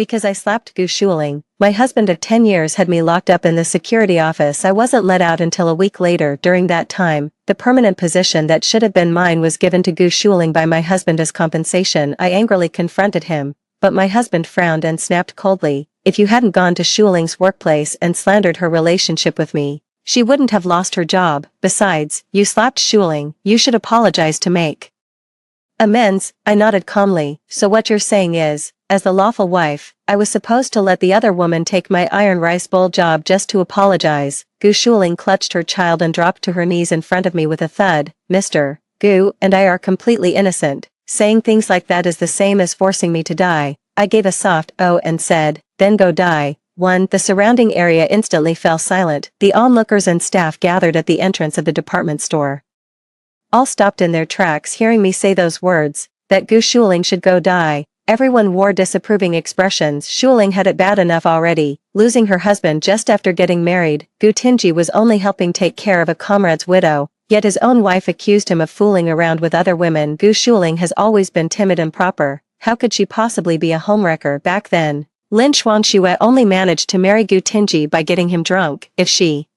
because I slapped Gu Shuling. My husband of 10 years had me locked up in the security office. I wasn't let out until a week later. During that time, the permanent position that should have been mine was given to Gu Shuling by my husband as compensation. I angrily confronted him, but my husband frowned and snapped coldly, "If you hadn't gone to Shuling's workplace and slandered her relationship with me, she wouldn't have lost her job. Besides, you slapped Shuling, you should apologize to make amends." I nodded calmly. "So what you're saying is, as the lawful wife, I was supposed to let the other woman take my iron rice bowl job just to apologize." Gu Shuling clutched her child and dropped to her knees in front of me with a thud. "Mr. Gu and I are completely innocent. Saying things like that is the same as forcing me to die." I gave a soft "oh" and said, "Then go die." The surrounding area instantly fell silent. The onlookers and staff gathered at the entrance of the department store all stopped in their tracks hearing me say those words, that Gu Shuling should go die. Everyone wore disapproving expressions. Shuling had it bad enough already, losing her husband just after getting married. Gu Tinji was only helping take care of a comrade's widow, yet his own wife accused him of fooling around with other women. Gu Shuling has always been timid and proper. How could she possibly be a homewrecker back then? Lin Xuanxue only managed to marry Gu Tinji by getting him drunk. If she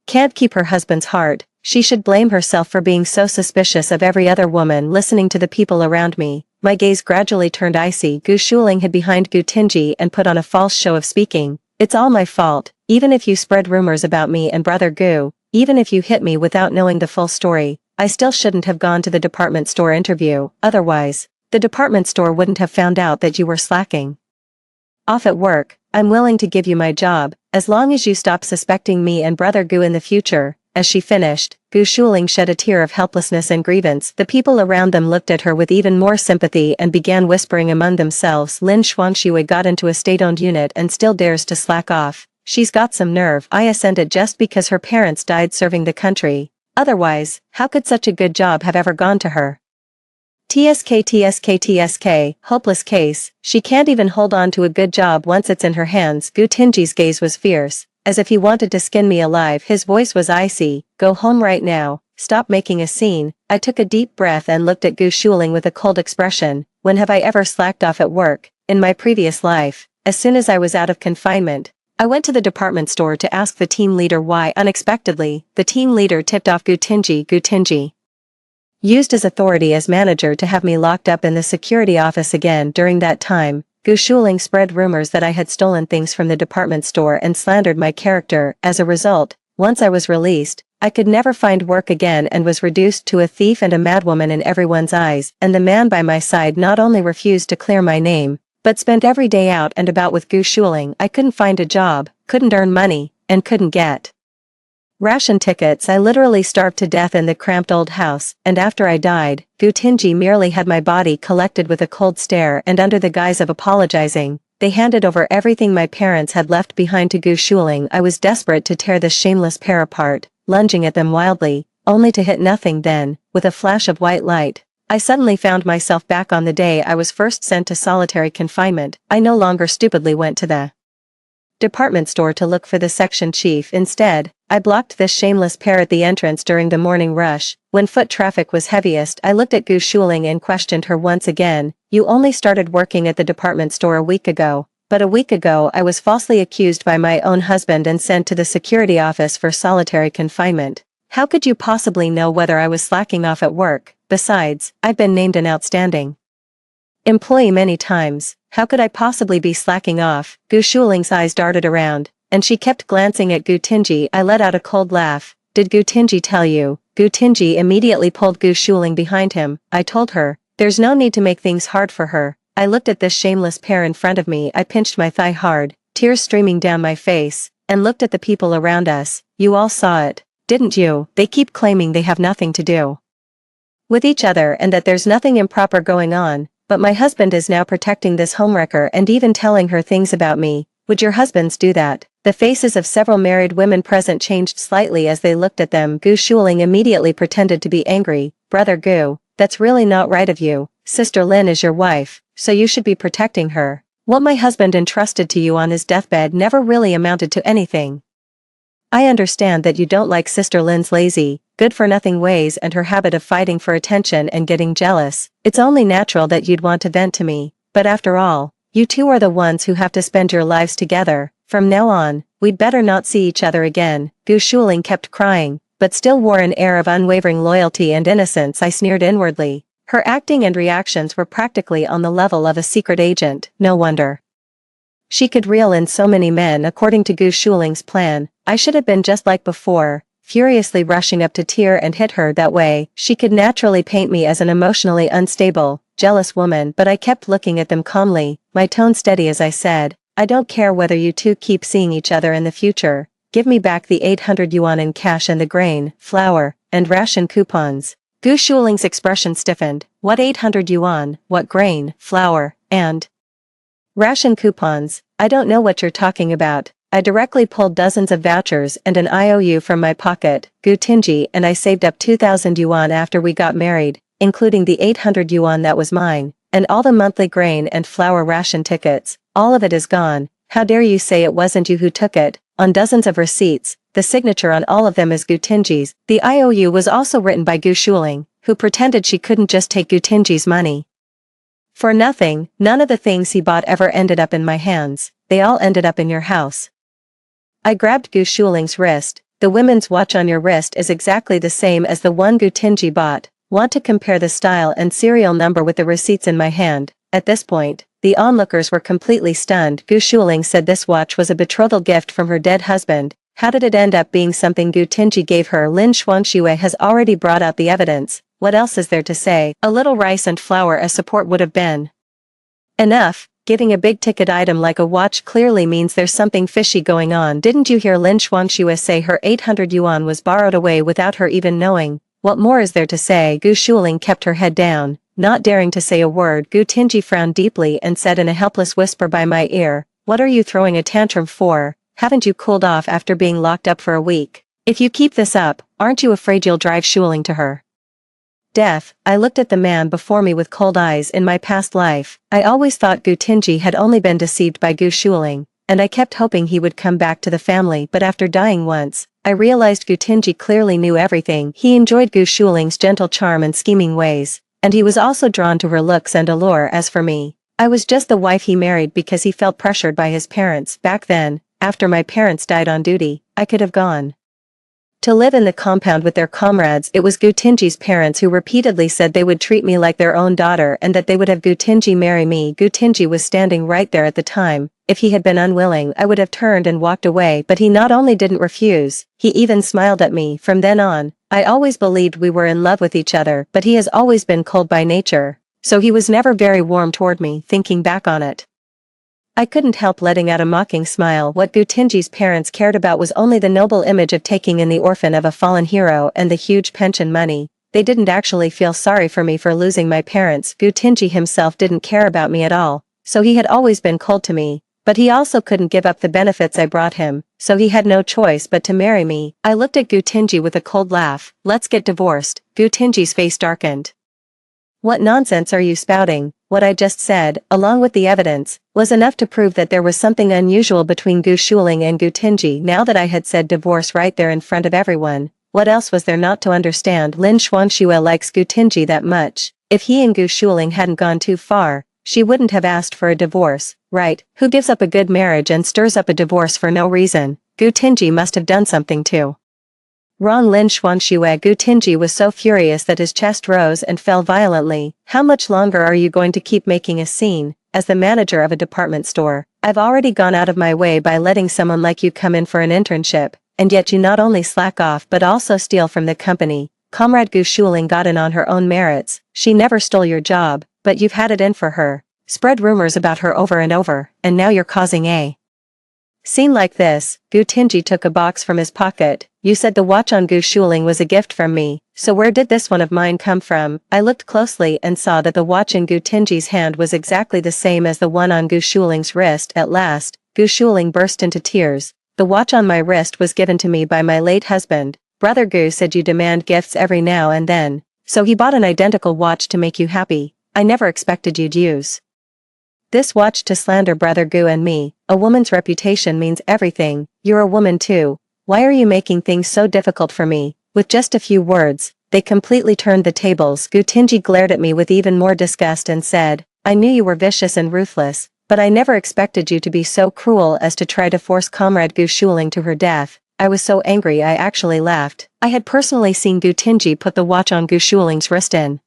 can't keep her husband's heart, she should blame herself for being so suspicious of every other woman. Listening to the people around me, my gaze gradually turned icy. Gu Shuling hid behind Gu Tinji and put on a false show of speaking. "It's all my fault, even if you spread rumors about me and brother Gu, even if you hit me without knowing the full story, I still shouldn't have gone to the department store interview. Otherwise, the department store wouldn't have found out that you were slacking off at work. I'm willing to give you my job, as long as you stop suspecting me and brother Gu in the future." As she finished, Gu Shuling shed a tear of helplessness and grievance. The people around them looked at her with even more sympathy and began whispering among themselves. "Lin Xuanxue got into a state-owned unit and still dares to slack off. She's got some nerve." I assented. "Just because her parents died serving the country. Otherwise, how could such a good job have ever gone to her? TSK, hopeless case. She can't even hold on to a good job once it's in her hands." Gu Tinji's gaze was fierce, as if he wanted to skin me alive. His voice was icy. "Go home right now. Stop making a scene." I took a deep breath and looked at Gu Shuling with a cold expression. When have I ever slacked off at work? In my previous life, as soon as I was out of confinement, I went to the department store to ask the team leader why. Unexpectedly, the team leader tipped off Gu Tinji. Gu Tinji used his authority as manager to have me locked up in the security office again. During that time, Gu Shuling spread rumors that I had stolen things from the department store and slandered my character. As a result, once I was released, I could never find work again and was reduced to a thief and a madwoman in everyone's eyes. And the man by my side not only refused to clear my name, but spent every day out and about with Gu Shuling. I couldn't find a job, couldn't earn money, and couldn't get ration tickets. I literally starved to death in the cramped old house, and after I died, Gu Tinji merely had my body collected with a cold stare, and under the guise of apologizing, they handed over everything my parents had left behind to Gu Shuling. I was desperate to tear this shameless pair apart, lunging at them wildly, only to hit nothing. Then, with a flash of white light, I suddenly found myself back on the day I was first sent to solitary confinement. I no longer stupidly went to the department store to look for the section chief. Instead, I blocked this shameless pair at the entrance during the morning rush. When foot traffic was heaviest, I looked at Gu Shuling and questioned her once again. "You only started working at the department store a week ago, but a week ago I was falsely accused by my own husband and sent to the security office for solitary confinement. How could you possibly know whether I was slacking off at work? Besides, I've been named an outstanding employee many times. How could I possibly be slacking off?" Gu Shuling's eyes darted around, and she kept glancing at Gu Tinji. I let out a cold laugh. "Did Gu Tinji tell you?" Gu Tinji immediately pulled Gu Shuling behind him. I told her, "There's no need to make things hard for her." I looked at this shameless pair in front of me. I pinched my thigh hard, tears streaming down my face, and looked at the people around us. "You all saw it, didn't you? They keep claiming they have nothing to do with each other and that there's nothing improper going on. But my husband is now protecting this homewrecker and even telling her things about me. Would your husbands do that?" The faces of several married women present changed slightly as they looked at them. Gu Shuling immediately pretended to be angry. "Brother Gu, that's really not right of you. Sister Lin is your wife, so you should be protecting her. What my husband entrusted to you on his deathbed never really amounted to anything. I understand that you don't like Sister Lin's lazy, good-for-nothing ways and her habit of fighting for attention and getting jealous. It's only natural that you'd want to vent to me, but after all, You two are the ones who have to spend your lives together. From now on, we'd better not see each other again." Gu Shuling kept crying, but still wore an air of unwavering loyalty and innocence. I sneered inwardly. Her acting and reactions were practically on the level of a secret agent. No wonder she could reel in so many men according to Gu Shuling's plan. I should have been just like before, furiously rushing up to tear and hit her. That way, she could naturally paint me as an emotionally unstable, jealous woman. But I kept looking at them calmly, my tone steady as I said, "I don't care whether you two keep seeing each other in the future. Give me back the 800 yuan in cash and the grain, flour, and ration coupons." Gu Shuling's expression stiffened. "What 800 yuan, what grain, flour, and ration coupons? I don't know what you're talking about." I directly pulled dozens of vouchers and an IOU from my pocket. "Gu Tinji and I saved up 2,000 yuan after we got married, including the 800 yuan that was mine, and all the monthly grain and flour ration tickets. All of it is gone. How dare you say it wasn't you who took it?" On dozens of receipts, the signature on all of them is Gu Tinji's. The IOU was also written by Gu Shuling, who pretended she couldn't just take Gu Tinji's money for nothing. None of the things he bought ever ended up in my hands. They all ended up in your house. I grabbed Gu Shuling's wrist. "The women's watch on your wrist is exactly the same as the one Gu Tinji bought. Want to compare the style and serial number with the receipts in my hand?" At this point, the onlookers were completely stunned. Gu Shuling said this watch was a betrothal gift from her dead husband. How did it end up being something Gu Tinji gave her? Lin Xuanxue has already brought out the evidence. What else is there to say? A little rice and flour as support would have been enough. Giving a big-ticket item like a watch clearly means there's something fishy going on. Didn't you hear Lin Xuanxue say her 800 yuan was borrowed away without her even knowing? What more is there to say? Gu Shuling kept her head down, not daring to say a word. Gu Tinji frowned deeply and said in a helpless whisper by my ear, "What are you throwing a tantrum for? Haven't you cooled off after being locked up for a week? If you keep this up, aren't you afraid you'll drive Shuling to her death?" I looked at the man before me with cold eyes. In my past life, I always thought Gu Tinji had only been deceived by Gu Shuling, and I kept hoping he would come back to the family. But after dying once, I realized Gu Tinji clearly knew everything. He enjoyed Gu Shuling's gentle charm and scheming ways, and he was also drawn to her looks and allure. As for me, I was just the wife he married because he felt pressured by his parents. Back then, after my parents died on duty, I could have gone to live in the compound with their comrades. It was Gu Tinji's parents who repeatedly said they would treat me like their own daughter and that they would have Gu Tinji marry me. Gu Tinji was standing right there at the time. If he had been unwilling, I would have turned and walked away, but he not only didn't refuse, he even smiled at me. From then on, I always believed we were in love with each other, but he has always been cold by nature, so he was never very warm toward me. Thinking back on it, I couldn't help letting out a mocking smile. What Gu Tinji's parents cared about was only the noble image of taking in the orphan of a fallen hero and the huge pension money. They didn't actually feel sorry for me for losing my parents. Gu Tinji himself didn't care about me at all, so he had always been cold to me, but he also couldn't give up the benefits I brought him, so he had no choice but to marry me. I looked at Gu Tinji with a cold laugh. "Let's get divorced." Gu Tinji's face darkened. "What nonsense are you spouting?" What I just said, along with the evidence, was enough to prove that there was something unusual between Gu Shuling and Gu Tinji. Now that I had said divorce right there in front of everyone, what else was there not to understand? Lin Xuanxue likes Gu Tinji that much. If he and Gu Shuling hadn't gone too far, she wouldn't have asked for a divorce, right? Who gives up a good marriage and stirs up a divorce for no reason? Gu Tinji must have done something too wrong. Lin Xuanxue. Gu Tinji was so furious that his chest rose and fell violently. "How much longer are you going to keep making a scene? As the manager of a department store, I've already gone out of my way by letting someone like you come in for an internship, and yet you not only slack off but also steal from the company." Comrade Gu Shuling got in on her own merits. She never stole your job, but you've had it in for her. Spread rumors about her over and over, and now you're causing a scene like this. Gu Tinji took a box from his pocket. "You said the watch on Gu Shuling was a gift from me, so where did this one of mine come from?" I looked closely and saw that the watch in Gu Tinji's hand was exactly the same as the one on Gu Shuling's wrist. At last, Gu Shuling burst into tears. "The watch on my wrist was given to me by my late husband. Brother Gu said you demand gifts every now and then, so he bought an identical watch to make you happy. I never expected you'd use this watch to slander Brother Gu and me. A woman's reputation means everything. You're a woman too. Why are you making things so difficult for me?" With just a few words, they completely turned the tables. Gu Tinji glared at me with even more disgust and said, "I knew you were vicious and ruthless, But I never expected you to be so cruel as to try to force Comrade Gu Shuling to her death. I was so angry I actually laughed. I had personally seen Gu Tinji put the watch on Gu Shuling's wrist in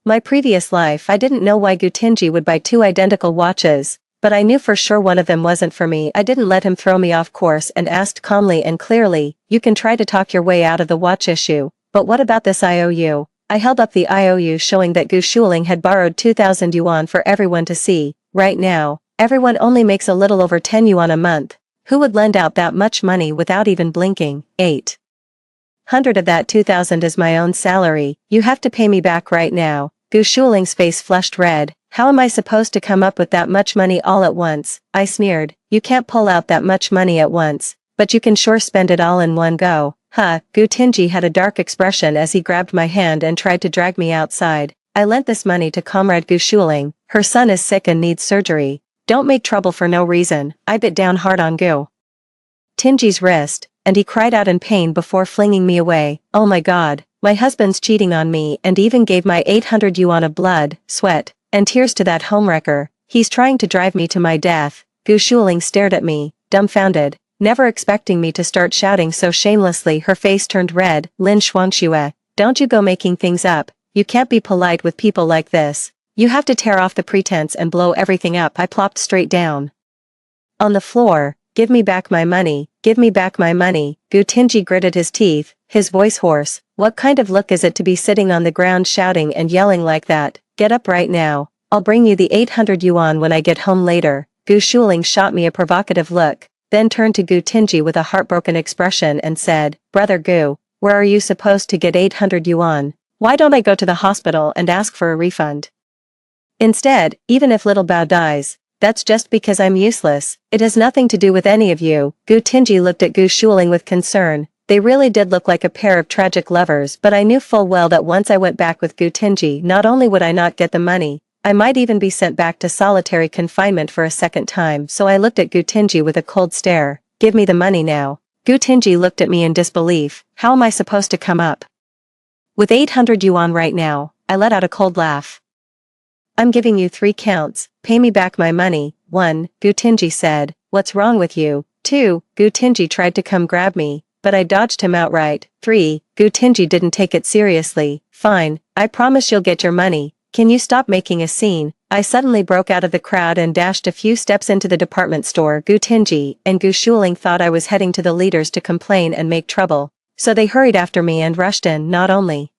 my previous life. I didn't know why Gu Tinji would buy two identical watches, but I knew for sure one of them wasn't for me. I didn't let him throw me off course and asked calmly and clearly, "You can try to talk your way out of the watch issue, but what about this IOU?" I held up the IOU showing that Gu Shuling had borrowed 2,000 yuan for everyone to see. Right now, everyone only makes a little over 10 yuan a month. Who would lend out that much money without even blinking? 800 of that 2,000 is my own salary. You have to pay me back right now. Gu Shuling's face flushed red. How am I supposed to come up with that much money all at once? I sneered. You can't pull out that much money at once, but you can sure spend it all in one go. Huh. Gu Tinji had a dark expression as he grabbed my hand and tried to drag me outside. I lent this money to Comrade Gu Shuling. Her son is sick and needs surgery. Don't make trouble for no reason. I bit down hard on Gu Tinji's wrist, and he cried out in pain before flinging me away. Oh my god, my husband's cheating on me and even gave my 800 yuan of blood, sweat, and tears to that homewrecker. He's trying to drive me to my death. Gu Shuling stared at me, dumbfounded, never expecting me to start shouting so shamelessly. Her face turned red. Lin Shuangxue, don't you go making things up. You can't be polite with people like this. You have to tear off the pretense and blow everything up. I plopped straight down on the floor. Give me back my money. Give me back my money. Gu Tinji gritted his teeth, his voice hoarse. What kind of look is it to be sitting on the ground shouting and yelling like that? Get up right now. I'll bring you the 800 yuan when I get home later. Gu Shuling shot me a provocative look, then turned to Gu Tinji with a heartbroken expression and said, Brother Gu, where are you supposed to get 800 yuan? Why don't I go to the hospital and ask for a refund instead? Even if little Bao dies, that's just because I'm useless. It has nothing to do with any of you. Gu Tinji looked at Gu Shuling with concern. They really did look like a pair of tragic lovers, but I knew full well that once I went back with Gu Tinji, not only would I not get the money, I might even be sent back to solitary confinement for a second time. So I looked at Gu Tinji with a cold stare. Give me the money now. Gu Tinji looked at me in disbelief. How am I supposed to come up with 800 yuan right now? I let out a cold laugh. I'm giving you 3 counts. Pay me back my money. 1. Gu Tinji said. What's wrong with you? 2. Gu Tinji tried to come grab me, but I dodged him outright. 3. Gu Tinji didn't take it seriously. Fine, I promise you'll get your money. Can you stop making a scene? I suddenly broke out of the crowd and dashed a few steps into the department store. Gu Tinji and Gu Shuling thought I was heading to the leaders to complain and make trouble, so they hurried after me and rushed in. Not only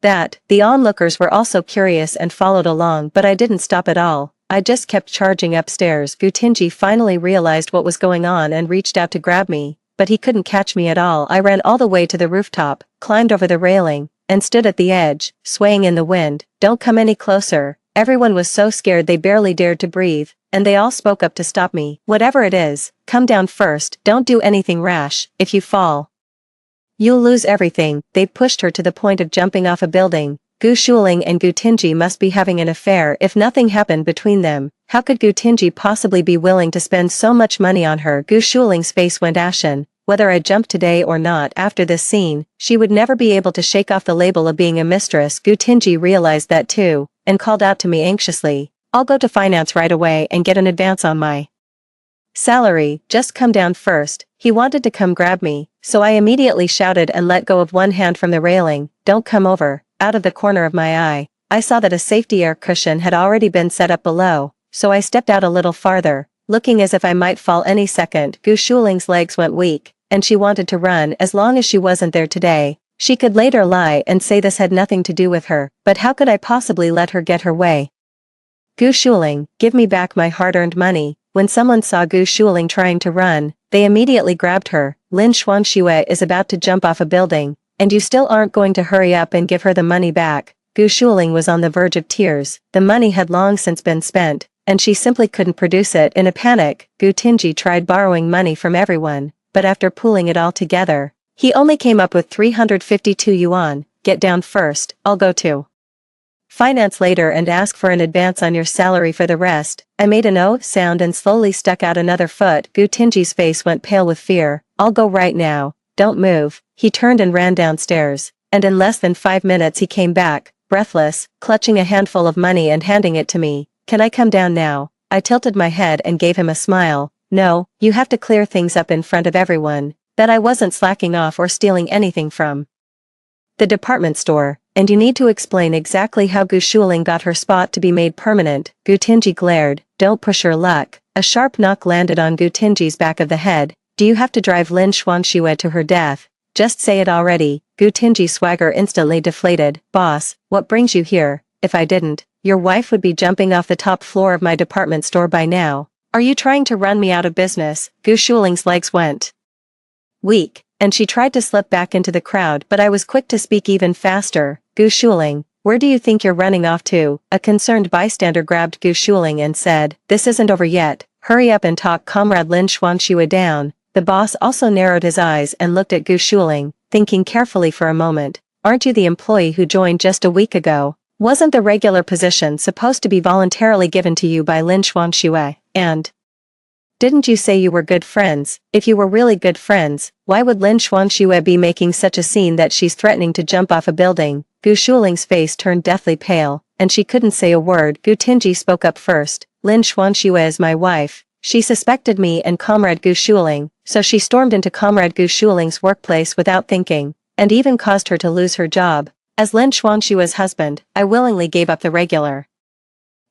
that, the onlookers were also curious and followed along, but I didn't stop at all. I just kept charging upstairs. Gu Tinji finally realized what was going on and reached out to grab me, but he couldn't catch me at all. I ran all the way to the rooftop, climbed over the railing, and stood at the edge, swaying in the wind. Don't come any closer. Everyone was so scared they barely dared to breathe, and they all spoke up to stop me. Whatever it is, come down first. Don't do anything rash. If you fall, you'll lose everything. They pushed her to the point of jumping off a building. Gu Shuling and Gu Tinji must be having an affair if nothing happened between them. How could Gu Tinji possibly be willing to spend so much money on her? Gu Shuling's face went ashen. Whether I jumped today or not after this scene, she would never be able to shake off the label of being a mistress. Gu Tinji realized that too, and called out to me anxiously. I'll go to finance right away and get an advance on my salary. Just come down first. He wanted to come grab me, so I immediately shouted and let go of one hand from the railing. Don't come over. Out of the corner of my eye, I saw that a safety air cushion had already been set up below, so I stepped out a little farther, looking as if I might fall any second. Gu Shuling's legs went weak, and she wanted to run. As long as she wasn't there today, she could later lie and say this had nothing to do with her, but how could I possibly let her get her way? Gu Shuling, give me back my hard-earned money. When someone saw Gu Shuling trying to run, they immediately grabbed her. Lin Xuanxue is about to jump off a building, and you still aren't going to hurry up and give her the money back. Gu Shuling was on the verge of tears. The money had long since been spent, and she simply couldn't produce it. In a panic, Gu Tinji tried borrowing money from everyone, but after pooling it all together, he only came up with 352 yuan. Get down first. I'll go to finance later and ask for an advance on your salary for the rest. I made an O sound and slowly stuck out another foot. Gu Tinji's face went pale with fear. I'll go right now. Don't move. He turned and ran downstairs, and in less than 5 minutes he came back, breathless, clutching a handful of money and handing it to me. Can I come down now? I tilted my head and gave him a smile. No, you have to clear things up in front of everyone, that I wasn't slacking off or stealing anything from the department store, and you need to explain exactly how Gu Shuling got her spot to be made permanent. Gu Tinji glared. Don't push your luck. A sharp knock landed on Gu Tinji's back of the head. Do you have to drive Lin Xuanxue to her death? Just say it already. Gu Tinji's swagger instantly deflated. Boss, what brings you here? If I didn't, your wife would be jumping off the top floor of my department store by now. Are you trying to run me out of business? Gu Shuling's legs went weak, and she tried to slip back into the crowd, but I was quick to speak even faster. Gu Shuling, where do you think you're running off to? A concerned bystander grabbed Gu Shuling and said, this isn't over yet. Hurry up and talk Comrade Lin Xuanxue down. The boss also narrowed his eyes and looked at Gu Shuling, thinking carefully for a moment. Aren't you the employee who joined just a week ago? Wasn't the regular position supposed to be voluntarily given to you by Lin Xuanxue? And didn't you say you were good friends? If you were really good friends, why would Lin Xuanxue be making such a scene that she's threatening to jump off a building? Gu Shuling's face turned deathly pale, and she couldn't say a word. Gu Tinji spoke up first. Lin Xuanxue is my wife. She suspected me and Comrade Gu Shuling, so she stormed into Comrade Gu Shuling's workplace without thinking, and even caused her to lose her job. As Lin Xuanxue's husband, I willingly gave up the regular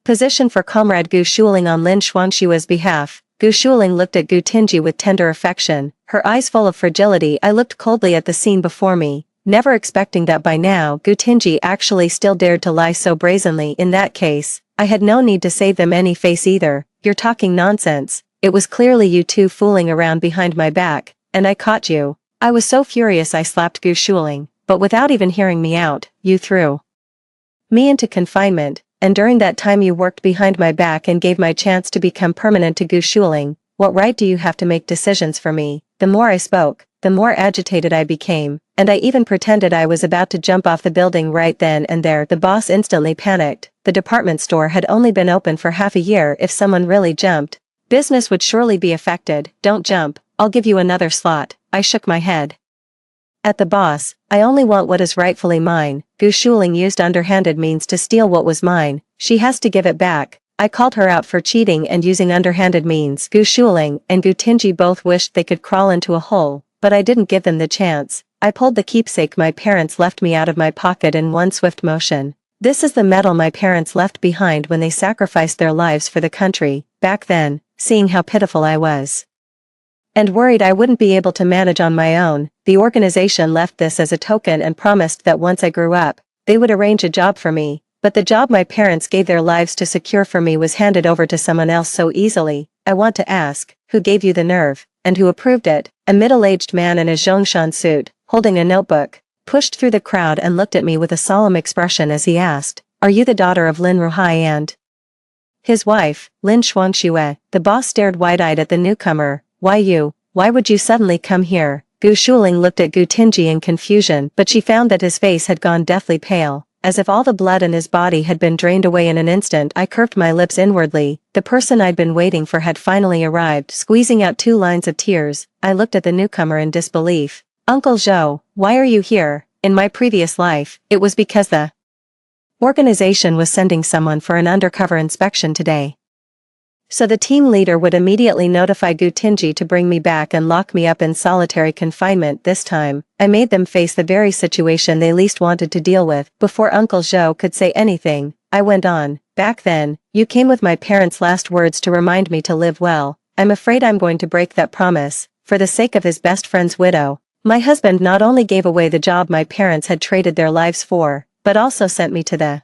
position for Comrade Gu Shuling on Lin Xuanxue's behalf. Gu Shuling looked at Gu Tinji with tender affection, her eyes full of fragility. I looked coldly at the scene before me, never expecting that by now Gu Tinji actually still dared to lie so brazenly. In that case, I had no need to save them any face either. You're talking nonsense. It was clearly you two fooling around behind my back, and I caught you. I was so furious I slapped Gu Shuling, but without even hearing me out, you threw me into confinement, and during that time you worked behind my back and gave my chance to become permanent to Gu Shuling. What right do you have to make decisions for me? The more I spoke, the more agitated I became, and I even pretended I was about to jump off the building right then and there. The boss instantly panicked. The department store had only been open for half a year. If someone really jumped, business would surely be affected. Don't jump, I'll give you another slot. I shook my head at the boss. I only want what is rightfully mine. Gu Shuling used underhanded means to steal what was mine. She has to give it back. I called her out for cheating and using underhanded means. Gu Shuling and Gu Tinji both wished they could crawl into a hole, but I didn't give them the chance. I pulled the keepsake my parents left me out of my pocket in one swift motion. This is the medal my parents left behind when they sacrificed their lives for the country. Back then, seeing how pitiful I was and worried I wouldn't be able to manage on my own, the organization left this as a token and promised that once I grew up, they would arrange a job for me. But the job my parents gave their lives to secure for me was handed over to someone else so easily. I want to ask, who gave you the nerve, and who approved it? A middle-aged man in a Zhongshan suit, holding a notebook, pushed through the crowd and looked at me with a solemn expression as he asked, are you the daughter of Lin Ruhai and his wife, Lin Xuanxue? The boss stared wide-eyed at the newcomer. Why you? Why would you suddenly come here? Gu Shuling looked at Gu Tinji in confusion, but she found that his face had gone deathly pale, as if all the blood in his body had been drained away in an instant. I curved my lips inwardly. The person I'd been waiting for had finally arrived. Squeezing out 2 lines of tears, I looked at the newcomer in disbelief. Uncle Zhou, why are you here? In my previous life, it was because the organization was sending someone for an undercover inspection today. So the team leader would immediately notify Gu Tinji to bring me back and lock me up in solitary confinement. This time, I made them face the very situation they least wanted to deal with. Before Uncle Zhou could say anything, I went on. Back then, you came with my parents' last words to remind me to live well. I'm afraid I'm going to break that promise, for the sake of his best friend's widow. My husband not only gave away the job my parents had traded their lives for, but also sent me to the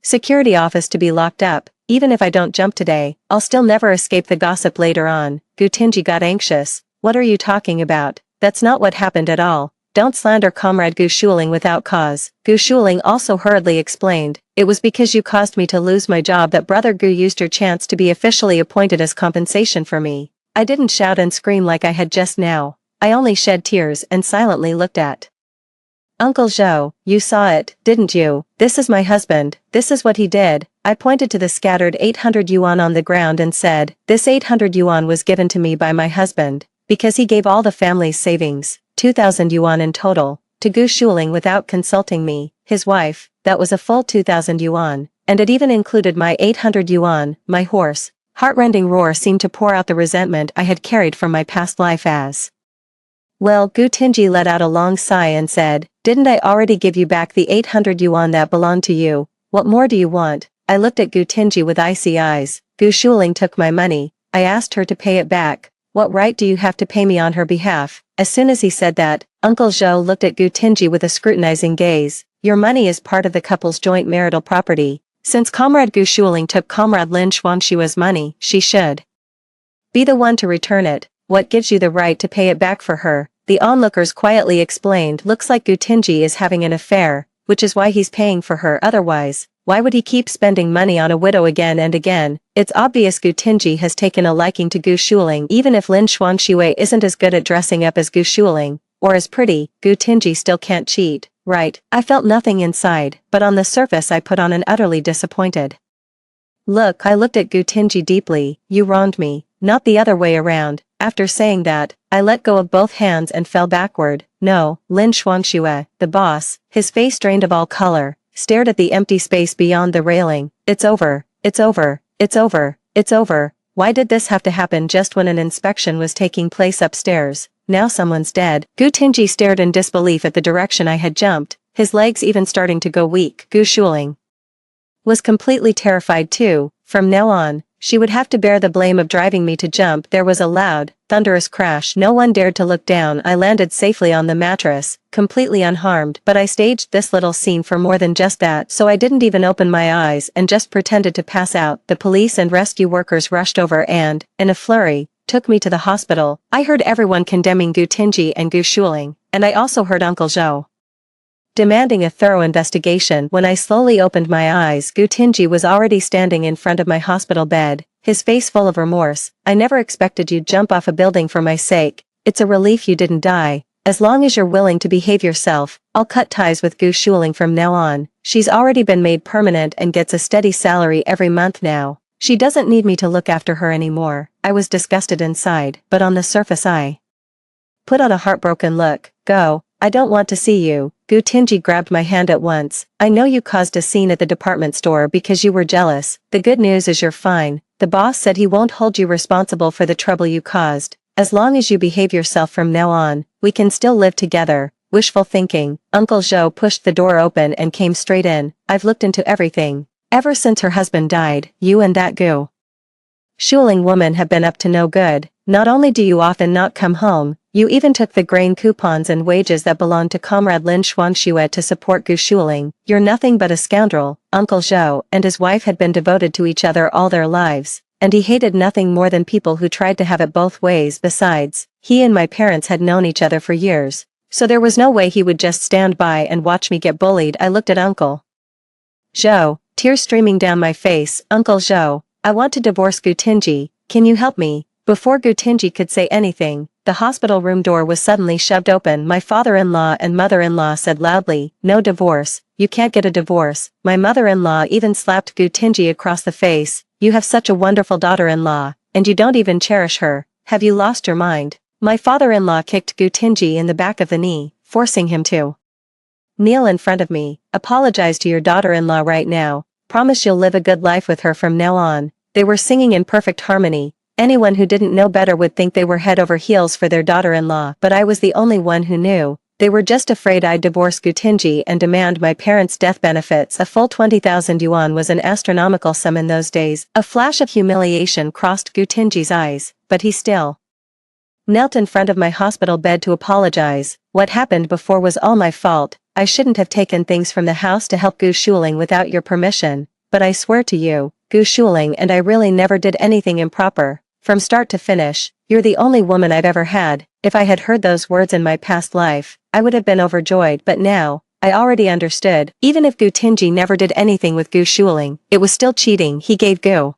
security office to be locked up. Even if I don't jump today, I'll still never escape the gossip later on. Gu Tinji got anxious. What are you talking about? That's not what happened at all. Don't slander Comrade Gu Shuling without cause. Gu Shuling also hurriedly explained. It was because you caused me to lose my job that Brother Gu used your chance to be officially appointed as compensation for me. I didn't shout and scream like I had just now. I only shed tears and silently looked at Uncle Zhou. You saw it, didn't you? This is my husband. This is what he did. I pointed to the scattered 800 yuan on the ground and said, this 800 yuan was given to me by my husband, because he gave all the family's savings, 2,000 yuan in total, to Gu Shuling without consulting me, his wife. That was a full 2,000 yuan, and it even included my 800 yuan, my horse, Heartrending roar seemed to pour out the resentment I had carried from my past life as. Well, Gu Tinji let out a long sigh and said, didn't I already give you back the 800 yuan that belonged to you? What more do you want? I looked at Gu Tinji with icy eyes. Gu Shuling took my money. I asked her to pay it back. What right do you have to pay me on her behalf? As soon as he said that, Uncle Zhou looked at Gu Tinji with a scrutinizing gaze. Your money is part of the couple's joint marital property. Since Comrade Gu Shuling took Comrade Lin Xuanshua's money, she should be the one to return it. What gives you the right to pay it back for her? The onlookers quietly explained. Looks like Gu Tinji is having an affair, which is why he's paying for her. Otherwise, why would he keep spending money on a widow again and again? It's obvious Gu Tinji has taken a liking to Gu Shuling. Even if Lin Xuanxue isn't as good at dressing up as Gu Shuling, or as pretty, Gu Tinji still can't cheat, right? I felt nothing inside, but on the surface I put on an utterly disappointed look. I looked at Gu Tinji deeply. You wronged me, not the other way around. After saying that, I let go of both hands and fell backward. No, Lin Xuanxue, the boss, his face drained of all color, stared at the empty space beyond the railing. It's over, it's over, it's over, it's over. Why did this have to happen just when an inspection was taking place upstairs? Now someone's dead. Gu Tinji stared in disbelief at the direction I had jumped, his legs even starting to go weak. Gu Shuling was completely terrified too. From now on, she would have to bear the blame of driving me to jump. There was a loud, thunderous crash. No one dared to look down. I landed safely on the mattress, completely unharmed, but I staged this little scene for more than just that, so I didn't even open my eyes and just pretended to pass out. The police and rescue workers rushed over and, in a flurry, took me to the hospital. I heard everyone condemning Gu Tinji and Gu Shuling, and I also heard Uncle Zhou demanding a thorough investigation. When I slowly opened my eyes, Gu Tinji was already standing in front of my hospital bed, his face full of remorse. I never expected you'd jump off a building for my sake. It's a relief you didn't die. As long as you're willing to behave yourself, I'll cut ties with Gu Shuling from now on. She's already been made permanent and gets a steady salary every month now. She doesn't need me to look after her anymore. I was disgusted inside, but on the surface I put on a heartbroken look. Go. I don't want to see you. Gu Tinji grabbed my hand at once. I know you caused a scene at the department store because you were jealous. The good news is you're fine. The boss said he won't hold you responsible for the trouble you caused. As long as you behave yourself from now on, we can still live together. Wishful thinking. Uncle Zhou pushed the door open and came straight in. I've looked into everything. Ever since her husband died, you and that Gu Shuling woman have been up to no good. Not only do you often not come home, you even took the grain coupons and wages that belonged to Comrade Lin Xuanxue to support Gu Shuling. You're nothing but a scoundrel. Uncle Zhou and his wife had been devoted to each other all their lives, and he hated nothing more than people who tried to have it both ways. Besides, he and my parents had known each other for years, so there was no way he would just stand by and watch me get bullied. I looked at Uncle Zhou, tears streaming down my face. Uncle Zhou, I want to divorce Gu Tinji. Can you help me? Before Gu Tinji could say anything, the hospital room door was suddenly shoved open. My father-in-law and mother-in-law said loudly, no divorce, you can't get a divorce. My mother-in-law even slapped Gu Tinji across the face. You have such a wonderful daughter-in-law, and you don't even cherish her. Have you lost your mind? My father-in-law kicked Gu Tinji in the back of the knee, forcing him to kneel in front of me. Apologize to your daughter-in-law right now. Promise you'll live a good life with her from now on. They were singing in perfect harmony. Anyone who didn't know better would think they were head over heels for their daughter-in-law, but I was the only one who knew. They were just afraid I'd divorce Gu Tinji and demand my parents' death benefits. A full 20,000 yuan was an astronomical sum in those days. A flash of humiliation crossed Gu Tinji's eyes, but he still knelt in front of my hospital bed to apologize. What happened before was all my fault. I shouldn't have taken things from the house to help Gu Shuling without your permission, but I swear to you, Gu Shuling and I really never did anything improper. From start to finish, you're the only woman I've ever had. If I had heard those words in my past life, I would have been overjoyed, but now, I already understood. Even if Gu Tinji never did anything with Gu Shuling, it was still cheating. He gave Gu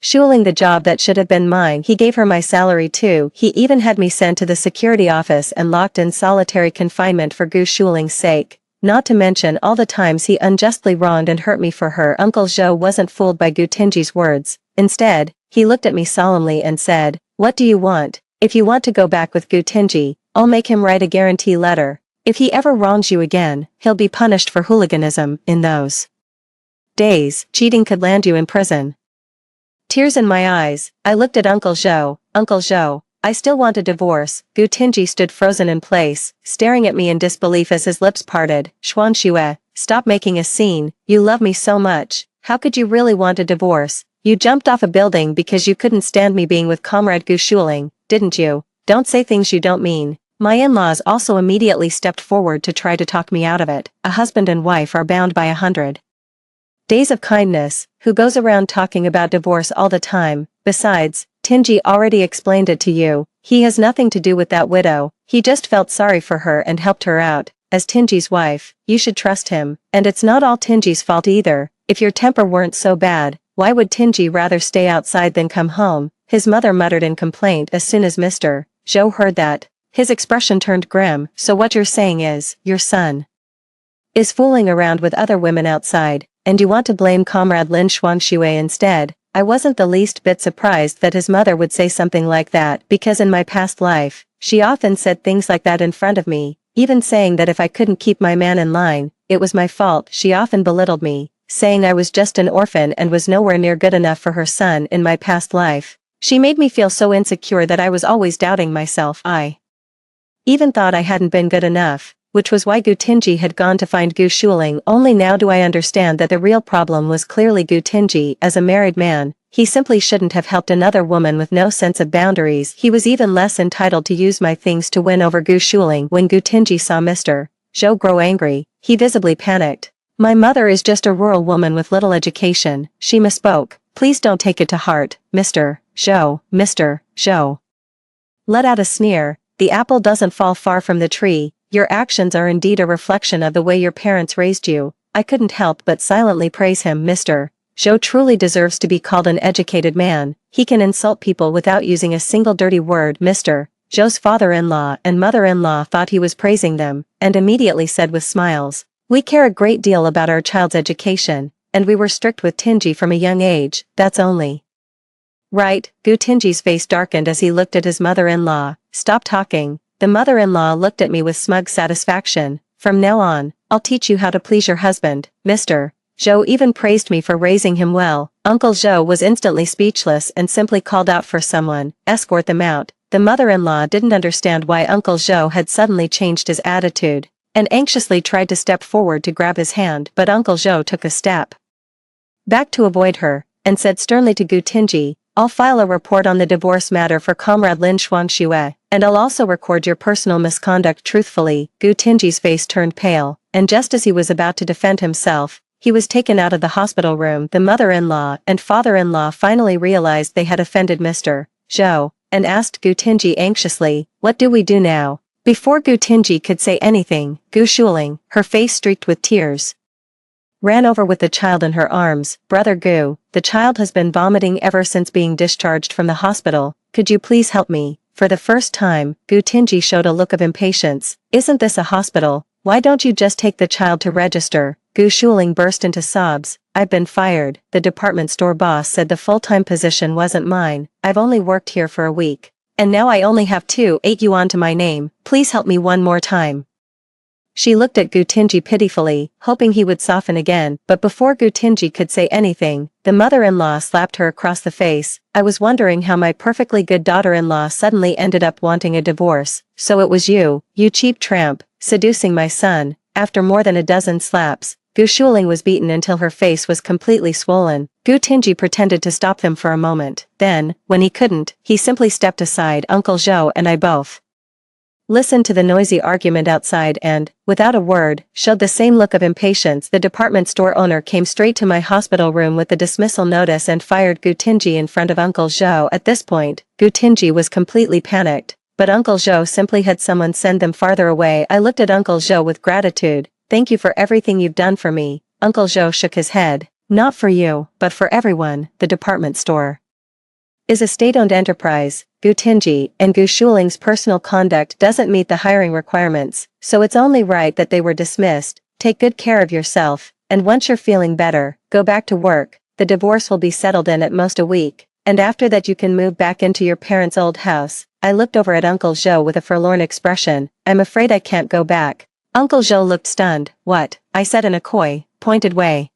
Shuling the job that should have been mine. He gave her my salary too. He even had me sent to the security office and locked in solitary confinement for Gu Shuling's sake. Not to mention all the times he unjustly wronged and hurt me for her. Uncle Zhou wasn't fooled by Gu Tinji's words. Instead, he looked at me solemnly and said, what do you want? If you want to go back with Gu Tinji, I'll make him write a guarantee letter. If he ever wrongs you again, he'll be punished for hooliganism. In those days, cheating could land you in prison. Tears in my eyes, I looked at Uncle Zhou. Uncle Zhou, I still want a divorce. Gu Tinji stood frozen in place, staring at me in disbelief as his lips parted. Xuan Xue, stop making a scene, you love me so much. How could you really want a divorce? You jumped off a building because you couldn't stand me being with Comrade Gu Shuling, didn't you? Don't say things you don't mean. My in-laws also immediately stepped forward to try to talk me out of it. A husband and wife are bound by 100 days of kindness. Who goes around talking about divorce all the time? Besides, Tinji already explained it to you. He has nothing to do with that widow. He just felt sorry for her and helped her out. As Tinji's wife, you should trust him. And it's not all Tinji's fault either. If your temper weren't so bad, why would Tinji rather stay outside than come home? His mother muttered in complaint as soon as Mr. Zhou heard that. His expression turned grim. So what you're saying is, your son is fooling around with other women outside, and you want to blame Comrade Lin Xuanxue instead? I wasn't the least bit surprised that his mother would say something like that, because in my past life, she often said things like that in front of me, even saying that if I couldn't keep my man in line, it was my fault. She often belittled me, saying I was just an orphan and was nowhere near good enough for her son in my past life. She made me feel so insecure that I was always doubting myself. I even thought I hadn't been good enough, which was why Gu Tinji had gone to find Gu Shuling. Only now do I understand that the real problem was clearly Gu Tinji. As a married man, he simply shouldn't have helped another woman with no sense of boundaries. He was even less entitled to use my things to win over Gu Shuling. When Gu Tinji saw Mr. Zhou grow angry, he visibly panicked. My mother is just a rural woman with little education, she misspoke. Please don't take it to heart, Mr. Zhou. Mr. Zhou let out a sneer. The apple doesn't fall far from the tree. Your actions are indeed a reflection of the way your parents raised you. I couldn't help but silently praise him. Mr. Zhou truly deserves to be called an educated man. He can insult people without using a single dirty word. Mr. Zhou's father-in-law and mother-in-law thought he was praising them, and immediately said with smiles, "We care a great deal about our child's education, and we were strict with Tinji from a young age. That's only right." Gu Tinji's face darkened as he looked at his mother-in-law. Stop talking. The mother-in-law looked at me with smug satisfaction. From now on, I'll teach you how to please your husband. Mr. Zhou even praised me for raising him well. Uncle Zhou was instantly speechless and simply called out for someone. Escort them out. The mother-in-law didn't understand why Uncle Zhou had suddenly changed his attitude, and anxiously tried to step forward to grab his hand, but Uncle Zhou took a step back to avoid her, and said sternly to Gu Tinji, "I'll file a report on the divorce matter for Comrade Lin Xuanxue, and I'll also record your personal misconduct truthfully." Gu Tinji's face turned pale, and just as he was about to defend himself, he was taken out of the hospital room. The mother-in-law and father-in-law finally realized they had offended Mr. Zhou, and asked Gu Tinji anxiously, "What do we do now?" Before Gu Tinji could say anything, Gu Shuling, her face streaked with tears, ran over with the child in her arms. "Brother Gu, the child has been vomiting ever since being discharged from the hospital. Could you please help me?" For the first time, Gu Tinji showed a look of impatience. "Isn't this a hospital? Why don't you just take the child to register?" Gu Shuling burst into sobs. "I've been fired," the department store boss said. "The full-time position wasn't mine. I've only worked here for a week. And now I only have 2.8 yuan to my name. Please help me one more time." She looked at Gu Tinji pitifully, hoping he would soften again, but before Gu Tinji could say anything, the mother-in-law slapped her across the face. "I was wondering how my perfectly good daughter-in-law suddenly ended up wanting a divorce. So it was you, you cheap tramp, seducing my son." After more than a dozen slaps, Gu Shuling was beaten until her face was completely swollen. Gu Tinji pretended to stop them for a moment. Then, when he couldn't, he simply stepped aside. Uncle Zhou and I both listened to the noisy argument outside and, without a word, showed the same look of impatience. The department store owner came straight to my hospital room with the dismissal notice and fired Gu Tinji in front of Uncle Zhou. At this point, Gu Tinji was completely panicked, but Uncle Zhou simply had someone send them farther away. I looked at Uncle Zhou with gratitude. "Thank you for everything you've done for me." Uncle Zhou shook his head. "Not for you, but for everyone. The department store is a state-owned enterprise. Gu Tinji and Gu Shuling's personal conduct doesn't meet the hiring requirements, so it's only right that they were dismissed. Take good care of yourself, and once you're feeling better, go back to work. The divorce will be settled in at most a week, and after that you can move back into your parents' old house." I looked over at Uncle Zhou with a forlorn expression. "I'm afraid I can't go back." Uncle Zhou looked stunned. "What?" I said in a coy, pointed way.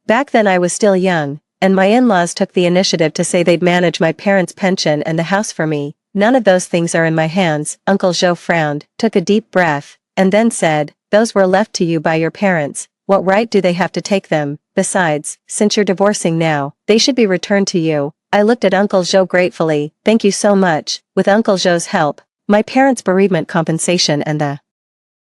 Back then I was still young, and my in-laws took the initiative to say they'd manage my parents' pension and the house for me. None of those things are in my hands. Uncle Joe frowned, took a deep breath, and then said, those were left to you by your parents. What right do they have to take them? Besides, since you're divorcing now, they should be returned to you. I looked at Uncle Joe gratefully. Thank you so much. With Uncle Joe's help, my parents' bereavement compensation and the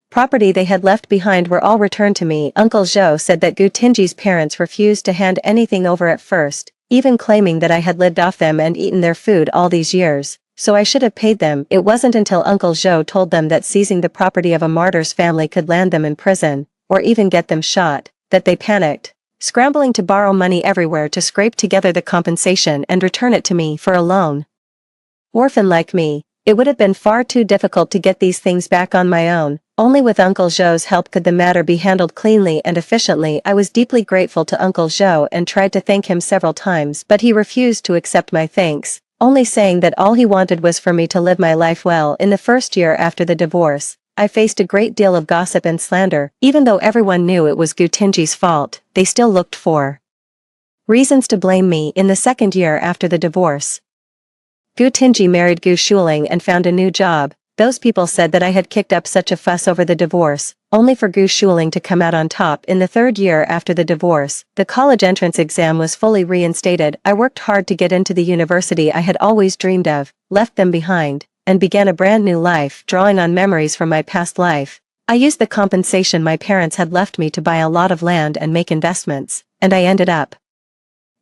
property they had left behind were all returned to me. Uncle Joe said that Gutinji's parents refused to hand anything over at first, even claiming that I had lived off them and eaten their food all these years, so I should have paid them. It wasn't until Uncle Joe told them that seizing the property of a martyr's family could land them in prison, or even get them shot, that they panicked, scrambling to borrow money everywhere to scrape together the compensation and return it to me for a loan. Orphan like me, it would have been far too difficult to get these things back on my own. Only with Uncle Joe's help could the matter be handled cleanly and efficiently. I was deeply grateful to Uncle Joe and tried to thank him several times, but he refused to accept my thanks, only saying that all he wanted was for me to live my life well. In the first year after the divorce, I faced a great deal of gossip and slander. Even though everyone knew it was Gutinji's fault, they still looked for reasons to blame me. In the second year after the divorce, Gutinji married Gu Shuling and found a new job. Those people said that I had kicked up such a fuss over the divorce, only for Gu Shuling to come out on top. In the third year after the divorce, the college entrance exam was fully reinstated. I worked hard to get into the university I had always dreamed of, left them behind, and began a brand new life, drawing on memories from my past life. I used the compensation my parents had left me to buy a lot of land and make investments, and I ended up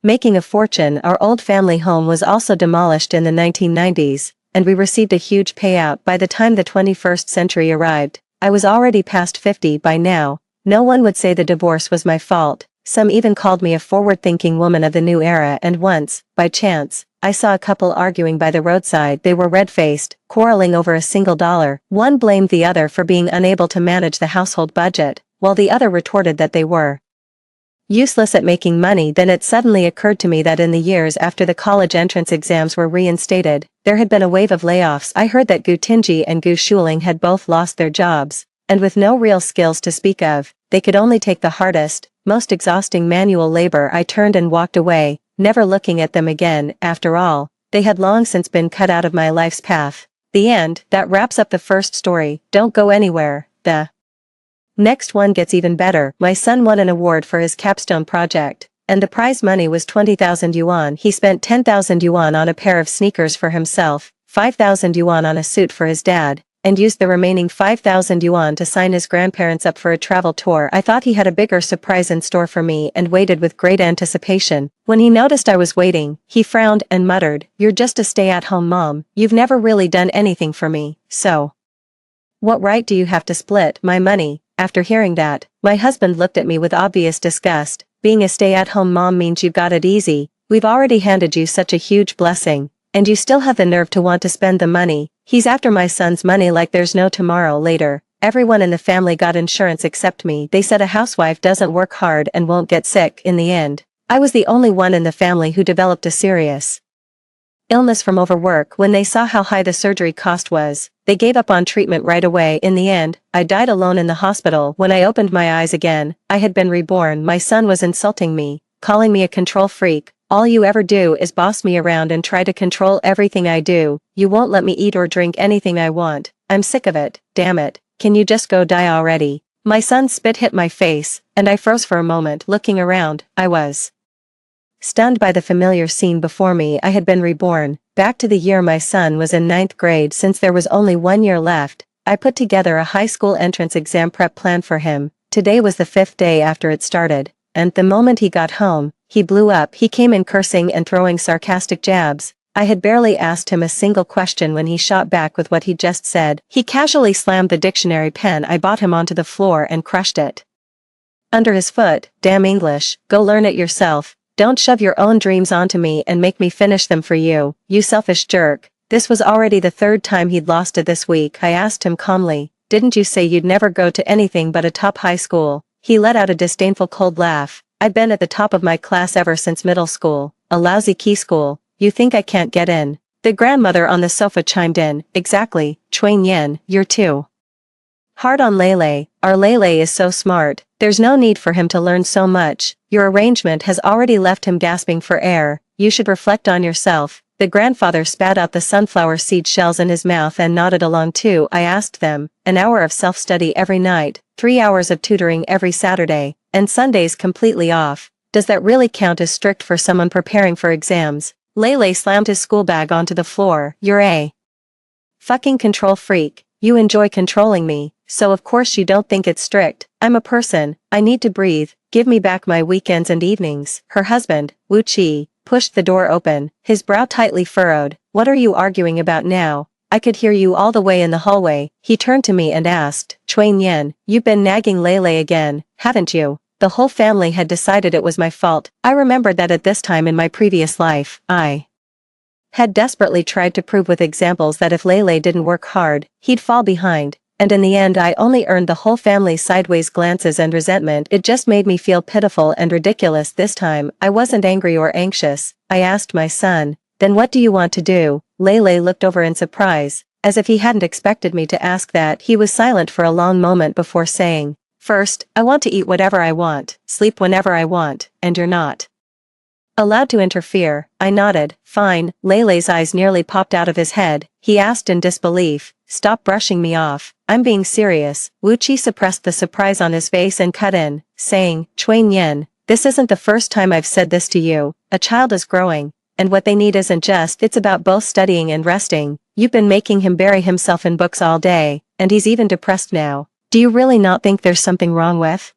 making a fortune. Our old family home was also demolished in the 1990s, and we received a huge payout. By the time the 21st century arrived, I was already past 50 by now. No one would say the divorce was my fault. Some even called me a forward-thinking woman of the new era, and once, by chance, I saw a couple arguing by the roadside. They were red-faced, quarreling over a single dollar. One blamed the other for being unable to manage the household budget, while the other retorted that they were useless at making money. Then it suddenly occurred to me that in the years after the college entrance exams were reinstated, there had been a wave of layoffs. I heard that Gutinji and Gu Shuling had both lost their jobs, and with no real skills to speak of, they could only take the hardest, most exhausting manual labor. I turned and walked away, never looking at them again. After all, they had long since been cut out of my life's path. The end. That wraps up the first story. Don't go anywhere. The next one gets even better. My son won an award for his capstone project, and the prize money was 20,000 yuan. He spent 10,000 yuan on a pair of sneakers for himself, 5,000 yuan on a suit for his dad, and used the remaining 5,000 yuan to sign his grandparents up for a travel tour. I thought he had a bigger surprise in store for me and waited with great anticipation. When he noticed I was waiting, he frowned and muttered, "You're just a stay-at-home mom. You've never really done anything for me, so what right do you have to split my money?" After hearing that, my husband looked at me with obvious disgust. "Being a stay-at-home mom means you've got it easy. We've already handed you such a huge blessing, and you still have the nerve to want to spend the money." He's after my son's money like there's no tomorrow. Later, everyone in the family got insurance except me. They said a housewife doesn't work hard and won't get sick. In the end, I was the only one in the family who developed a serious illness from overwork. When they saw how high the surgery cost was, they gave up on treatment right away. In the end, I died alone in the hospital. When I opened my eyes again, I had been reborn. My son was insulting me, calling me a control freak. "All you ever do is boss me around and try to control everything I do. You won't let me eat or drink anything I want. I'm sick of it. Damn it. Can you just go die already?" My son's spit hit my face, and I froze for a moment. Looking around, I was stunned by the familiar scene before me. I had been reborn, back to the year my son was in 9th grade. Since there was only 1 year left, I put together a high school entrance exam prep plan for him. Today was the 5th day after it started, and the moment he got home, he blew up. He came in cursing and throwing sarcastic jabs. I had barely asked him a single question when he shot back with what he just said. He casually slammed the dictionary pen I bought him onto the floor and crushed it under his foot. "Damn English, go learn it yourself. Don't shove your own dreams onto me and make me finish them for you, you selfish jerk." This was already the third time he'd lost it this week. I asked him calmly, "Didn't you say you'd never go to anything but a top high school?" He let out a disdainful cold laugh. "I've been at the top of my class ever since middle school. A lousy key school. You think I can't get in?" The grandmother on the sofa chimed in, "Exactly, Chuan Yin, you're too Hard on Lele. Our Lele is so smart, there's no need for him to learn so much. Your arrangement has already left him gasping for air. You should reflect on yourself. The grandfather spat out the sunflower seed shells in his mouth and nodded along too. I asked them, an hour of self-study every night, 3 hours of tutoring every Saturday, and Sundays completely off. Does that really count as strict for someone preparing for exams? Lele slammed his school bag onto the floor. You're a fucking control freak. You enjoy controlling me, so of course you don't think it's strict. I'm a person, I need to breathe, give me back my weekends and evenings. Her husband, Wu Qi, pushed the door open, his brow tightly furrowed. What are you arguing about now? I could hear you all the way in the hallway. He turned to me and asked, Chuan Yen, you've been nagging Lele again, haven't you? The whole family had decided it was my fault. I remembered that at this time in my previous life, I had desperately tried to prove with examples that if Lele didn't work hard, he'd fall behind, and in the end I only earned the whole family's sideways glances and resentment. It just made me feel pitiful and ridiculous. This time, I wasn't angry or anxious. I asked my son, then what do you want to do? Lele looked over in surprise, as if he hadn't expected me to ask that. He was silent for a long moment before saying, first, I want to eat whatever I want, sleep whenever I want, and you're not allowed to interfere. I nodded. Fine. Lele's eyes nearly popped out of his head. He asked in disbelief, stop brushing me off. I'm being serious. Wu Qi suppressed the surprise on his face and cut in, saying, Chuan Yen, this isn't the first time I've said this to you. A child is growing, and what they need isn't just, it's about both studying and resting. You've been making him bury himself in books all day, and he's even depressed now. Do you really not think there's something wrong with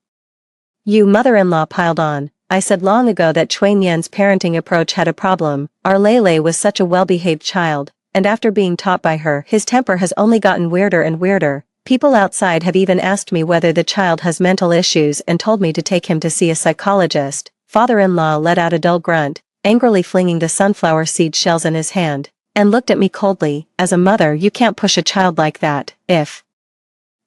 you? Mother-in-law piled on. I said long ago that Chuan Yen's parenting approach had a problem. Our Lele was such a well-behaved child, and after being taught by her, his temper has only gotten weirder and weirder. People outside have even asked me whether the child has mental issues and told me to take him to see a psychologist. Father-in-law let out a dull grunt, angrily flinging the sunflower seed shells in his hand, and looked at me coldly. As a mother, you can't push a child like that. If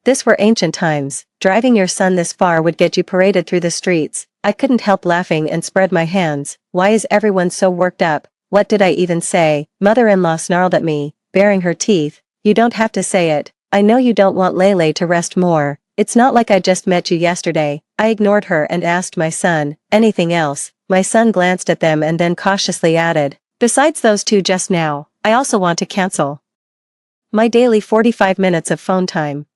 this were ancient times, driving your son this far would get you paraded through the streets. I couldn't help laughing and spread my hands. Why is everyone so worked up? What did I even say? Mother-in-law snarled at me, baring her teeth. You don't have to say it. I know you don't want Lele to rest more. It's not like I just met you yesterday. I ignored her and asked my son, anything else? My son glanced at them and then cautiously added, besides those two just now, I also want to cancel my daily 45 minutes of phone time.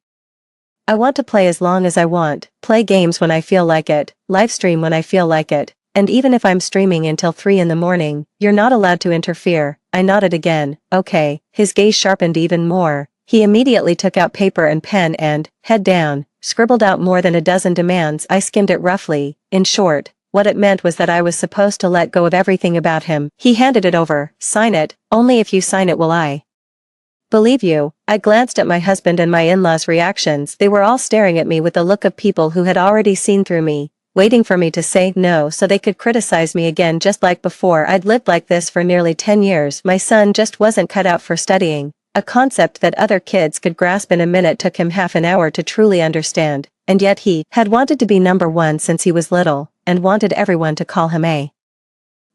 I want to play as long as I want, play games when I feel like it, live stream when I feel like it, and even if I'm streaming until 3 in the morning, you're not allowed to interfere. I nodded again. Okay. His gaze sharpened even more. He immediately took out paper and pen and, head down, scribbled out more than a dozen demands. I skimmed it roughly. In short, what it meant was that I was supposed to let go of everything about him. He handed it over. Sign it. Only if you sign it will I believe you. I glanced at my husband and my in-laws' reactions. They were all staring at me with the look of people who had already seen through me, waiting for me to say no so they could criticize me again just like before. I'd lived like this for nearly 10 years. My son just wasn't cut out for studying. A concept that other kids could grasp in a minute took him half an hour to truly understand, and yet he had wanted to be number one since he was little, and wanted everyone to call him a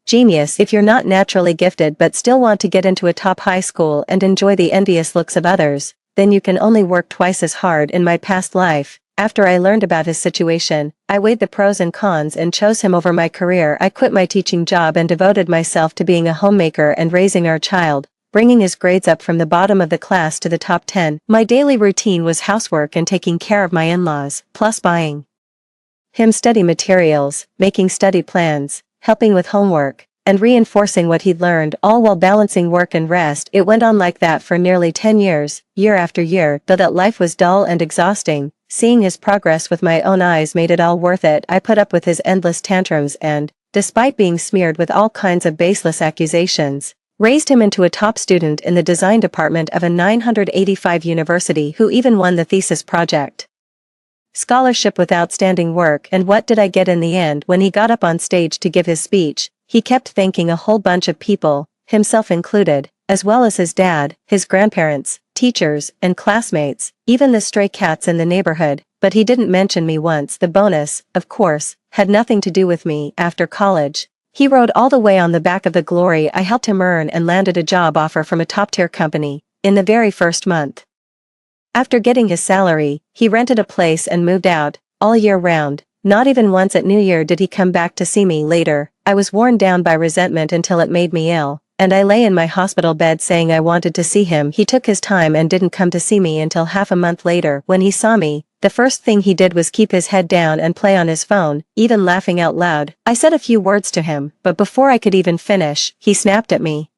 genius. If you're not naturally gifted but still want to get into a top high school and enjoy the envious looks of others, then you can only work twice as hard. In my past life, after I learned about his situation, I weighed the pros and cons and chose him over my career. I quit my teaching job and devoted myself to being a homemaker and raising our child, bringing his grades up from the bottom of the class to the top 10. My daily routine was housework and taking care of my in-laws, plus buying him study materials, making study plans, helping with homework, and reinforcing what he'd learned, all while balancing work and rest. It went on like that for nearly 10 years, year after year. Though that life was dull and exhausting, seeing his progress with my own eyes made it all worth it. I put up with his endless tantrums and, despite being smeared with all kinds of baseless accusations, raised him into a top student in the design department of a 985 university who even won the thesis project scholarship with outstanding work. And what did I get in the end? When he got up on stage to give his speech, he kept thanking a whole bunch of people, himself included, as well as his dad, his grandparents, teachers, and classmates, even the stray cats in the neighborhood, but he didn't mention me once. The bonus, of course, had nothing to do with me. After college, he rode all the way on the back of the glory I helped him earn and landed a job offer from a top-tier company in the very first month. After getting his salary, he rented a place and moved out, all year round. Not even once at New Year did he come back to see me later. I was worn down by resentment until it made me ill, and I lay in my hospital bed saying I wanted to see him. He took his time and didn't come to see me until half a month later. When he saw me, the first thing he did was keep his head down and play on his phone, even laughing out loud. I said a few words to him, but before I could even finish, he snapped at me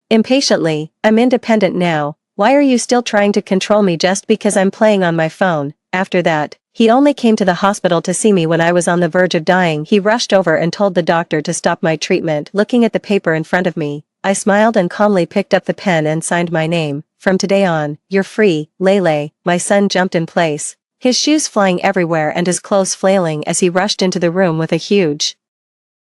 impatiently, "I'm independent now. Why are you still trying to control me just because I'm playing on my phone?" After that, he only came to the hospital to see me when I was on the verge of dying. He rushed over and told the doctor to stop my treatment. Looking at the paper in front of me, I smiled and calmly picked up the pen and signed my name. "From today on, you're free, Lele." My son jumped in place, his shoes flying everywhere and his clothes flailing as he rushed into the room with a huge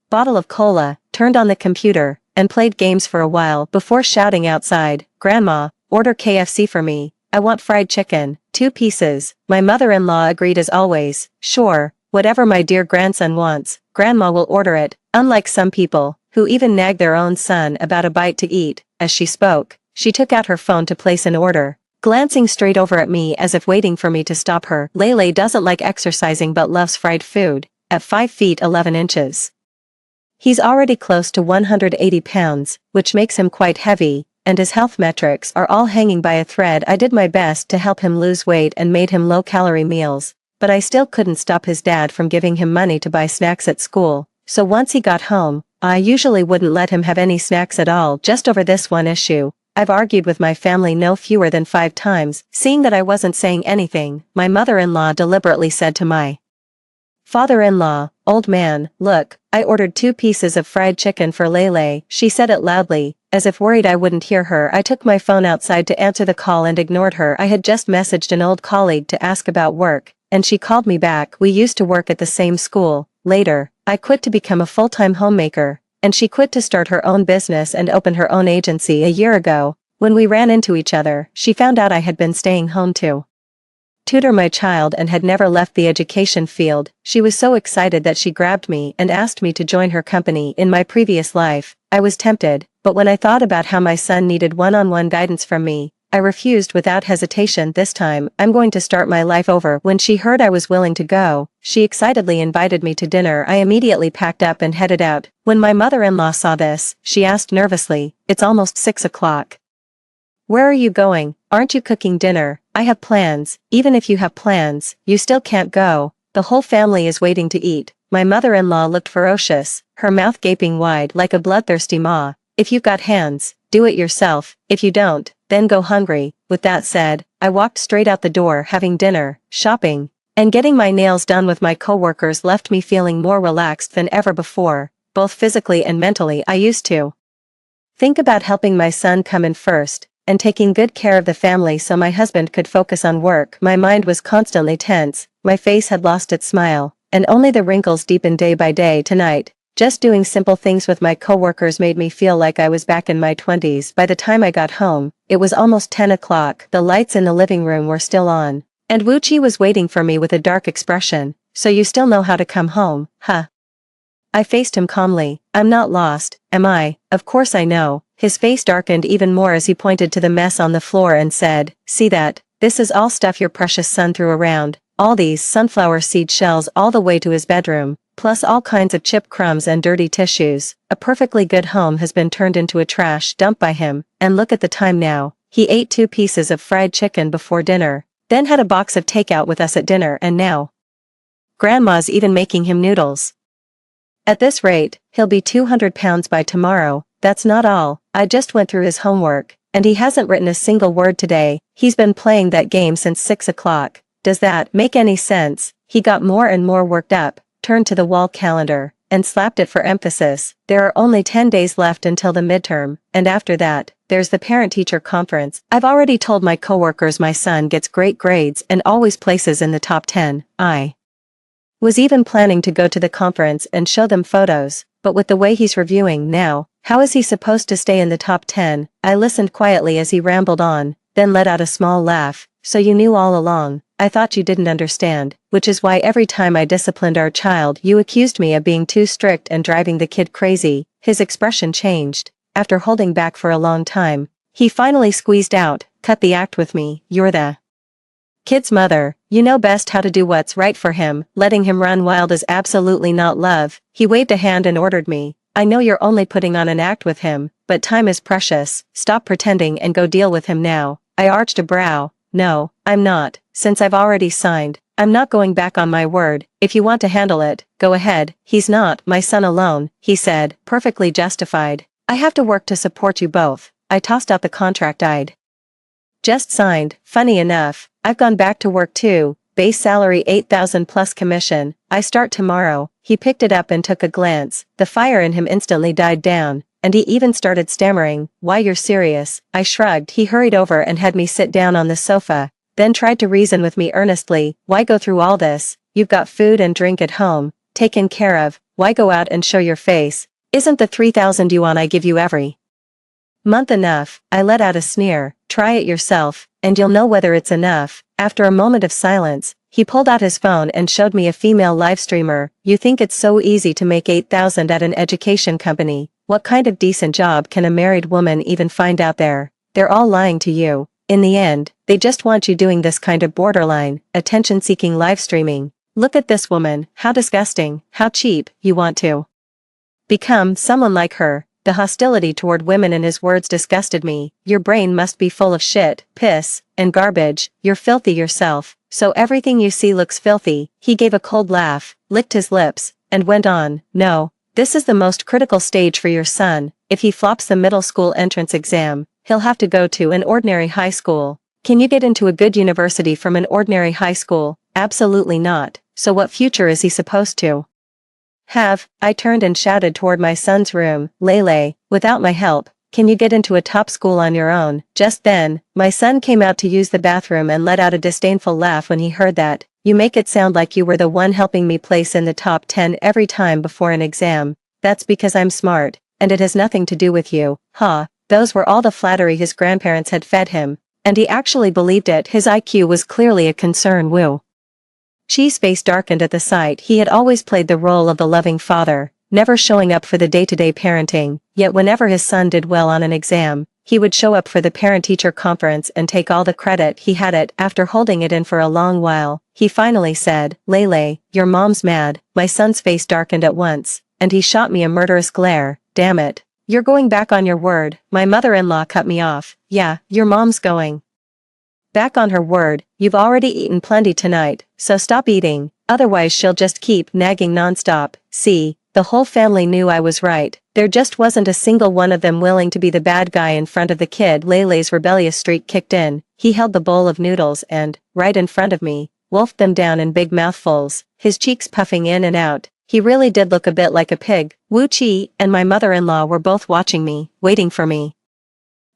bottle of cola, turned on the computer, and played games for a while before shouting outside, "Grandma, order KFC for me. I want fried chicken, 2 pieces." My mother-in-law agreed as always. "Sure, whatever my dear grandson wants, Grandma will order it." Unlike some people, who even nag their own son about a bite to eat, as she spoke, she took out her phone to place an order, glancing straight over at me as if waiting for me to stop her. Lele doesn't like exercising but loves fried food. At 5 feet 11 inches. He's already close to 180 pounds, which makes him quite heavy, and his health metrics are all hanging by a thread. I did my best to help him lose weight and made him low-calorie meals, but I still couldn't stop his dad from giving him money to buy snacks at school. So once he got home, I usually wouldn't let him have any snacks at all just over this one issue. I've argued with my family no fewer than 5 times. Seeing that I wasn't saying anything, my mother-in-law deliberately said to my father-in-law, "Old man, look, I ordered 2 pieces of fried chicken for Lele." She said it loudly, as if worried I wouldn't hear her. I took my phone outside to answer the call and ignored her. I had just messaged an old colleague to ask about work, and she called me back. We used to work at the same school. Later, I quit to become a full-time homemaker, and she quit to start her own business and open her own agency a year ago. When we ran into each other, she found out I had been staying home to tutor my child and had never left the education field. She was so excited that she grabbed me and asked me to join her company. In my previous life, I was tempted, but when I thought about how my son needed one-on-one guidance from me, I refused without hesitation. This time, I'm going to start my life over. When she heard I was willing to go, she excitedly invited me to dinner. I immediately packed up and headed out. When my mother-in-law saw this, she asked nervously, "It's almost 6 o'clock. Where are you going? Aren't you cooking dinner?" "I have plans." "Even if you have plans, you still can't go. The whole family is waiting to eat." My mother-in-law looked ferocious, her mouth gaping wide like a bloodthirsty maw. "If you've got hands, do it yourself. If you don't, then go hungry." With that said, I walked straight out the door. Having dinner, shopping, and getting my nails done with my coworkers left me feeling more relaxed than ever before, both physically and mentally. I used to think about helping my son come in first, and taking good care of the family so my husband could focus on work. My mind was constantly tense, my face had lost its smile, and only the wrinkles deepened day by day. Tonight, just doing simple things with my coworkers made me feel like I was back in my 20s. By the time I got home, it was almost 10 o'clock. The lights in the living room were still on, and Wuchi was waiting for me with a dark expression. "So you still know how to come home, huh?" I faced him calmly. "I'm not lost, am I? Of course I know." His face darkened even more as he pointed to the mess on the floor and said, "See that? This is all stuff your precious son threw around. All these sunflower seed shells all the way to his bedroom, plus all kinds of chip crumbs and dirty tissues. A perfectly good home has been turned into a trash dump by him, and look at the time now." He ate 2 pieces of fried chicken before dinner, then had a box of takeout with us at dinner, and now Grandma's even making him noodles. At this rate, he'll be 200 pounds by tomorrow. That's not all. I just went through his homework, and he hasn't written a single word today. He's been playing that game since 6 o'clock. Does that make any sense? He got more and more worked up, turned to the wall calendar, and slapped it for emphasis. There are only 10 days left until the midterm, and after that, there's the parent-teacher conference. I've already told my coworkers my son gets great grades and always places in the top 10. I was even planning to go to the conference and show them photos, but with the way he's reviewing now, how is he supposed to stay in the top 10? I listened quietly as he rambled on, then let out a small laugh. "So you knew all along. I thought you didn't understand, which is why every time I disciplined our child you accused me of being too strict and driving the kid crazy." His expression changed. After holding back for a long time, he finally squeezed out, "Cut the act with me. You're the Kid's mother, you know best how to do what's right for him, letting him run wild is absolutely not love. He waved a hand and ordered me. I know you're only putting on an act with him, but time is precious, stop pretending and go deal with him now. I arched a brow. No, I'm not, since I've already signed. I'm not going back on my word. If you want to handle it, go ahead. He's not my son alone, he said, perfectly justified. I have to work to support you both. I tossed out the contract I'd just signed. Funny enough, I've gone back to work too. Base salary 8,000 plus commission. I start tomorrow. He picked it up and took a glance. The fire in him instantly died down, and he even started stammering. Why, you're serious? I shrugged. He hurried over and had me sit down on the sofa, then tried to reason with me earnestly. Why go through all this? You've got food and drink at home, taken care of. Why go out and show your face? Isn't the 3,000 yuan I give you every month enough? I let out a sneer. Try it yourself, and you'll know whether it's enough. After a moment of silence, he pulled out his phone and showed me a female live streamer. You think it's so easy to make 8,000 at an education company? What kind of decent job can a married woman even find out there? They're all lying to you. In the end, they just want you doing this kind of borderline, attention-seeking live streaming. Look at this woman, how disgusting, how cheap. You want to become someone like her. The hostility toward women in his words disgusted me. Your brain must be full of shit, piss, and garbage. You're filthy yourself, so everything you see looks filthy. He gave a cold laugh, licked his lips, and went on. No, this is the most critical stage for your son. If he flops the middle school entrance exam, he'll have to go to an ordinary high school. Can you get into a good university from an ordinary high school? Absolutely not. So what future is he supposed to have? I turned and shouted toward my son's room. Lele, without my help, can you get into a top school on your own? Just then, my son came out to use the bathroom and let out a disdainful laugh when he heard that. You make it sound like you were the one helping me place in the top 10 every time before an exam. That's because I'm smart, and it has nothing to do with you. Ha, those were all the flattery his grandparents had fed him, and he actually believed it. His IQ was clearly a concern. Woo. Chi's face darkened at the sight. He had always played the role of the loving father, never showing up for the day-to-day parenting, yet whenever his son did well on an exam, he would show up for the parent-teacher conference and take all the credit. He had it. After holding it in for a long while, he finally said, Lele, your mom's mad. My son's face darkened at once, and he shot me a murderous glare. Damn it. You're going back on your word. My mother-in-law cut me off. Yeah, your mom's going back on her word. You've already eaten plenty tonight, so stop eating, otherwise she'll just keep nagging nonstop. See, the whole family knew I was right. There just wasn't a single one of them willing to be the bad guy in front of the kid. Lele's rebellious streak kicked in. He held the bowl of noodles and, right in front of me, wolfed them down in big mouthfuls, his cheeks puffing in and out. He really did look a bit like a pig. Wu Chi and my mother-in-law were both watching me, waiting for me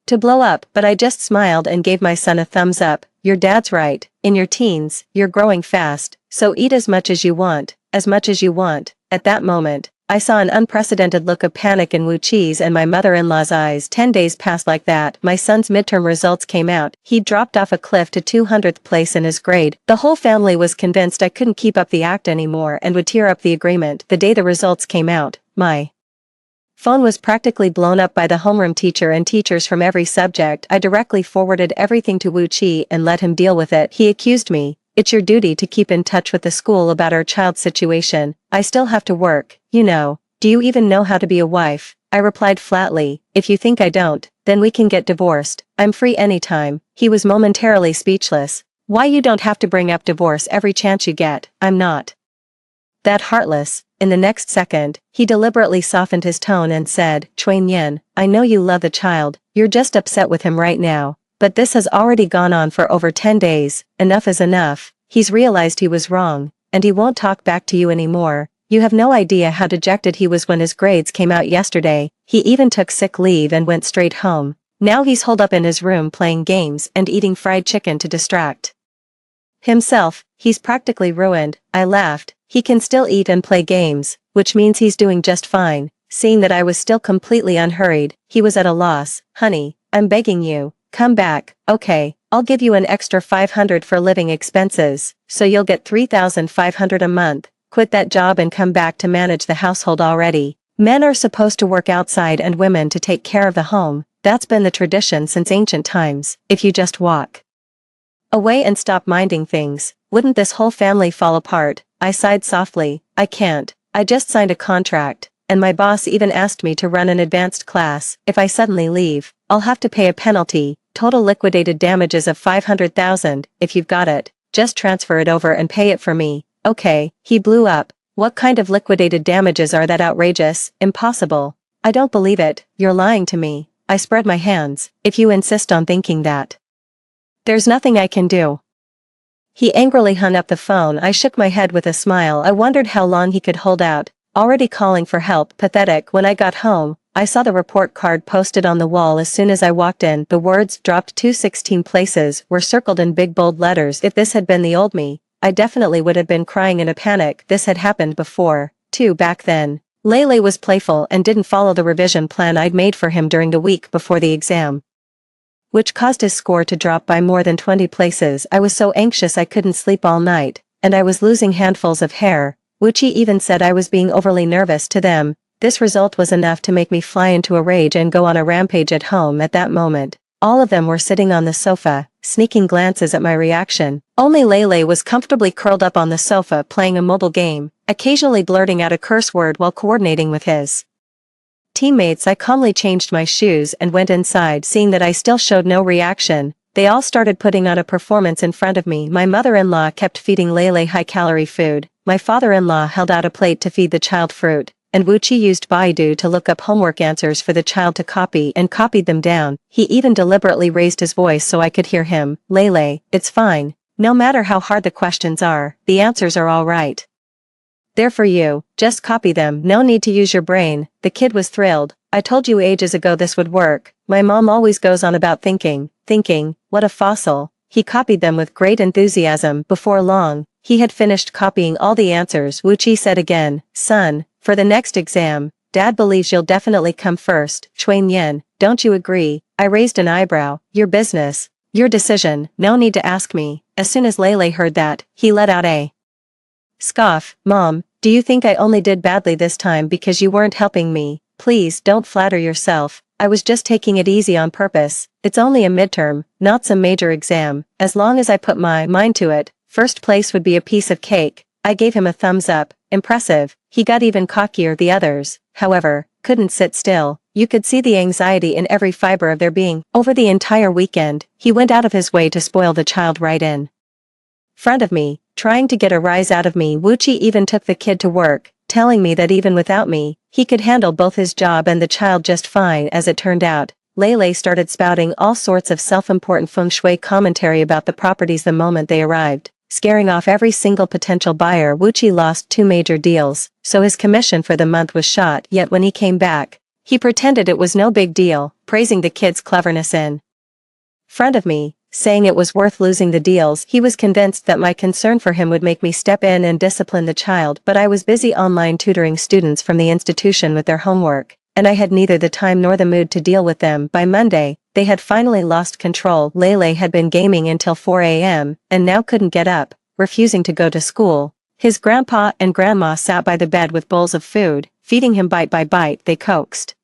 to blow up, but I just smiled and gave my son a thumbs up. Your dad's right. In your teens, you're growing fast, so eat as much as you want, as much as you want. At that moment, I saw an unprecedented look of panic in Wu Chi's and my mother-in-law's eyes. 10 days passed like that. My son's midterm results came out. He dropped off a cliff to 200th place in his grade. The whole family was convinced I couldn't keep up the act anymore and would tear up the agreement. The day the results came out, my phone was practically blown up by the homeroom teacher and teachers from every subject. I directly forwarded everything to Wu Chi and let him deal with it. He accused me. It's your duty to keep in touch with the school about our child's situation. I still have to work, you know. Do you even know how to be a wife? I replied flatly, if you think I don't, then we can get divorced. I'm free anytime. He was momentarily speechless. Why, you don't have to bring up divorce every chance you get. I'm not that heartless. In the next second, he deliberately softened his tone and said, Chuan Yin, I know you love the child, you're just upset with him right now, but this has already gone on for over 10 days, enough is enough. He's realized he was wrong, and he won't talk back to you anymore. You have no idea how dejected he was when his grades came out yesterday. He even took sick leave and went straight home. Now he's holed up in his room playing games and eating fried chicken to distract himself. He's practically ruined. I laughed. He can still eat and play games, which means he's doing just fine. Seeing that I was still completely unhurried, he was at a loss. Honey, I'm begging you, come back. Okay, I'll give you an extra 500 for living expenses, so you'll get 3,500 a month. Quit that job and come back to manage the household already. Men are supposed to work outside and women to take care of the home. That's been the tradition since ancient times. If you just walk away and stop minding things. Wouldn't this whole family fall apart? I sighed softly. I can't. I just signed a contract, and my boss even asked me to run an advanced class. If I suddenly leave, I'll have to pay a penalty. Total liquidated damages of 500,000, if you've got it. Just transfer it over and pay it for me. Okay, he blew up. What kind of liquidated damages are that outrageous? Impossible. I don't believe it, you're lying to me. I spread my hands. If you insist on thinking that, there's nothing I can do. He angrily hung up the phone. I shook my head with a smile. I wondered how long he could hold out. Already calling for help. Pathetic. When I got home, I saw the report card posted on the wall. As soon as I walked in, the words "dropped 216 places" were circled in big bold letters. If this had been the old me, I definitely would have been crying in a panic. This had happened before, too, back then. Lele was playful and didn't follow the revision plan I'd made for him during the week before the exam, which caused his score to drop by more than 20 places. I was so anxious I couldn't sleep all night, and I was losing handfuls of hair. Wuchi even said I was being overly nervous to them. This result was enough to make me fly into a rage and go on a rampage at home. At that moment, all of them were sitting on the sofa, sneaking glances at my reaction. Only Lele was comfortably curled up on the sofa playing a mobile game, occasionally blurting out a curse word while coordinating with his teammates. I calmly changed my shoes and went inside. Seeing that I still showed no reaction, they all started putting on a performance in front of me. My mother-in-law kept feeding Lele high-calorie food, my father-in-law held out a plate to feed the child fruit, and Wuchi used Baidu to look up homework answers for the child to copy and copied them down. He even deliberately raised his voice so I could hear him. Lele, it's fine. No matter how hard the questions are, the answers are all right. They're for you, just copy them, no need to use your brain. The kid was thrilled. I told you ages ago this would work. My mom always goes on about thinking, what a fossil. He copied them with great enthusiasm. Before long, he had finished copying all the answers. Wuchi said again, son, for the next exam, Dad believes you'll definitely come first. Chuan Yen, don't you agree? I raised an eyebrow. Your business. Your decision, no need to ask me. As soon as Lele heard that, he let out a scoff. Mom, do you think I only did badly this time because you weren't helping me? Please don't flatter yourself. I was just taking it easy on purpose. It's only a midterm, not some major exam. As long as I put my mind to it, first place would be a piece of cake. I gave him a thumbs up. Impressive. He got even cockier. The others, however, couldn't sit still. You could see the anxiety in every fiber of their being. Over the entire weekend, he went out of his way to spoil the child right in front of me, trying to get a rise out of me. Wuchi even took the kid to work, telling me that even without me, he could handle both his job and the child just fine. As it turned out, Lele started spouting all sorts of self-important feng shui commentary about the properties the moment they arrived, scaring off every single potential buyer. Wuchi lost 2 major deals, so his commission for the month was shot. Yet when he came back, he pretended it was no big deal, praising the kid's cleverness in front of me, saying it was worth losing the deals. He was convinced that my concern for him would make me step in and discipline the child, but I was busy online tutoring students from the institution with their homework, and I had neither the time nor the mood to deal with them. By Monday, they had finally lost control. Lele had been gaming until 4 a.m., and now couldn't get up, refusing to go to school. His grandpa and grandma sat by the bed with bowls of food, feeding him bite by bite. They coaxed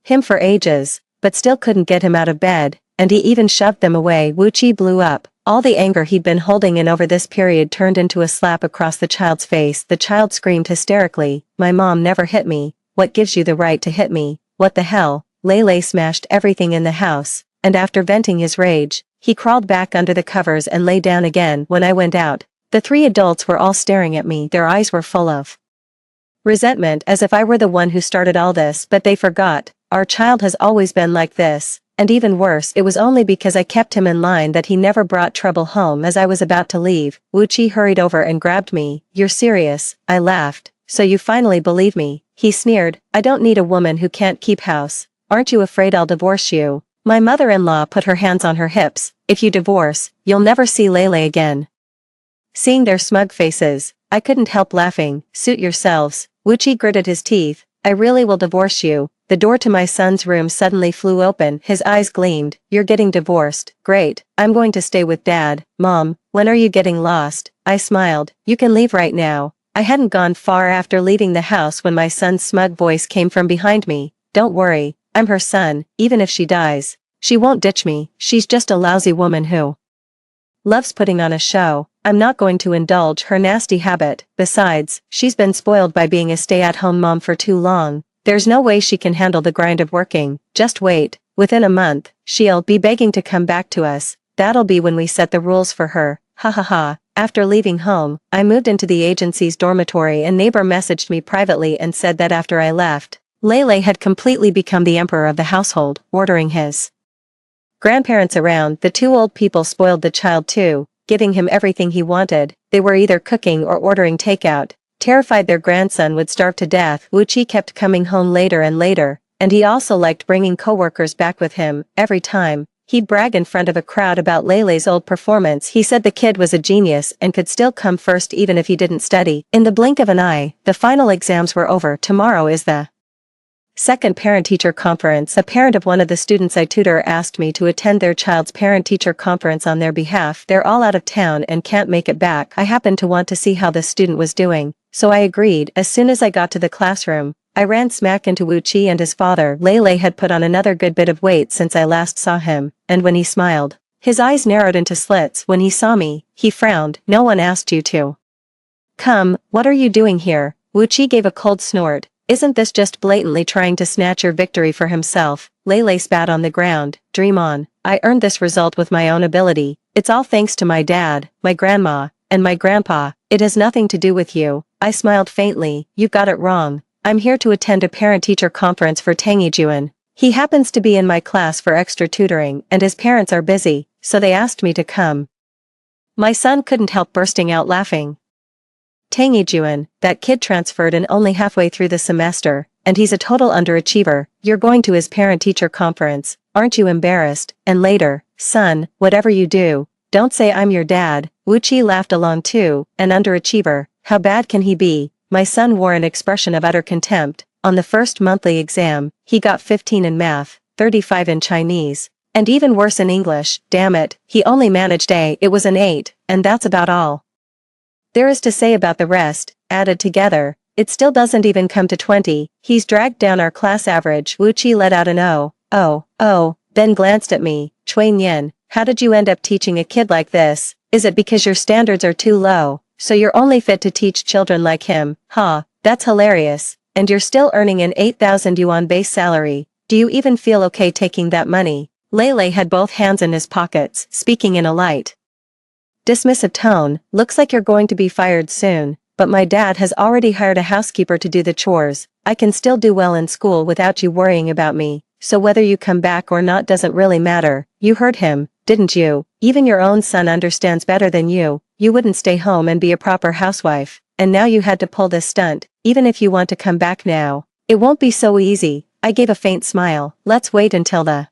him for ages, but still couldn't get him out of bed, and he even shoved them away. Wuchi blew up. All the anger he'd been holding in over this period turned into a slap across the child's face. The child screamed hysterically, "My mom never hit me. What gives you the right to hit me? What the hell?" Lele smashed everything in the house, and after venting his rage, he crawled back under the covers and lay down again. When I went out, the 3 adults were all staring at me. Their eyes were full of resentment, as if I were the one who started all this. But they forgot, our child has always been like this. And even worse, it was only because I kept him in line that he never brought trouble home. As I was about to leave, Wuchi hurried over and grabbed me. "You're serious?" I laughed. "So you finally believe me?" He sneered. "I don't need a woman who can't keep house. Aren't you afraid I'll divorce you?" My mother-in-law put her hands on her hips. "If you divorce, you'll never see Lele again." Seeing their smug faces, I couldn't help laughing. "Suit yourselves." Wuchi gritted his teeth. "I really will divorce you." The door to my son's room suddenly flew open. His eyes gleamed. "You're getting divorced? Great. I'm going to stay with Dad." "Mom, when are you getting lost?" I smiled. "You can leave right now." I hadn't gone far after leaving the house when my son's smug voice came from behind me. "Don't worry, I'm her son. Even if she dies, she won't ditch me. She's just a lousy woman who loves putting on a show. I'm not going to indulge her nasty habit. Besides, she's been spoiled by being a stay-at-home mom for too long. There's no way she can handle the grind of working. Just wait. Within a month, she'll be begging to come back to us. That'll be when we set the rules for her. Ha ha ha. After leaving home, I moved into the agency's dormitory and neighbor messaged me privately and said that after I left, Lele had completely become the emperor of the household, ordering his grandparents around. The two old people spoiled the child too, giving him everything he wanted. They were either cooking or ordering takeout. Terrified their grandson would starve to death, Wuchi kept coming home later and later, and he also liked bringing coworkers back with him. Every time, he'd brag in front of a crowd about Lele's old performance. He said the kid was a genius and could still come first even if he didn't study. In the blink of an eye, the final exams were over. Tomorrow is the second parent-teacher conference. A parent of one of the students I tutor asked me to attend their child's parent-teacher conference on their behalf. They're all out of town and can't make it back. I happened to want to see how this student was doing, so I agreed. As soon as I got to the classroom, I ran smack into Wuchi and his father. Lele had put on another good bit of weight since I last saw him, and when he smiled, his eyes narrowed into slits. When he saw me, he frowned. No one asked you to come. What are you doing here? Wuchi gave a cold snort. Isn't this just blatantly trying to snatch your victory for himself? Lele spat on the ground. Dream on. I earned this result with my own ability. It's all thanks to my dad, my grandma, and my grandpa. It has nothing to do with you. I smiled faintly. You got it wrong. I'm here to attend a parent-teacher conference for Tangyijuan. He happens to be in my class for extra tutoring and his parents are busy, so they asked me to come. My son couldn't help bursting out laughing. Tangyijuan, that kid transferred in only halfway through the semester, and he's a total underachiever. You're going to his parent-teacher conference, aren't you embarrassed? And later, son, whatever you do, don't say I'm your dad. Wuchi laughed along too. An underachiever, how bad can he be? My son wore an expression of utter contempt. On the first monthly exam, he got 15 in math, 35 in Chinese, and even worse in English. Damn it, he only managed A. It was an 8, and that's about all there is to say about the rest. Added together, it still doesn't even come to 20. He's dragged down our class average. Wuchi let out an oh, then glanced at me. Cui Nian, how did you end up teaching a kid like this? Is it because your standards are too low, so you're only fit to teach children like him? Ha, that's hilarious. And you're still earning an 8,000 yuan base salary. Do you even feel okay taking that money? Lele had both hands in his pockets, speaking in a light, dismissive tone. Looks like you're going to be fired soon, but my dad has already hired a housekeeper to do the chores. I can still do well in school without you worrying about me, so whether you come back or not doesn't really matter. You heard him, didn't you? Even your own son understands better than you. You wouldn't stay home and be a proper housewife, and now you had to pull this stunt. Even if you want to come back now, it won't be so easy. I gave a faint smile. Let's wait until the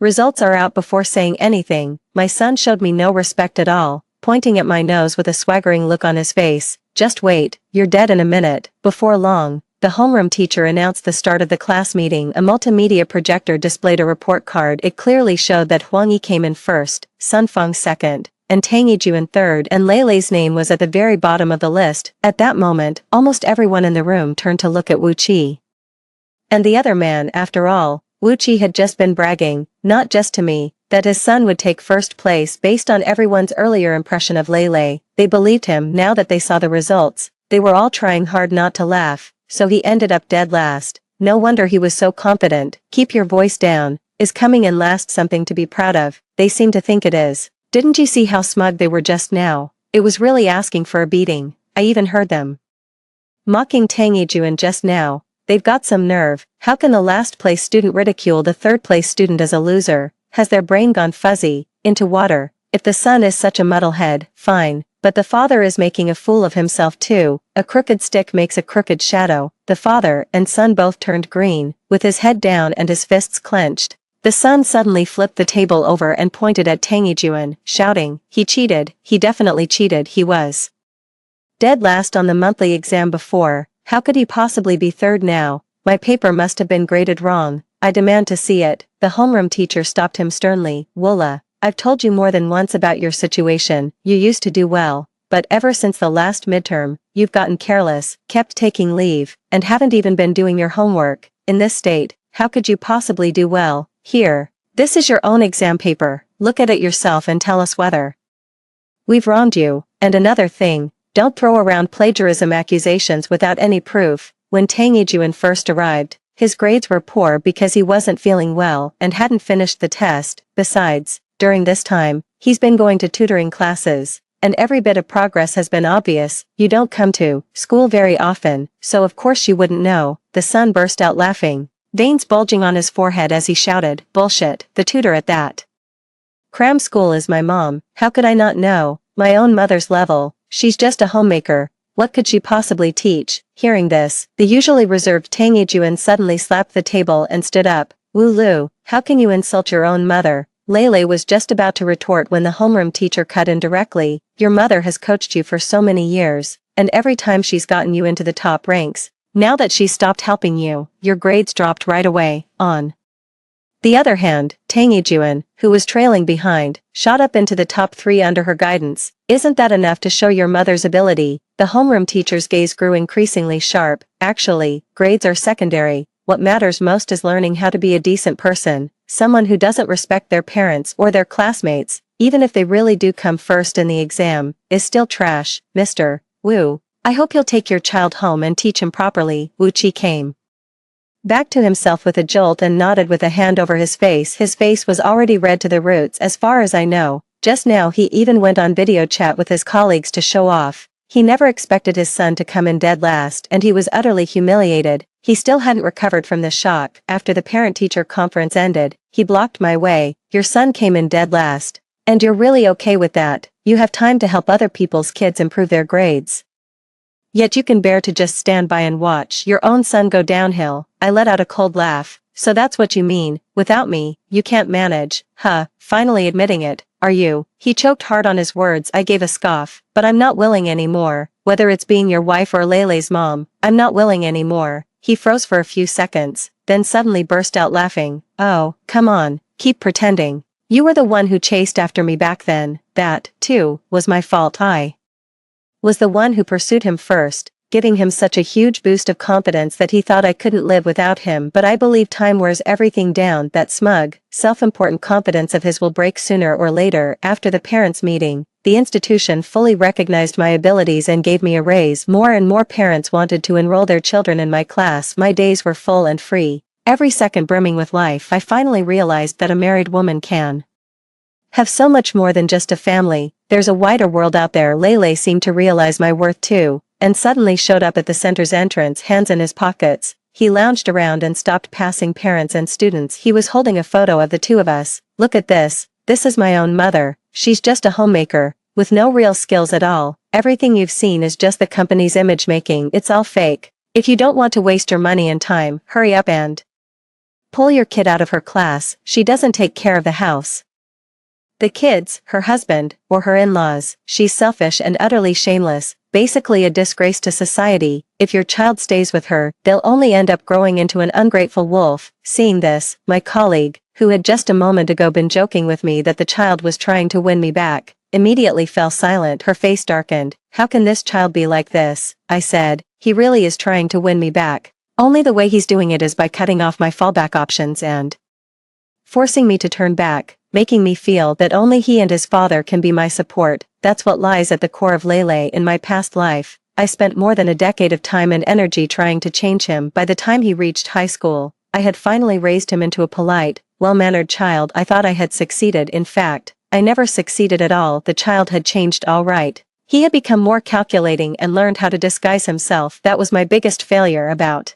results are out before saying anything. My son showed me no respect at all, pointing at my nose with a swaggering look on his face. Just wait, you're dead in a minute. Before long, the homeroom teacher announced the start of the class meeting. A multimedia projector displayed a report card. It clearly showed that Huang Yi came in first, Sun Feng second, and Tangyijuan third, and Lele's name was at the very bottom of the list. At that moment, almost everyone in the room turned to look at Wuchi and the other man. After all, Wuchi had just been bragging, not just to me, that his son would take first place based on everyone's earlier impression of Lele. They believed him. Now that they saw the results, they were all trying hard not to laugh, so he ended up dead last. No wonder he was so confident. Keep your voice down. Is coming in last something to be proud of? They seem to think it is. Didn't you see how smug they were just now? It was really asking for a beating. I even heard them mocking Tangyijuan just now. They've got some nerve. How can the last place student ridicule the third place student as a loser? Has their brain gone fuzzy, into water? If the son is such a muddlehead, fine, but the father is making a fool of himself too. A crooked stick makes a crooked shadow. The father and son both turned green, with his head down and his fists clenched. The son suddenly flipped the table over and pointed at Tangyijuan, shouting, he cheated, he definitely cheated. He was dead last on the monthly exam before. How could he possibly be third now? My paper must have been graded wrong. I demand to see it. The homeroom teacher stopped him sternly. Wola, I've told you more than once about your situation. You used to do well, but ever since the last midterm, you've gotten careless, kept taking leave, and haven't even been doing your homework. In this state, how could you possibly do well? Here, this is your own exam paper. Look at it yourself and tell us whether We've wronged you, and another thing, don't throw around plagiarism accusations without any proof. When Tang Yijuan first arrived, his grades were poor because he wasn't feeling well and hadn't finished the test. Besides, during this time, he's been going to tutoring classes, and every bit of progress has been obvious. You don't come to school very often, so of course you wouldn't know. The son burst out laughing, veins bulging on his forehead as he shouted, "Bullshit, the tutor at that cram school is my mom. How could I not know? My own mother's level. She's just a homemaker. What could she possibly teach?" Hearing this, the usually reserved Tang Yijuan suddenly slapped the table and stood up. "Wu Lu, how can you insult your own mother?" Lele was just about to retort when the homeroom teacher cut in directly. "Your mother has coached you for so many years, and every time she's gotten you into the top ranks. Now that she's stopped helping you, your grades dropped right away." On the other hand, Tang Yijuan, who was trailing behind, shot up into the top 3 under her guidance. "Isn't that enough to show your mother's ability?" The homeroom teacher's gaze grew increasingly sharp. "Actually, grades are secondary. What matters most is learning how to be a decent person. Someone who doesn't respect their parents or their classmates, even if they really do come first in the exam, is still trash. Mr. Wu, I hope you'll take your child home and teach him properly." Wu Qi came back to himself with a jolt and nodded with a hand over his face. His face was already red to the roots as far as I know. Just now he even went on video chat with his colleagues to show off. He never expected his son to come in dead last and he was utterly humiliated. He still hadn't recovered from the shock. After the parent-teacher conference ended, he blocked my way. "Your son came in dead last. And you're really okay with that? You have time to help other people's kids improve their grades. Yet you can bear to just stand by and watch your own son go downhill." I let out a cold laugh. "So that's what you mean, without me, you can't manage, huh?" Finally admitting it. "Are you?" He choked hard on his words. I gave a scoff. "But I'm not willing anymore. Whether it's being your wife or Lele's mom, I'm not willing anymore." He froze for a few seconds, then suddenly burst out laughing. "Oh, come on, keep pretending. You were the one who chased after me back then. That, too, was my fault. I was the one who pursued him first, giving him such a huge boost of confidence that he thought I couldn't live without him. But I believe time wears everything down. That smug, self-important confidence of his will break sooner or later." After the parents' meeting, the institution fully recognized my abilities and gave me a raise. More and more parents wanted to enroll their children in my class. My days were full and free, every second brimming with life. I finally realized that a married woman can have so much more than just a family. There's a wider world out there. Lele seemed to realize my worth too, and suddenly showed up at the center's entrance, hands in his pockets. He lounged around and stopped passing parents and students. He was holding a photo of the two of us. "Look at this. This is my own mother. She's just a homemaker, with no real skills at all. Everything you've seen is just the company's image making. It's all fake. If you don't want to waste your money and time, hurry up and pull your kid out of her class. She doesn't take care of the house, the kids, her husband, or her in-laws. She's selfish and utterly shameless, basically a disgrace to society. If your child stays with her, they'll only end up growing into an ungrateful wolf." Seeing this, my colleague, who had just a moment ago been joking with me that the child was trying to win me back, immediately fell silent. Her face darkened. "How can this child be like this?" I said. "He really is trying to win me back. Only the way he's doing it is by cutting off my fallback options and forcing me to turn back, making me feel that only he and his father can be my support. That's what lies at the core of Lele. In my past life, I spent more than a decade of time and energy trying to change him. By the time he reached high school, I had finally raised him into a polite, well-mannered child. I thought I had succeeded. In fact, I never succeeded at all. The child had changed all right. He had become more calculating and learned how to disguise himself. That was my biggest failure. About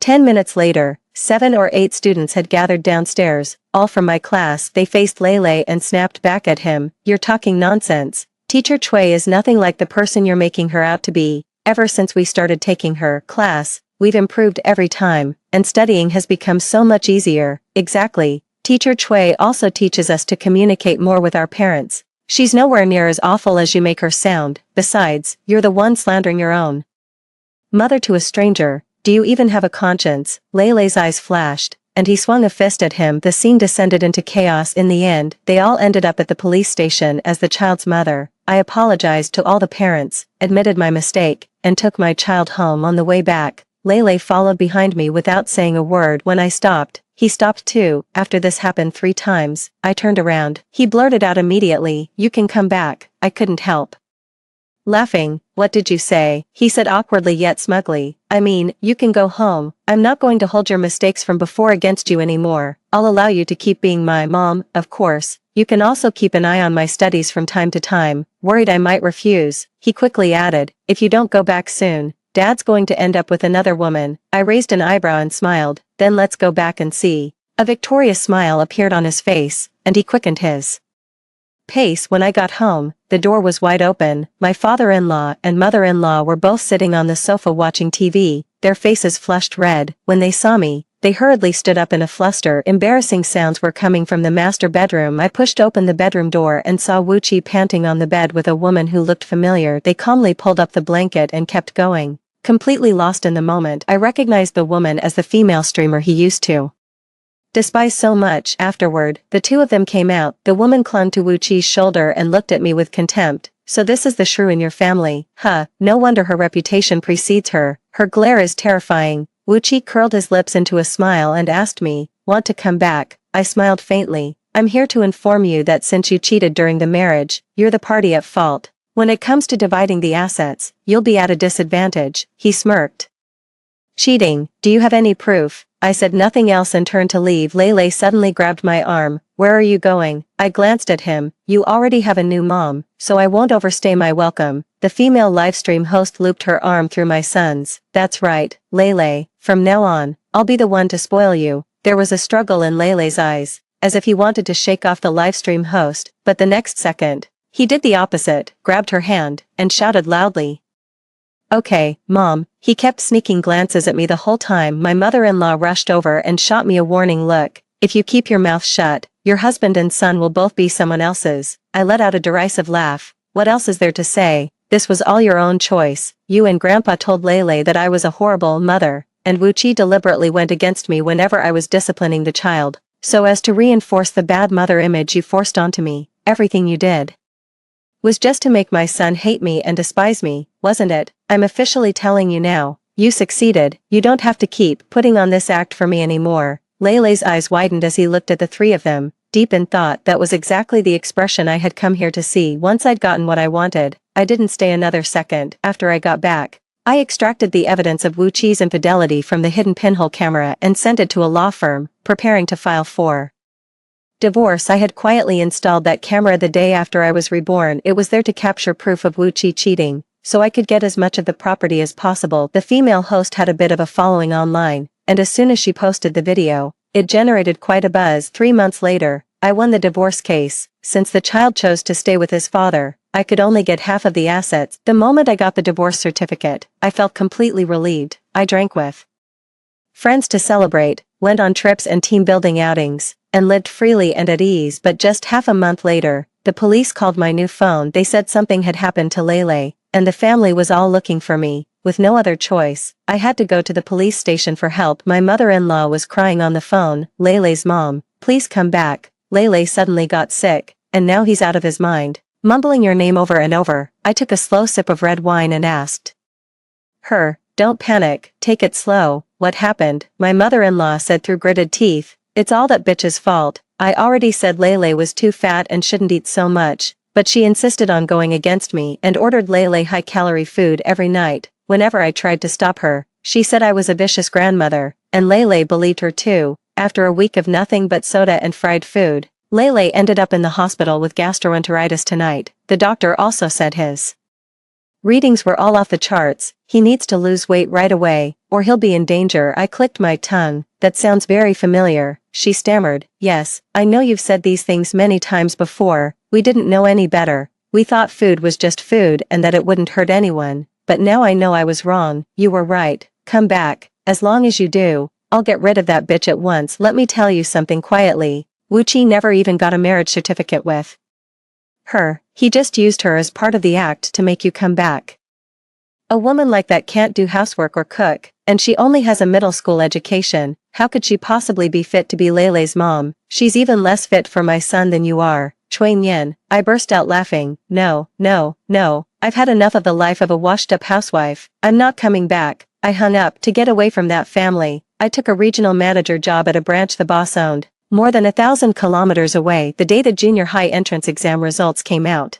10 minutes later, 7 or 8 students had gathered downstairs, all from my class. They faced Lele and snapped back at him. "You're talking nonsense. Teacher Cui is nothing like the person you're making her out to be. Ever since we started taking her class, we've improved every time, and studying has become so much easier." "Exactly. Teacher Cui also teaches us to communicate more with our parents. She's nowhere near as awful as you make her sound. Besides, you're the one slandering your own mother to a stranger. Do you even have a conscience?" Lele's eyes flashed, and he swung a fist at him. The scene descended into chaos. In the end, they all ended up at the police station as the child's mother. I apologized to all the parents, admitted my mistake, and took my child home. On the way back, Lele followed behind me without saying a word. When I stopped, He stopped too. After this happened 3 times, I turned around. He blurted out immediately, "You can come back." I couldn't help laughing. "What did you say?" he said awkwardly yet smugly. "I mean, you can go home. I'm not going to hold your mistakes from before against you anymore. I'll allow you to keep being my mom, of course. You can also keep an eye on my studies from time to time." Worried I might refuse, he quickly added, "If you don't go back soon, Dad's going to end up with another woman." I raised an eyebrow and smiled. "Then let's go back and see." A victorious smile appeared on his face, and he quickened his pace. When I got home, the door was wide open. My father-in-law and mother-in-law were both sitting on the sofa watching TV, their faces flushed red. When they saw me, they hurriedly stood up in a fluster. Embarrassing sounds were coming from the master bedroom. I pushed open the bedroom door and saw Wu Qi panting on the bed with a woman who looked familiar. They calmly pulled up the blanket and kept going. Completely lost in the moment, I recognized the woman as the female streamer he used to despise so much. Afterward, the two of them came out. The woman clung to Wu Qi's shoulder and looked at me with contempt. "So this is the shrew in your family, huh? No wonder her reputation precedes her. Her glare is terrifying." Wu Qi curled his lips into a smile and asked me, "Want to come back?" I smiled faintly. "I'm here to inform you that since you cheated during the marriage, you're the party at fault. When it comes to dividing the assets, you'll be at a disadvantage." He smirked. "Cheating? Do you have any proof?" I said nothing else and turned to leave. Lele suddenly grabbed my arm. "Where are you going?" I glanced at him. "You already have a new mom, so I won't overstay my welcome." The female livestream host looped her arm through my son's. "That's right, Lele. From now on, I'll be the one to spoil you." There was a struggle in Lele's eyes, as if he wanted to shake off the livestream host, but the next second, he did the opposite, grabbed her hand, and shouted loudly, "Okay, Mom." He kept sneaking glances at me the whole time. My mother-in-law rushed over and shot me a warning look. "If you keep your mouth shut, your husband and son will both be someone else's." I let out a derisive laugh. "What else is there to say? This was all your own choice. You and Grandpa told Lele that I was a horrible mother, and Wu Qi deliberately went against me whenever I was disciplining the child, so as to reinforce the bad mother image you forced onto me. Everything you did was just to make my son hate me and despise me, wasn't it? I'm officially telling you now, you succeeded. You don't have to keep putting on this act for me anymore." Lele's eyes widened as he looked at the three of them, deep in thought. That was exactly the expression I had come here to see. Once I'd gotten what I wanted, I didn't stay another second. After I got back, I extracted the evidence of Wu Qi's infidelity from the hidden pinhole camera and sent it to a law firm, preparing to file for divorce. I had quietly installed that camera the day after I was reborn. It was there to capture proof of Wu Qi cheating, so I could get as much of the property as possible. The female host had a bit of a following online, and as soon as she posted the video, it generated quite a buzz. 3 months later, I won the divorce case. Since the child chose to stay with his father, I could only get half of the assets. The moment I got the divorce certificate, I felt completely relieved. I drank with friends to celebrate, went on trips and team-building outings, and lived freely and at ease. But just half a month later, the police called my new phone. They said something had happened to Lele, and the family was all looking for me. With no other choice, I had to go to the police station for help. My mother-in-law was crying on the phone. "Lele's mom, please come back. Lele suddenly got sick, and now he's out of his mind." Mumbling your name over and over, I took a slow sip of red wine and asked her, "Don't panic, take it slow. What happened?" My mother-in-law said through gritted teeth, "It's all that bitch's fault. I already said Lele was too fat and shouldn't eat so much, but she insisted on going against me and ordered Lele high-calorie food every night. Whenever I tried to stop her, she said I was a vicious grandmother, and Lele believed her too. After a week of nothing but soda and fried food, Lele ended up in the hospital with gastroenteritis tonight. The doctor also said his readings were all off the charts. He needs to lose weight right away, or he'll be in danger." I clicked my tongue. "That sounds very familiar," she stammered. "Yes, I know you've said these things many times before. We didn't know any better. We thought food was just food and that it wouldn't hurt anyone. But now I know I was wrong. You were right. Come back. As long as you do, I'll get rid of that bitch at once." Let me tell you something quietly. Wu Qi never even got a marriage certificate with her. He just used her as part of the act to make you come back. A woman like that can't do housework or cook, and she only has a middle school education. How could she possibly be fit to be Lele's mom? She's even less fit for my son than you are. Chuan Yin. I burst out laughing. No, no, no. I've had enough of the life of a washed-up housewife. I'm not coming back. I hung up to get away from that family. I took a regional manager job at a branch the boss owned, more than 1,000 kilometers away the day the junior high entrance exam results came out.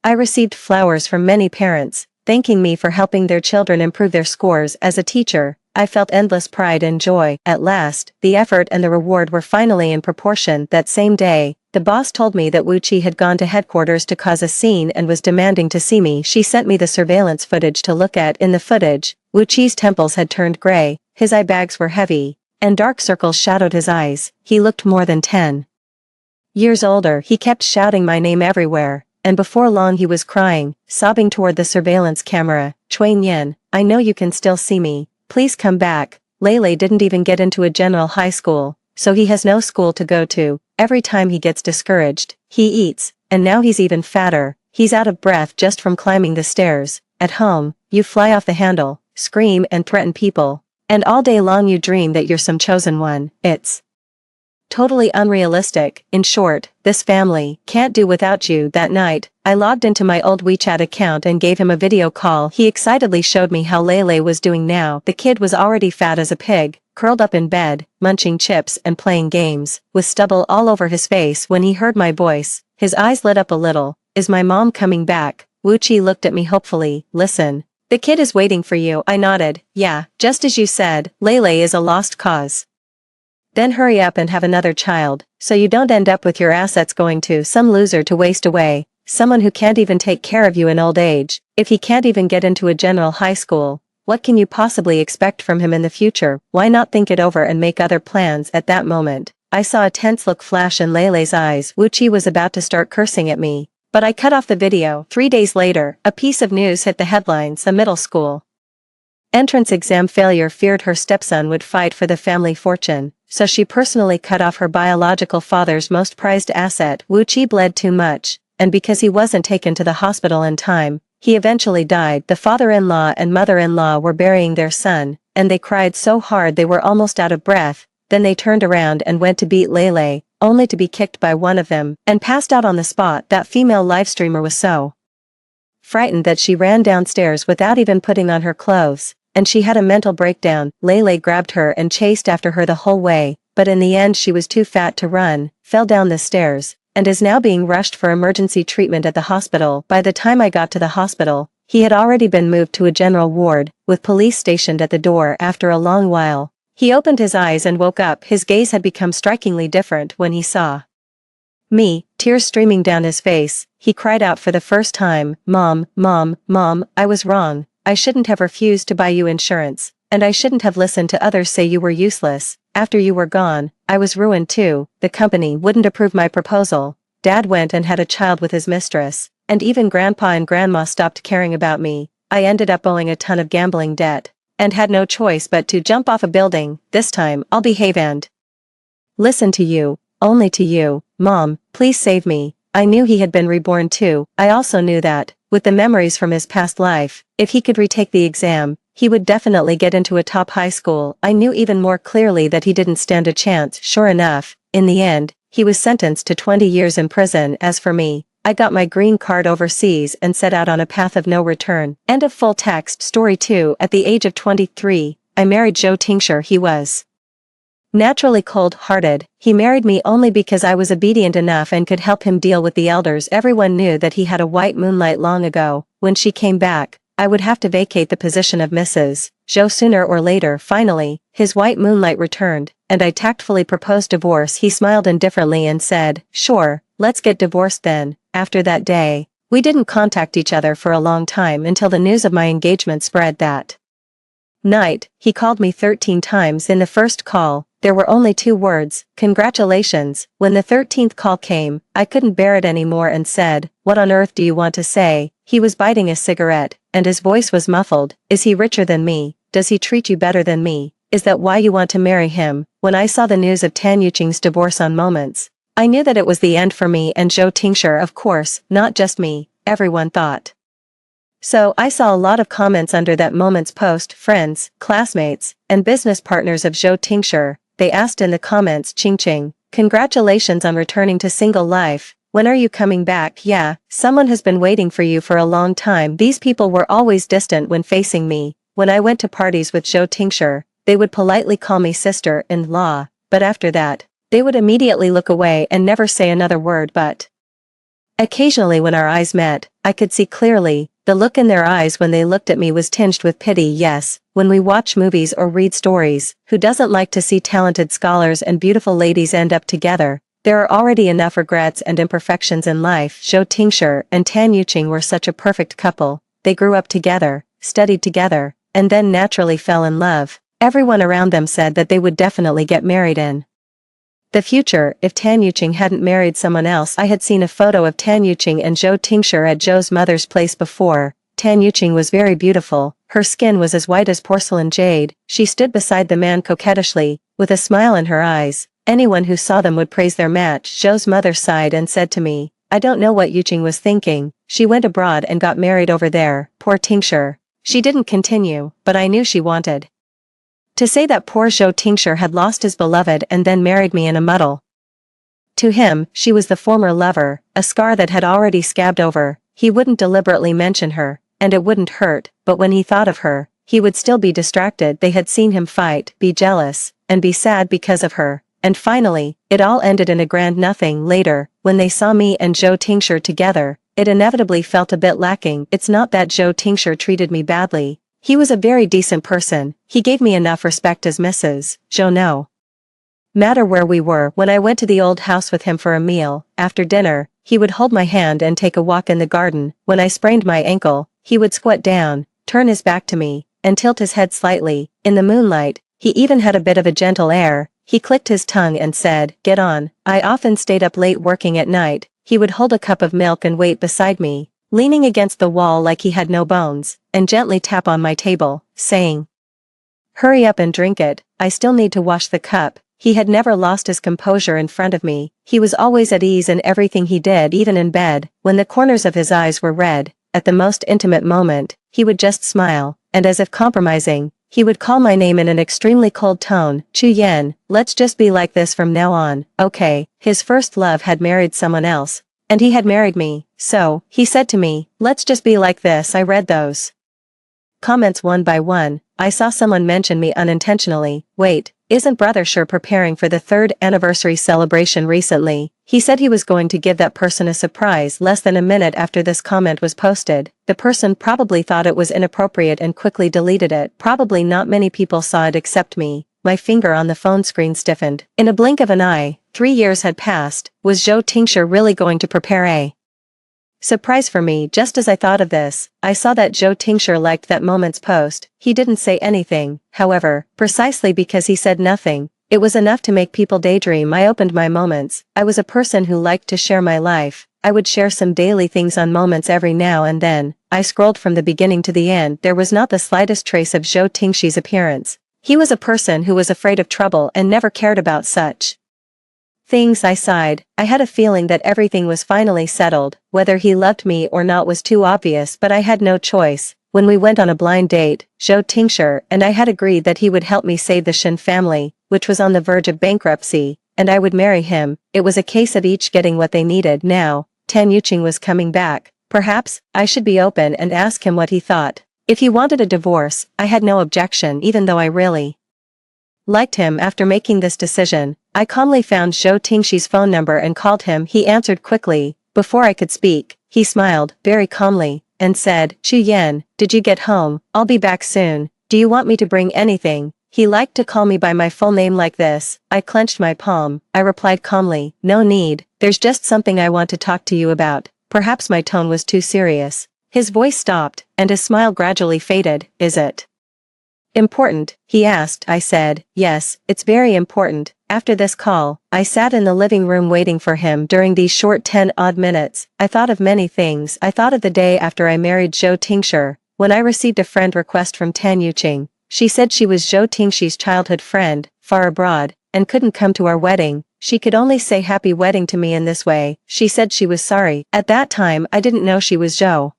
I received flowers from many parents, thanking me for helping their children improve their scores. As a teacher, I felt endless pride and joy. At last, the effort and the reward were finally in proportion. That same day, the boss told me that Wu Qi had gone to headquarters to cause a scene and was demanding to see me. She sent me the surveillance footage to look at. In the footage, Wu Qi's temples had turned gray, his eye bags were heavy, and dark circles shadowed his eyes. He looked more than 10 years older. He kept shouting my name everywhere, and before long he was crying, sobbing toward the surveillance camera. Chuan Yin, I know you can still see me, please come back. Lele didn't even get into a general high school, so he has no school to go to. Every time he gets discouraged, he eats, and now he's even fatter. He's out of breath just from climbing the stairs. At home, you fly off the handle, scream and threaten people, and all day long you dream that you're some chosen one. It's totally unrealistic. In short, this family can't do without you. That night, I logged into my old WeChat account and gave him a video call. He excitedly showed me how Lele was doing now. The kid was already fat as a pig, curled up in bed, munching chips and playing games, with stubble all over his face. When he heard my voice, his eyes lit up a little. Is my mom coming back? Wu Qi looked at me hopefully. Listen, the kid is waiting for you. I nodded. Yeah, just as you said, Lele is a lost cause. Then hurry up and have another child, so you don't end up with your assets going to some loser to waste away, someone who can't even take care of you in old age. If he can't even get into a general high school, what can you possibly expect from him in the future? Why not think it over and make other plans? At that moment, I saw a tense look flash in Lele's eyes. Wu Qi was about to start cursing at me, but I cut off the video. 3 days later, a piece of news hit the headlines. A middle school entrance exam failure feared her stepson would fight for the family fortune, so she personally cut off her biological father's most prized asset. Wu Qi bled too much, and because he wasn't taken to the hospital in time, he eventually died. The father-in-law and mother-in-law were burying their son, and they cried so hard they were almost out of breath. Then they turned around and went to beat Lele, only to be kicked by one of them, and passed out on the spot. That female livestreamer was so frightened that she ran downstairs without even putting on her clothes, and she had a mental breakdown. Lele grabbed her and chased after her the whole way, but in the end she was too fat to run, fell down the stairs, and is now being rushed for emergency treatment at the hospital. By the time I got to the hospital, he had already been moved to a general ward, with police stationed at the door. After a long while, he opened his eyes and woke up. His gaze had become strikingly different when he saw me, tears streaming down his face. He cried out for the first time, Mom, Mom, Mom, I was wrong. I shouldn't have refused to buy you insurance, and I shouldn't have listened to others say you were useless. After you were gone, I was ruined too. The company wouldn't approve my proposal. Dad went and had a child with his mistress, and even Grandpa and Grandma stopped caring about me. I ended up owing a ton of gambling debt, and had no choice but to jump off a building. This time, I'll behave and listen to you, only to you. Mom, please save me. I knew he had been reborn too. I also knew that, with the memories from his past life, if he could retake the exam, he would definitely get into a top high school. I knew even more clearly that he didn't stand a chance. Sure enough, in the end, he was sentenced to 20 years in prison. As for me, I got my green card overseas and set out on a path of no return. End of full text. Story 2. At the age of 23, I married Zhou Tingshi. He was naturally cold-hearted. He married me only because I was obedient enough and could help him deal with the elders. Everyone knew that he had a white moonlight long ago. When she came back, I would have to vacate the position of Mrs. Zhou sooner or later. Finally, his white moonlight returned, and I tactfully proposed divorce. He smiled indifferently and said, sure, let's get divorced then. After that day, we didn't contact each other for a long time until the news of my engagement spread. That night, he called me 13 times. In the first call, there were only 2 words, congratulations. When the 13th call came, I couldn't bear it anymore and said, what on earth do you want to say? He was biting a cigarette, and his voice was muffled. Is he richer than me? Does he treat you better than me? Is that why you want to marry him? When I saw the news of Tan Yuqing's divorce on Moments, I knew that it was the end for me and Zhou Tingshi. Of course, not just me, everyone thought so. I saw a lot of comments under that Moments post. Friends, classmates, and business partners of Zhou Tingshi. They asked in the comments, Qingqing, congratulations on returning to single life. When are you coming back? Yeah, someone has been waiting for you for a long time. These people were always distant when facing me. When I went to parties with Zhou Tingshi, they would politely call me sister-in-law, but after that, they would immediately look away and never say another word but. Occasionally when our eyes met, I could see clearly, the look in their eyes when they looked at me was tinged with pity. Yes, when we watch movies or read stories, who doesn't like to see talented scholars and beautiful ladies end up together? There are already enough regrets and imperfections in life. Zhou Tingshi and Tan Yuqing were such a perfect couple. They grew up together, studied together, and then naturally fell in love. Everyone around them said that they would definitely get married in the future if Tan Yuqing hadn't married someone else. I had seen a photo of Tan Yuqing and Zhou Tingshi at Zhou's mother's place before. Tan Yuqing was very beautiful, her skin was as white as porcelain jade. She stood beside the man coquettishly, with a smile in her eyes. Anyone who saw them would praise their match. Zhou's mother sighed and said to me, I don't know what Yuqing was thinking, she went abroad and got married over there. Poor Tingshi. She didn't continue, but I knew she wanted to say that poor Zhou Tingshi had lost his beloved and then married me in a muddle. To him, she was the former lover, a scar that had already scabbed over. He wouldn't deliberately mention her, and it wouldn't hurt, but when he thought of her, he would still be distracted. They had seen him fight, be jealous, and be sad because of her. And finally, it all ended in a grand nothing. Later, when they saw me and Zhou Tingshi together, it inevitably felt a bit lacking. It's not that Zhou Tingshi treated me badly. He was a very decent person, he gave me enough respect as Mrs. Zhou. No matter where we were, when I went to the old house with him for a meal, after dinner, he would hold my hand and take a walk in the garden. When I sprained my ankle, he would squat down, turn his back to me, and tilt his head slightly. In the moonlight, he even had a bit of a gentle air. He clicked his tongue and said, get on. I often stayed up late working at night. He would hold a cup of milk and wait beside me, leaning against the wall like he had no bones, and gently tap on my table, saying, hurry up and drink it, I still need to wash the cup. He had never lost his composure in front of me. He was always at ease in everything he did, even in bed. When the corners of his eyes were red, at the most intimate moment, he would just smile, and as if compromising, he would call my name in an extremely cold tone, Chu Yan, let's just be like this from now on, okay? His first love had married someone else, and he had married me, so, he said to me, let's just be like this. I read those comments one by one. I saw someone mention me unintentionally. Wait, isn't Brother Sure preparing for the 3rd anniversary celebration recently? He said he was going to give that person a surprise. Less than a minute after this comment was posted, the person probably thought it was inappropriate and quickly deleted it. Probably not many people saw it except me. My finger on the phone screen stiffened. In a blink of an eye, 3 years had passed. Was Zhou Tingshi really going to prepare a surprise for me? Just as I thought of this, I saw that Zhou Tingshi liked that moment's post. He didn't say anything, however, precisely because he said nothing. It was enough to make people daydream. I opened my moments. I was a person who liked to share my life. I would share some daily things on moments every now and then. I scrolled from the beginning to the end. There was not the slightest trace of Zhou Tingshi's appearance. He was a person who was afraid of trouble and never cared about such things. I sighed. I had a feeling that everything was finally settled. Whether he loved me or not was too obvious, but I had no choice. When we went on a blind date, Zhou Tingshi and I had agreed that he would help me save the Shin family, which was on the verge of bankruptcy, and I would marry him. It was a case of each getting what they needed. Now, Tan Yuqing was coming back. Perhaps, I should be open and ask him what he thought. If he wanted a divorce, I had no objection, even though I really liked him. After making this decision, I calmly found Zhou Tingshi's phone number and called him. He answered quickly. Before I could speak, he smiled, very calmly, and said, Chu Yan, did you get home? I'll be back soon. Do you want me to bring anything? He liked to call me by my full name like this. I clenched my palm. I replied calmly, no need, there's just something I want to talk to you about. Perhaps my tone was too serious. His voice stopped, and his smile gradually faded. Is it important? He asked. I said, yes, it's very important. After this call, I sat in the living room waiting for him. During these short 10-odd minutes, I thought of many things. I thought of the day after I married Zhou Tingshi, when I received a friend request from Tan Yuqing. She said she was Zhou Tingshi's childhood friend, far abroad, and couldn't come to our wedding. She could only say happy wedding to me in this way. She said she was sorry. At that time, I didn't know she was Zhou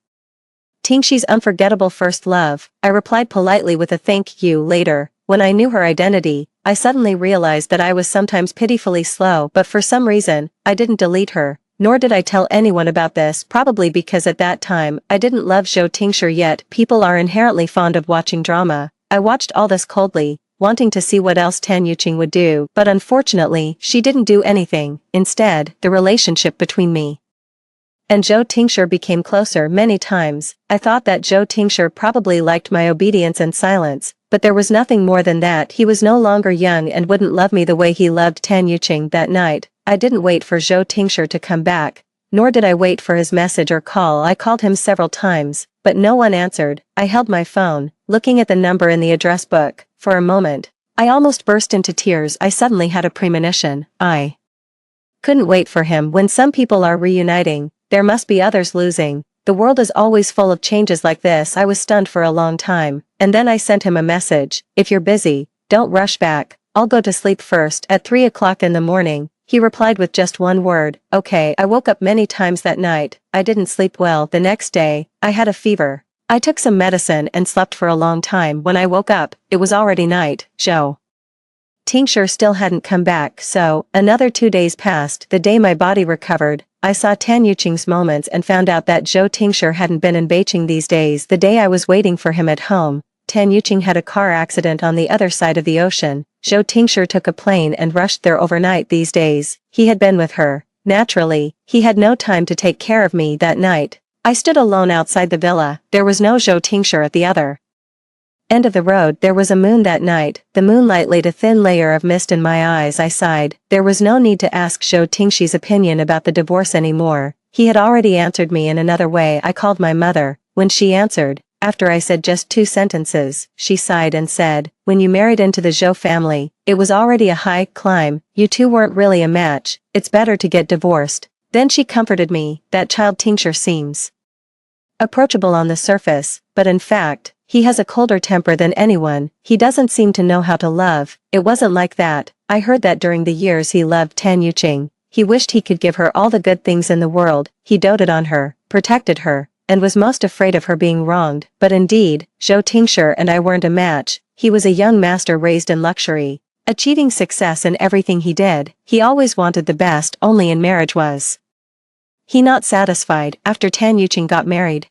Tingshi's unforgettable first love. I replied politely with a thank you. Later, when I knew her identity, I suddenly realized that I was sometimes pitifully slow, but for some reason, I didn't delete her, nor did I tell anyone about this, probably because at that time, I didn't love Zhou Tingshi yet. People are inherently fond of watching drama. I watched all this coldly, wanting to see what else Tan Yuqing would do, but unfortunately, she didn't do anything. Instead, the relationship between me and Zhou Tingshi became closer many times. I thought that Zhou Tingshi probably liked my obedience and silence, but there was nothing more than that. He was no longer young and wouldn't love me the way he loved Tan Yuqing that night. I didn't wait for Zhou Tingshi to come back, nor did I wait for his message or call. I called him several times, but no one answered. I held my phone, looking at the number in the address book. For a moment, I almost burst into tears. I suddenly had a premonition. I couldn't wait for him. When some people are reuniting, there must be others losing. The world is always full of changes like this. I was stunned for a long time, and then I sent him a message. If you're busy, don't rush back. I'll go to sleep first. At 3 o'clock in the morning, he replied with just one word, okay. I woke up many times that night. I didn't sleep well. The next day, I had a fever. I took some medicine and slept for a long time. When I woke up, it was already night. Zhou Tingshi still hadn't come back, so another 2 days passed. The day my body recovered, I saw Tan Yuqing's moments and found out that Zhou Tingshi hadn't been in Beijing these days. The day I was waiting for him at home, Tan Yuqing had a car accident on the other side of the ocean. Zhou Tingshi took a plane and rushed there overnight. These days, he had been with her. Naturally, he had no time to take care of me that night. I stood alone outside the villa. There was no Zhou Tingshi at the other end of the road. There was a moon that night. The moonlight laid a thin layer of mist in my eyes. I sighed. There was no need to ask Zhou Tingshi's opinion about the divorce anymore. He had already answered me in another way. I called my mother. When she answered, after I said just 2 sentences, she sighed and said, when you married into the Zhou family, it was already a high climb. You two weren't really a match. It's better to get divorced. Then she comforted me. That child Tingshi seems approachable on the surface, but in fact, he has a colder temper than anyone. He doesn't seem to know how to love. It wasn't like that. I heard that during the years he loved Tan Yuqing, he wished he could give her all the good things in the world. He doted on her, protected her, and was most afraid of her being wronged. But indeed, Zhou Tingshi and I weren't a match. He was a young master raised in luxury, achieving success in everything he did. He always wanted the best. Only in marriage was he not satisfied. After Tan Yuqing got married,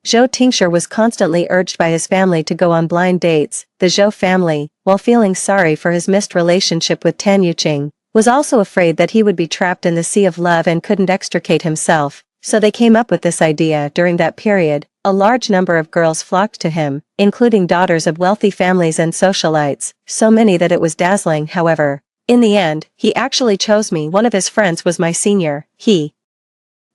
Zhou Tingshi was constantly urged by his family to go on blind dates. The Zhou family, while feeling sorry for his missed relationship with Tan Yuqing, was also afraid that he would be trapped in the sea of love and couldn't extricate himself. So they came up with this idea. During that period, a large number of girls flocked to him, including daughters of wealthy families and socialites, so many that it was dazzling. However, in the end, he actually chose me. One of his friends was my senior. He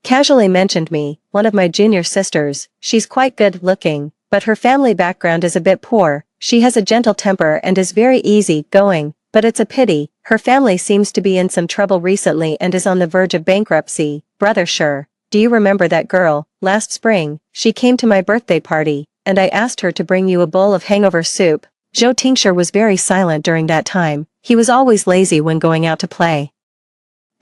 casually mentioned me, one of my junior sisters. She's quite good looking, but her family background is a bit poor. She has a gentle temper and is very easy going, but it's a pity. Her family seems to be in some trouble recently and is on the verge of bankruptcy. Brother Sure, do you remember that girl? Last spring, she came to my birthday party, and I asked her to bring you a bowl of hangover soup. Zhou Tingshi was very silent during that time. He was always lazy when going out to play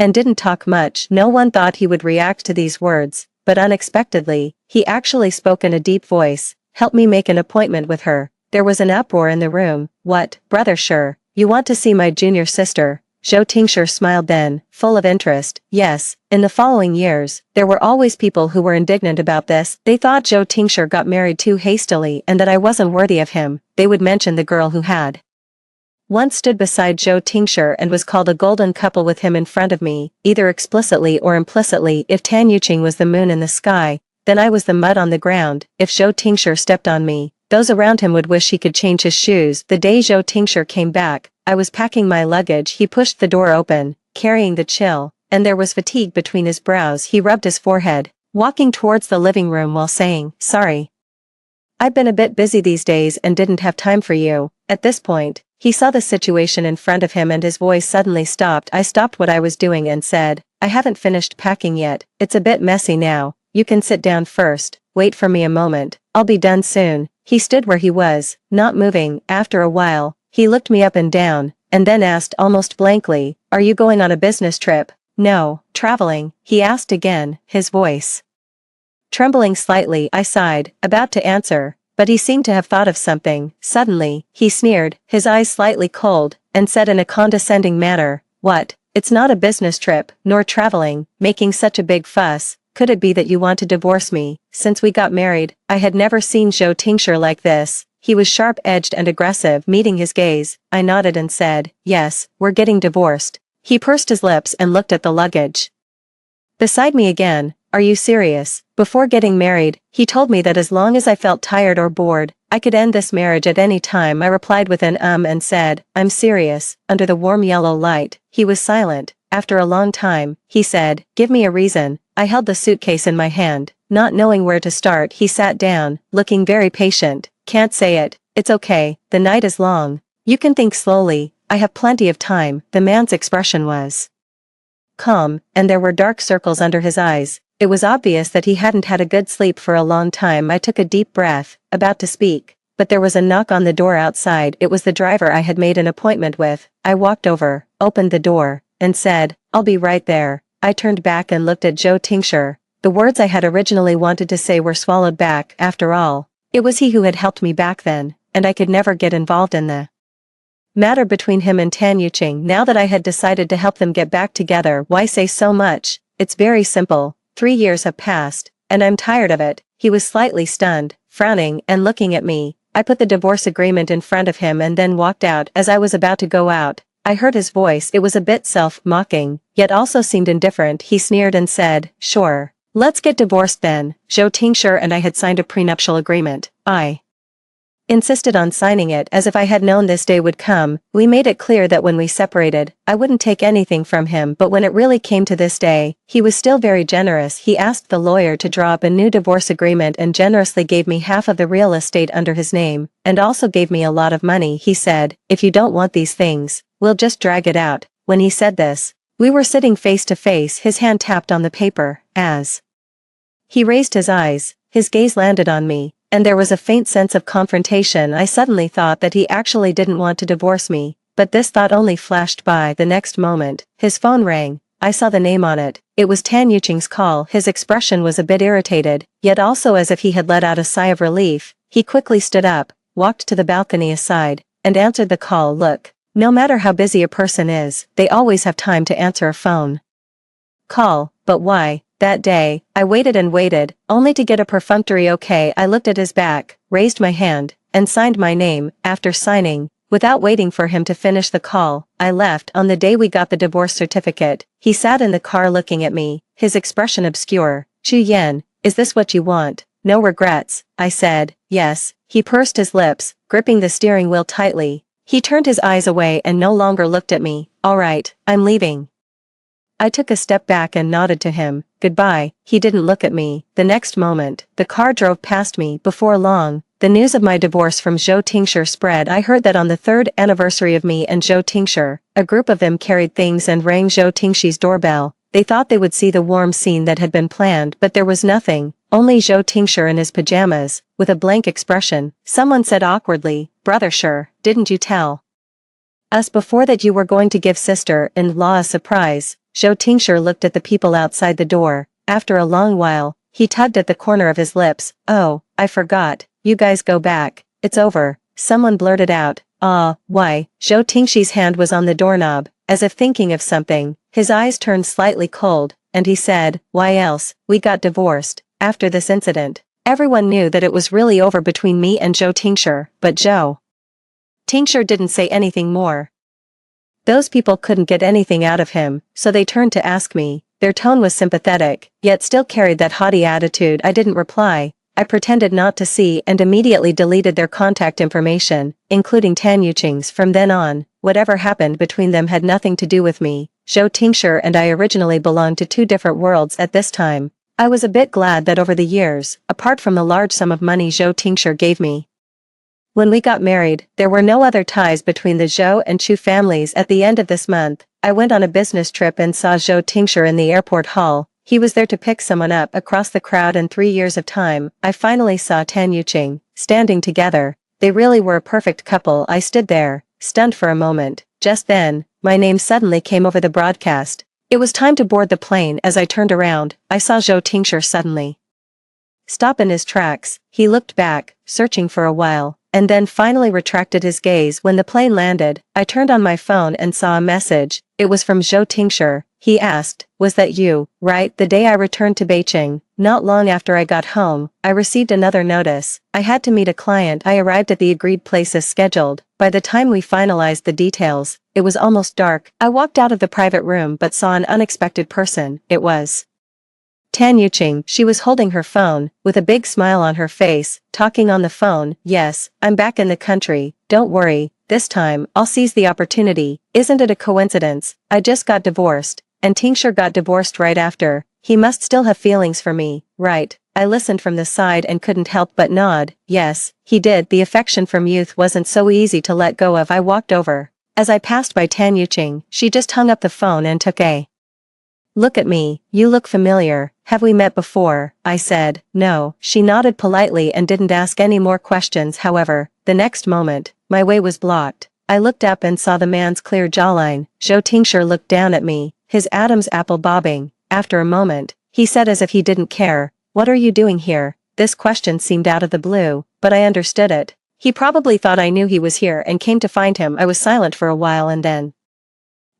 and didn't talk much. No one thought he would react to these words, but unexpectedly, he actually spoke in a deep voice. Help me make an appointment with her. There was an uproar in the room. What, Brother Sure, you want to see my junior sister? Zhou Tingshi smiled then, full of interest. Yes, in the following years, there were always people who were indignant about this. They thought Zhou Tingshi got married too hastily and that I wasn't worthy of him. They would mention the girl who had once stood beside Zhou Tingshi and was called a golden couple with him in front of me, either explicitly or implicitly. If Tan Yuqing was the moon in the sky, then I was the mud on the ground. If Zhou Tingshi stepped on me, those around him would wish he could change his shoes. The day Zhou Tingshi came back, I was packing my luggage. He pushed the door open, carrying the chill, and there was fatigue between his brows. He rubbed his forehead, walking towards the living room while saying, sorry, I've been a bit busy these days and didn't have time for you. At this point, he saw the situation in front of him and his voice suddenly stopped. I stopped what I was doing and said, I haven't finished packing yet. It's a bit messy now. You can sit down first. Wait for me a moment. I'll be done soon. He stood where he was, not moving. After a while, he looked me up and down, and then asked almost blankly, are you going on a business trip? No, traveling, he asked again, his voice trembling slightly. I sighed, about to answer, but he seemed to have thought of something. Suddenly, he sneered, his eyes slightly cold, and said in a condescending manner, what? It's not a business trip, nor traveling, making such a big fuss. Could it be that you want to divorce me? Since we got married, I had never seen Zhou Tingshi like this. He was sharp-edged and aggressive, meeting his gaze. I nodded and said, yes, we're getting divorced. He pursed his lips and looked at the luggage beside me again. Are you serious? Before getting married, he told me that as long as I felt tired or bored, I could end this marriage at any time. I replied with an and said, I'm serious. Under the warm yellow light, he was silent. After a long time, he said, give me a reason. I held the suitcase in my hand. Not knowing where to start, he sat down, looking very patient. Can't say it. It's okay, the night is long. You can think slowly, I have plenty of time. The man's expression was calm, and there were dark circles under his eyes. It was obvious that he hadn't had a good sleep for a long time. I took a deep breath, about to speak, but there was a knock on the door outside. It was the driver I had made an appointment with. I walked over, opened the door, and said, I'll be right there. I turned back and looked at Joe Tincture. The words I had originally wanted to say were swallowed back. After all, it was he who had helped me back then, and I could never get involved in the matter between him and Tan Yuqing. Now that I had decided to help them get back together, why say so much? It's very simple. 3 years have passed, and I'm tired of it. He was slightly stunned, frowning and looking at me. I put the divorce agreement in front of him and then walked out. As I was about to go out, I heard his voice. It was a bit self-mocking, yet also seemed indifferent. He sneered and said, sure. Let's get divorced then. Joe Tincture and I had signed a prenuptial agreement. I insisted on signing it as if I had known this day would come. We made it clear that when we separated, I wouldn't take anything from him, but when it really came to this day, he was still very generous. He asked the lawyer to draw up a new divorce agreement and generously gave me half of the real estate under his name, and also gave me a lot of money. He said, if you don't want these things, we'll just drag it out. When he said this, we were sitting face to face. His hand tapped on the paper. As he raised his eyes, his gaze landed on me, and there was a faint sense of confrontation. I suddenly thought that he actually didn't want to divorce me, but this thought only flashed by. The next moment, his phone rang. I saw the name on it. It was Tan Yuqing's call. His expression was a bit irritated, yet also as if he had let out a sigh of relief. He quickly stood up, walked to the balcony aside, and answered the call. Look, no matter how busy a person is, they always have time to answer a phone call. But why? That day, I waited and waited, only to get a perfunctory okay. I looked at his back, raised my hand, and signed my name. After signing, without waiting for him to finish the call, I left. On the day we got the divorce certificate, he sat in the car looking at me, his expression obscure. Chu Yan, is this what you want? No regrets, I said. Yes. He pursed his lips, gripping the steering wheel tightly. He turned his eyes away and no longer looked at me. All right, I'm leaving. I took a step back and nodded to him. Goodbye. He didn't look at me. The next moment, the car drove past me. Before long, the news of my divorce from Joe Tincture spread. I heard that on the 3rd anniversary of me and Joe Tincture, a group of them carried things and rang Joe Tincture's doorbell. They thought they would see the warm scene that had been planned, but there was nothing. Only Joe Tincture in his pajamas, with a blank expression. Someone said awkwardly, Brother Sure, didn't you tell us before that you were going to give sister-in-law a surprise? Joe Tincture looked at the people outside the door. After a long while, he tugged at the corner of his lips. Oh, I forgot. You guys go back. It's over. Someone blurted out. Why? Joe Tincture's hand was on the doorknob, as if thinking of something. His eyes turned slightly cold, and he said, why else? We got divorced. After this incident, everyone knew that it was really over between me and Joe Tincture, but Joe Tincture didn't say anything more. Those people couldn't get anything out of him, so they turned to ask me. Their tone was sympathetic, yet still carried that haughty attitude. I didn't reply. I pretended not to see and immediately deleted their contact information, including Tan Yuqing's. From then on, whatever happened between them had nothing to do with me. Joe Tincture and I originally belonged to 2 different worlds at this time. I was a bit glad that over the years, apart from the large sum of money Joe Tincture gave me, when we got married, there were no other ties between the Zhou and Chu families. At the end of this month, I went on a business trip and saw Joe Tincture in the airport hall. He was there to pick someone up. Across the crowd in 3 years of time, I finally saw Tan Yuqing, standing together. They really were a perfect couple. I stood there, stunned for a moment. Just then, my name suddenly came over the broadcast. It was time to board the plane. As I turned around, I saw Joe Tincture suddenly stop in his tracks. He looked back, searching for a while, and then finally retracted his gaze. When the plane landed, I turned on my phone and saw a message. It was from Joe Tincture. he asked. Was that you, right? The day I returned to Beijing, not long after I got home, I received another notice. I had to meet a client. I arrived at the agreed place as scheduled. By the time we finalized the details, it was almost dark. I walked out of the private room but saw an unexpected person. It was Tan Yuqing. She was holding her phone, with a big smile on her face, talking on the phone. Yes, I'm back in the country, don't worry, this time, I'll seize the opportunity. Isn't it a coincidence? I just got divorced, and Tingsher got divorced right after. He must still have feelings for me, right? I listened from the side and couldn't help but nod. Yes, he did. The affection from youth wasn't so easy to let go of. I walked over. As I passed by Tan Yuqing, she just hung up the phone and took a look at me. You look familiar. Have we met before? I said. No. She nodded politely and didn't ask any more questions. However, the next moment, my way was blocked. I looked up and saw the man's clear jawline. Zhou Tingsher looked down at me, his Adam's apple bobbing. After a moment, he said as if he didn't care, "What are you doing here?" This question seemed out of the blue, but I understood it. He probably thought I knew he was here and came to find him. I was silent for a while and then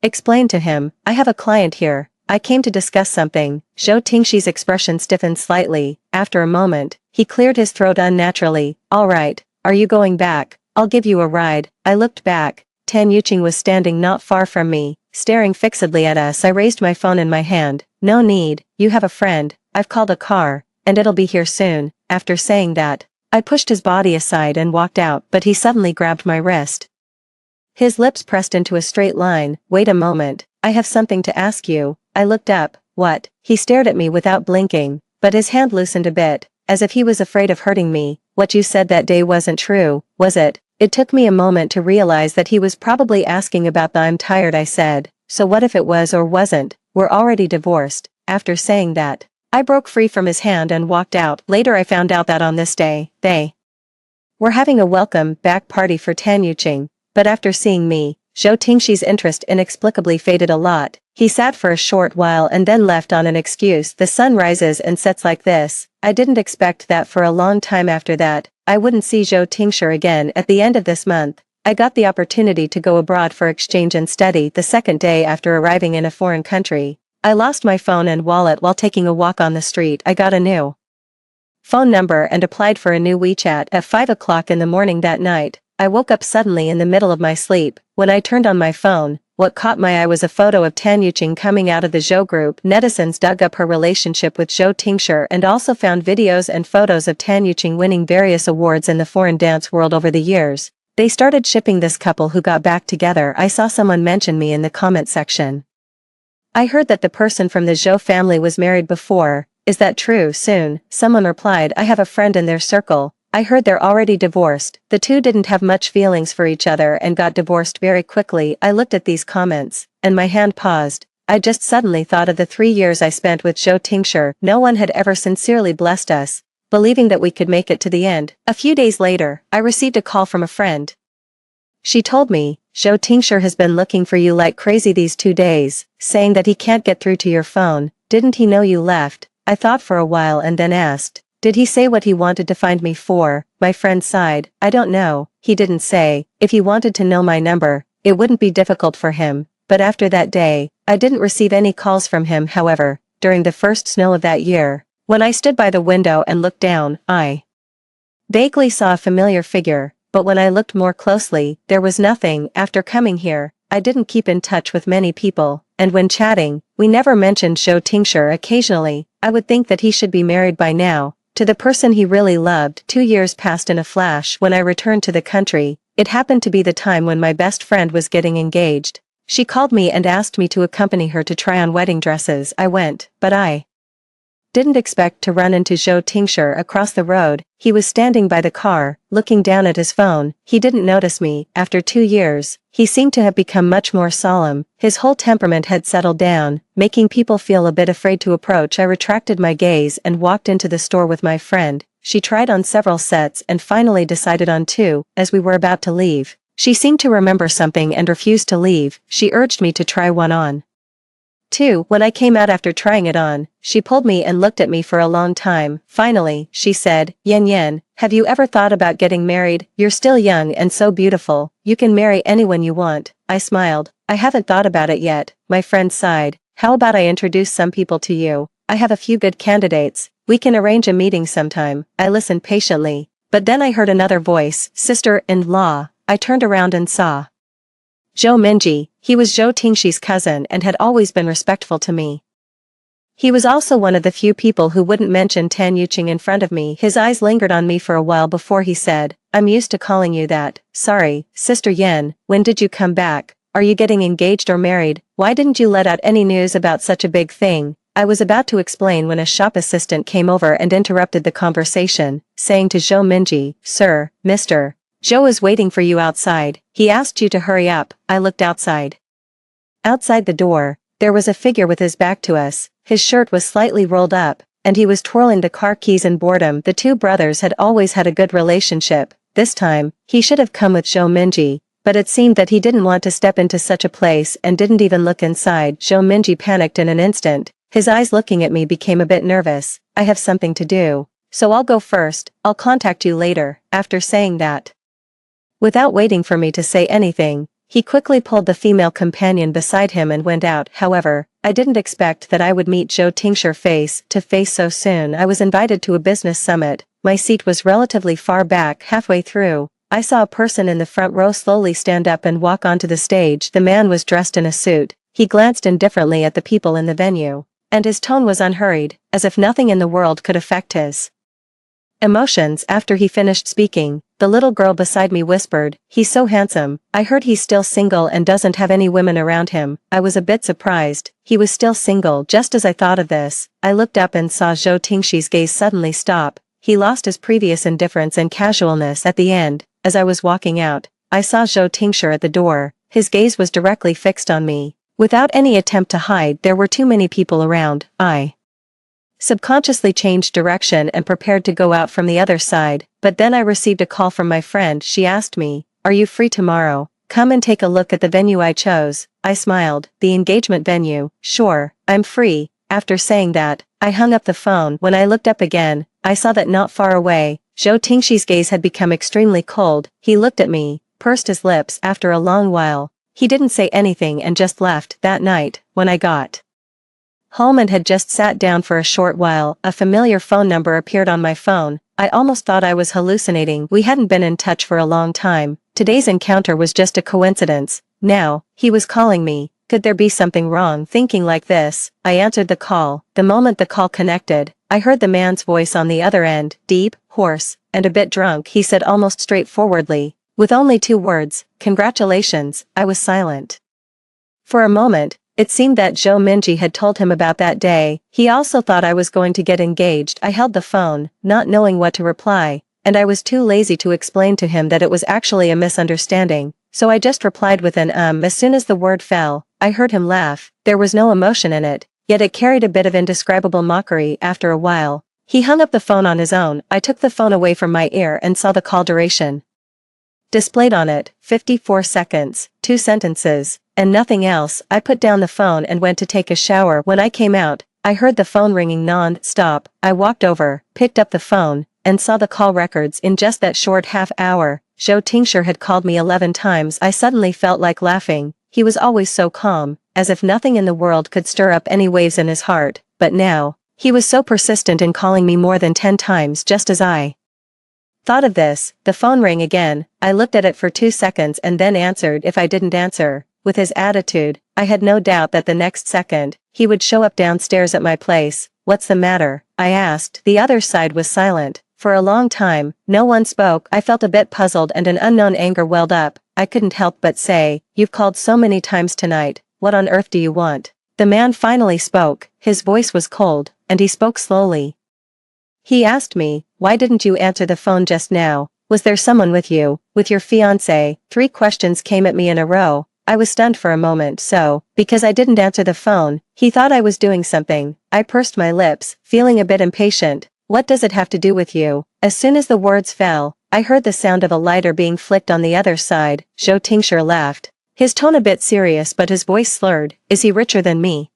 explained to him, "I have a client here. I came to discuss something." Zhou Tingshi's expression stiffened slightly. After a moment, he cleared his throat unnaturally. "All right, are you going back? I'll give you a ride." I looked back. Tan Yuqing was standing not far from me, staring fixedly at us. I raised my phone in my hand. "No need, you have a friend. I've called a car, and it'll be here soon." After saying that, I pushed his body aside and walked out, but he suddenly grabbed my wrist. His lips pressed into a straight line. "Wait a moment, I have something to ask you." I looked up. "What?" He stared at me without blinking, but his hand loosened a bit, as if he was afraid of hurting me. "What you said that day wasn't true, was it?" It took me a moment to realize that he was probably asking about the "I'm tired" I said. So what if it was or wasn't? We're already divorced. After saying that, I broke free from his hand and walked out. Later I found out that on this day, they were having a welcome back party for Tan Yuqing, but after seeing me, Zhou Tingshi's interest inexplicably faded a lot. He sat for a short while and then left on an excuse. "The sun rises and sets like this." I didn't expect that. For a long time after that, I wouldn't see Zhou Tingsher again. At the end of this month, I got the opportunity to go abroad for exchange and study. The second day after arriving in a foreign country, I lost my phone and wallet while taking a walk on the street. I got a new phone number and applied for a new WeChat. At 5 o'clock in the morning that night, I woke up suddenly in the middle of my sleep. When I turned on my phone, what caught my eye was a photo of Tan Yuqing coming out of the Zhou group. Netizens dug up her relationship with Zhou Tingsher and also found videos and photos of Tan Yuqing winning various awards in the foreign dance world over the years. They started shipping this couple who got back together. I saw someone mention me in the comment section. I heard that the person from the Zhou family was married before. Is that true? Soon, someone replied, I have a friend in their circle. I heard they're already divorced. The two didn't have much feelings for each other and got divorced very quickly. I looked at these comments, and my hand paused. I just suddenly thought of the 3 years I spent with Zhou Tingsher. No one had ever sincerely blessed us, believing that we could make it to the end. A few days later, I received a call from a friend. She told me, Zhou Tingsher has been looking for you like crazy these 2 days, saying that he can't get through to your phone. Didn't he know you left? I thought for a while and then asked, did he say what he wanted to find me for? My friend sighed. I don't know, he didn't say. If he wanted to know my number, it wouldn't be difficult for him. But after that day, I didn't receive any calls from him. However, during the first snow of that year, when I stood by the window and looked down, I vaguely saw a familiar figure, but when I looked more closely, there was nothing. After coming here, I didn't keep in touch with many people, and when chatting, we never mentioned Zhou Tingsher. Occasionally, I would think that he should be married by now, to the person he really loved. 2 years passed in a flash. When I returned to the country, it happened to be the time when my best friend was getting engaged. She called me and asked me to accompany her to try on wedding dresses. I went, but I didn't expect to run into Zhou Tingsher across the road. He was standing by the car, looking down at his phone. He didn't notice me. After 2 years, he seemed to have become much more solemn. His whole temperament had settled down, making people feel a bit afraid to approach. I retracted my gaze and walked into the store with my friend. She tried on several sets and finally decided on 2. As we were about to leave, she seemed to remember something and refused to leave. She urged me to try one on. 2. When I came out after trying it on, she pulled me and looked at me for a long time. Finally, she said, Yan Yan, have you ever thought about getting married? You're still young and so beautiful. You can marry anyone you want. I smiled. I haven't thought about it yet. My friend sighed. How about I introduce some people to you? I have a few good candidates. We can arrange a meeting sometime. I listened patiently. But then I heard another voice, sister-in-law. I turned around and saw Zhou Minji. He was Zhou Tingxi's cousin and had always been respectful to me. He was also one of the few people who wouldn't mention Tan Yuqing in front of me. His eyes lingered on me for a while before he said, I'm used to calling you that. Sorry, Sister Yen, when did you come back? Are you getting engaged or married? Why didn't you let out any news about such a big thing? I was about to explain when a shop assistant came over and interrupted the conversation, saying to Zhou Minji, Sir, Mr. Zhou is waiting for you outside. He asked you to hurry up. I looked outside. Outside the door, there was a figure with his back to us. His shirt was slightly rolled up, and he was twirling the car keys in boredom. The two brothers had always had a good relationship. This time, he should have come with Zhou Minji, but it seemed that he didn't want to step into such a place and didn't even look inside. Zhou Minji panicked in an instant. His eyes looking at me became a bit nervous. I have something to do, so I'll go first. I'll contact you later. After saying that, without waiting for me to say anything, he quickly pulled the female companion beside him and went out. However, I didn't expect that I would meet Zhou Tingshi face to face so soon. I was invited to a business summit. My seat was relatively far back. Halfway through, I saw a person in the front row slowly stand up and walk onto the stage. The man was dressed in a suit. He glanced indifferently at the people in the venue, and his tone was unhurried, as if nothing in the world could affect his emotions. After he finished speaking, the little girl beside me whispered, He's so handsome. I heard he's still single and doesn't have any women around him. I was a bit surprised. He was still single. Just as I thought of this, I looked up and saw Zhou Tingxi's gaze suddenly stop. He lost his previous indifference and casualness at the end. As I was walking out, I saw Zhou Tingshi at the door. His gaze was directly fixed on me. Without any attempt to hide, there were too many people around. I subconsciously changed direction and prepared to go out from the other side, but then I received a call from my friend. She asked me, Are you free tomorrow? Come and take a look at the venue I chose. I smiled. The engagement venue. Sure, I'm free. After saying that, I hung up the phone. When I looked up again, I saw that not far away, Zhou Tingxi's gaze had become extremely cold. He looked at me, pursed his lips. After a long while, he didn't say anything and just left. That night, when I got home and had just sat down for a short while, a familiar phone number appeared on my phone. I almost thought I was hallucinating. We hadn't been in touch for a long time. Today's encounter was just a coincidence. Now, he was calling me. Could there be something wrong? Thinking like this, I answered the call. The moment the call connected, I heard the man's voice on the other end, deep, hoarse, and a bit drunk. He said almost straightforwardly, with only 2 words, Congratulations. I was silent. For a moment, it seemed that Zhou Minji had told him about that day. He also thought I was going to get engaged. I held the phone, not knowing what to reply, and I was too lazy to explain to him that it was actually a misunderstanding, so I just replied with an As soon as the word fell, I heard him laugh. There was no emotion in it, yet it carried a bit of indescribable mockery. After a while, he hung up the phone on his own. I took the phone away from my ear and saw the call duration displayed on it, 54 seconds, 2 sentences, and nothing else. I put down the phone and went to take a shower. When I came out, I heard the phone ringing non-stop. I walked over, picked up the phone, and saw the call records. In just that short half hour, Zhou Tingshi had called me 11 times. I suddenly felt like laughing. He was always so calm, as if nothing in the world could stir up any waves in his heart, but now, he was so persistent in calling me more than 10 times. Just as I thought of this, the phone rang again. I looked at it for 2 seconds and then answered. If I didn't answer, with his attitude, I had no doubt that the next second, he would show up downstairs at my place. What's the matter? I asked. The other side was silent. For a long time, no one spoke. I felt a bit puzzled and an unknown anger welled up. I couldn't help but say, You've called so many times tonight. What on earth do you want? The man finally spoke. His voice was cold, and he spoke slowly. He asked me, Why didn't you answer the phone just now? Was there someone with you? With your fiancé? 3 questions came at me in a row. I was stunned for a moment. So, because I didn't answer the phone, he thought I was doing something. I pursed my lips, feeling a bit impatient. What does it have to do with you? As soon as the words fell, I heard the sound of a lighter being flicked on the other side. Zhou Tingshi laughed. His tone a bit serious but his voice slurred. Is he richer than me?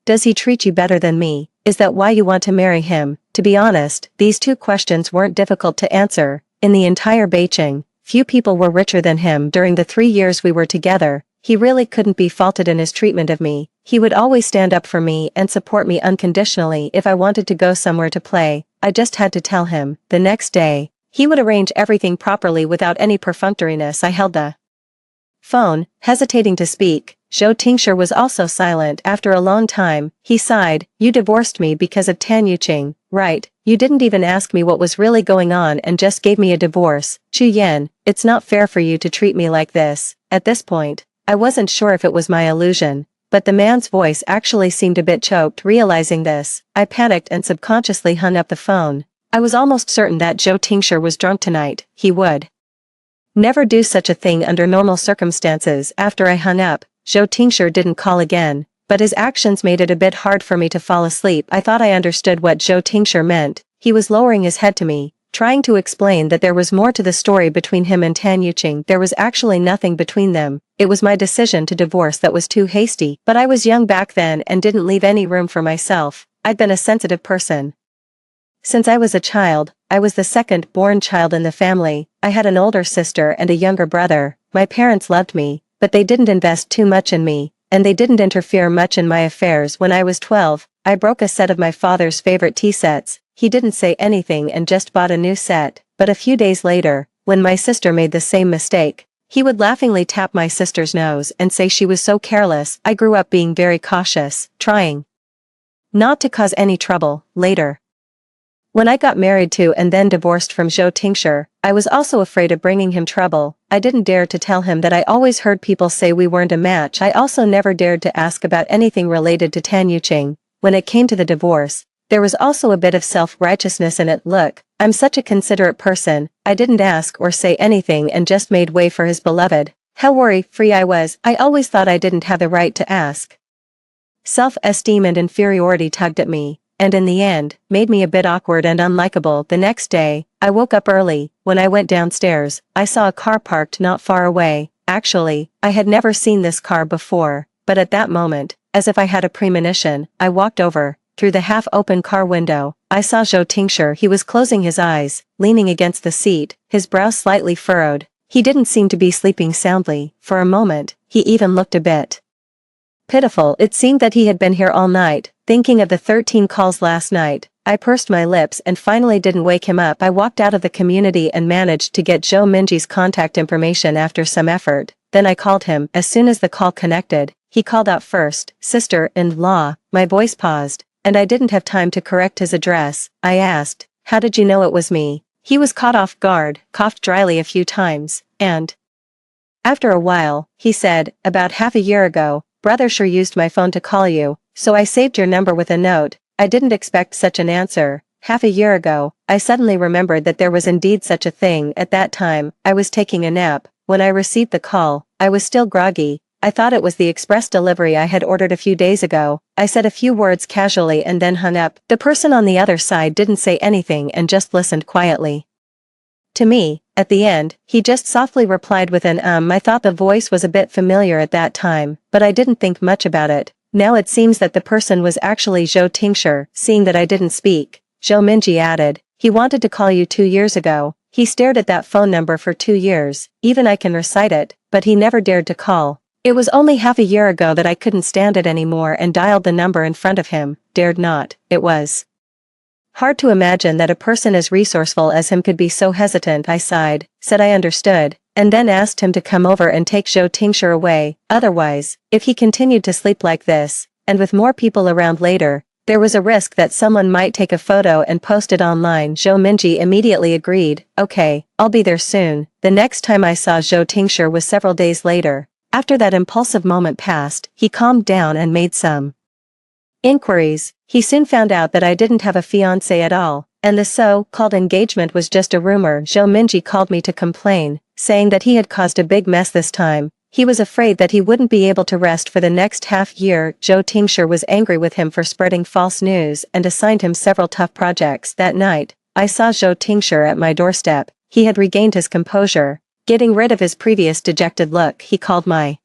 Does he treat you better than me? Is that why you want to marry him? To be honest, these 2 questions weren't difficult to answer. In the entire Beijing, few people were richer than him. During the 3 years we were together, he really couldn't be faulted in his treatment of me. He would always stand up for me and support me unconditionally if I wanted to go somewhere to play. I just had to tell him. The next day, he would arrange everything properly without any perfunctoriness. I held the phone, hesitating to speak. Zhou Tingshi was also silent. After a long time, he sighed. You divorced me because of Tan Yuqing, right? You didn't even ask me what was really going on and just gave me a divorce. Chu Yan, it's not fair for you to treat me like this. At this point, I wasn't sure if it was my illusion, but the man's voice actually seemed a bit choked. Realizing this, I panicked and subconsciously hung up the phone. I was almost certain that Zhou Tingshi was drunk tonight. He would never do such a thing under normal circumstances. After I hung up, Zhou Tingshi didn't call again, but his actions made it a bit hard for me to fall asleep. I thought I understood what Zhou Tingshi meant. He was lowering his head to me, trying to explain that there was more to the story between him and Tan Yuqing. There was actually nothing between them. It was my decision to divorce that was too hasty, but I was young back then and didn't leave any room for myself. I'd been a sensitive person since I was a child. I was the second-born child in the family. I had an older sister and a younger brother. My parents loved me, but they didn't invest too much in me, and they didn't interfere much in my affairs. When I was 12, I broke a set of my father's favorite tea sets. He didn't say anything and just bought a new set, but a few days later, when my sister made the same mistake, he would laughingly tap my sister's nose and say she was so careless. I grew up being very cautious, trying not to cause any trouble. Later, when I got married to and then divorced from Zhou Tingshi, I was also afraid of bringing him trouble. I didn't dare to tell him that I always heard people say we weren't a match. I also never dared to ask about anything related to Tan Yuqing. When it came to the divorce, there was also a bit of self-righteousness in it. Look, I'm such a considerate person. I didn't ask or say anything and just made way for his beloved. How worry-free I was. I always thought I didn't have the right to ask. Self-esteem and inferiority tugged at me, and in the end, made me a bit awkward and unlikable. The next day, I woke up early. When I went downstairs, I saw a car parked not far away. Actually, I had never seen this car before, but at that moment, as if I had a premonition, I walked over. Through the half-open car window, I saw Zhou Tingshi. He was closing his eyes, leaning against the seat, his brow slightly furrowed. He didn't seem to be sleeping soundly. For a moment, he even looked a bit pitiful. It seemed that he had been here all night, thinking of the 13 calls last night. I pursed my lips and finally didn't wake him up. I walked out of the community and managed to get Zhou Minji's contact information after some effort. Then I called him. As soon as the call connected, he called out first, "Sister-in-law." My voice paused, and I didn't have time to correct his address. I asked, "How did you know it was me?" He was caught off guard, coughed dryly a few times, and after a while, he said, "About half a year ago, Brother sure used my phone to call you, so I saved your number with a note." I didn't expect such an answer. Half a year ago, I suddenly remembered that there was indeed such a thing. At that time, I was taking a nap. When I received the call, I was still groggy. I thought it was the express delivery I had ordered a few days ago. I said a few words casually and then hung up. The person on the other side didn't say anything and just listened quietly to me. At the end, he just softly replied with an I thought the voice was a bit familiar at that time, but I didn't think much about it. Now it seems that the person was actually Zhou Tingshi. Seeing that I didn't speak, Zhou Minji added, "He wanted to call you 2 years ago. He stared at that phone number for 2 years. Even I can recite it, but he never dared to call. It was only half a year ago that I couldn't stand it anymore and dialed the number in front of him. Dared not. It was hard to imagine that a person as resourceful as him could be so hesitant." I sighed, said I understood, and then asked him to come over and take Zhou Tingshi away. Otherwise, if he continued to sleep like this, and with more people around later, there was a risk that someone might take a photo and post it online. Zhou Minji immediately agreed. "Okay, I'll be there soon." The next time I saw Zhou Tingshi was several days later. After that impulsive moment passed, he calmed down and made some inquiries. He soon found out that I didn't have a fiancé at all, and the so-called engagement was just a rumor. Zhou Minji called me to complain, saying that he had caused a big mess this time. He was afraid that he wouldn't be able to rest for the next half year. Zhou Tingshi was angry with him for spreading false news and assigned him several tough projects. That night, I saw Zhou Tingshi at my doorstep. He had regained his composure. Getting rid of his previous dejected look, he called my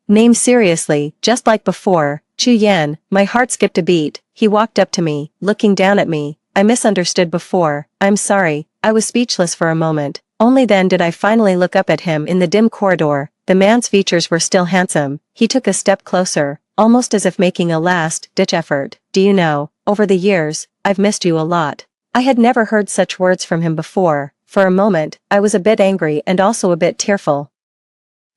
name seriously, just like before. "Chu Yan." My heart skipped a beat. He walked up to me, looking down at me. "I misunderstood before. I'm sorry." I was speechless for a moment. Only then did I finally look up at him in the dim corridor. The man's features were still handsome. He took a step closer, almost as if making a last-ditch effort. Do you know, over the years, I've missed you a lot. I had never heard such words from him before. For a moment, I was a bit angry and also a bit tearful.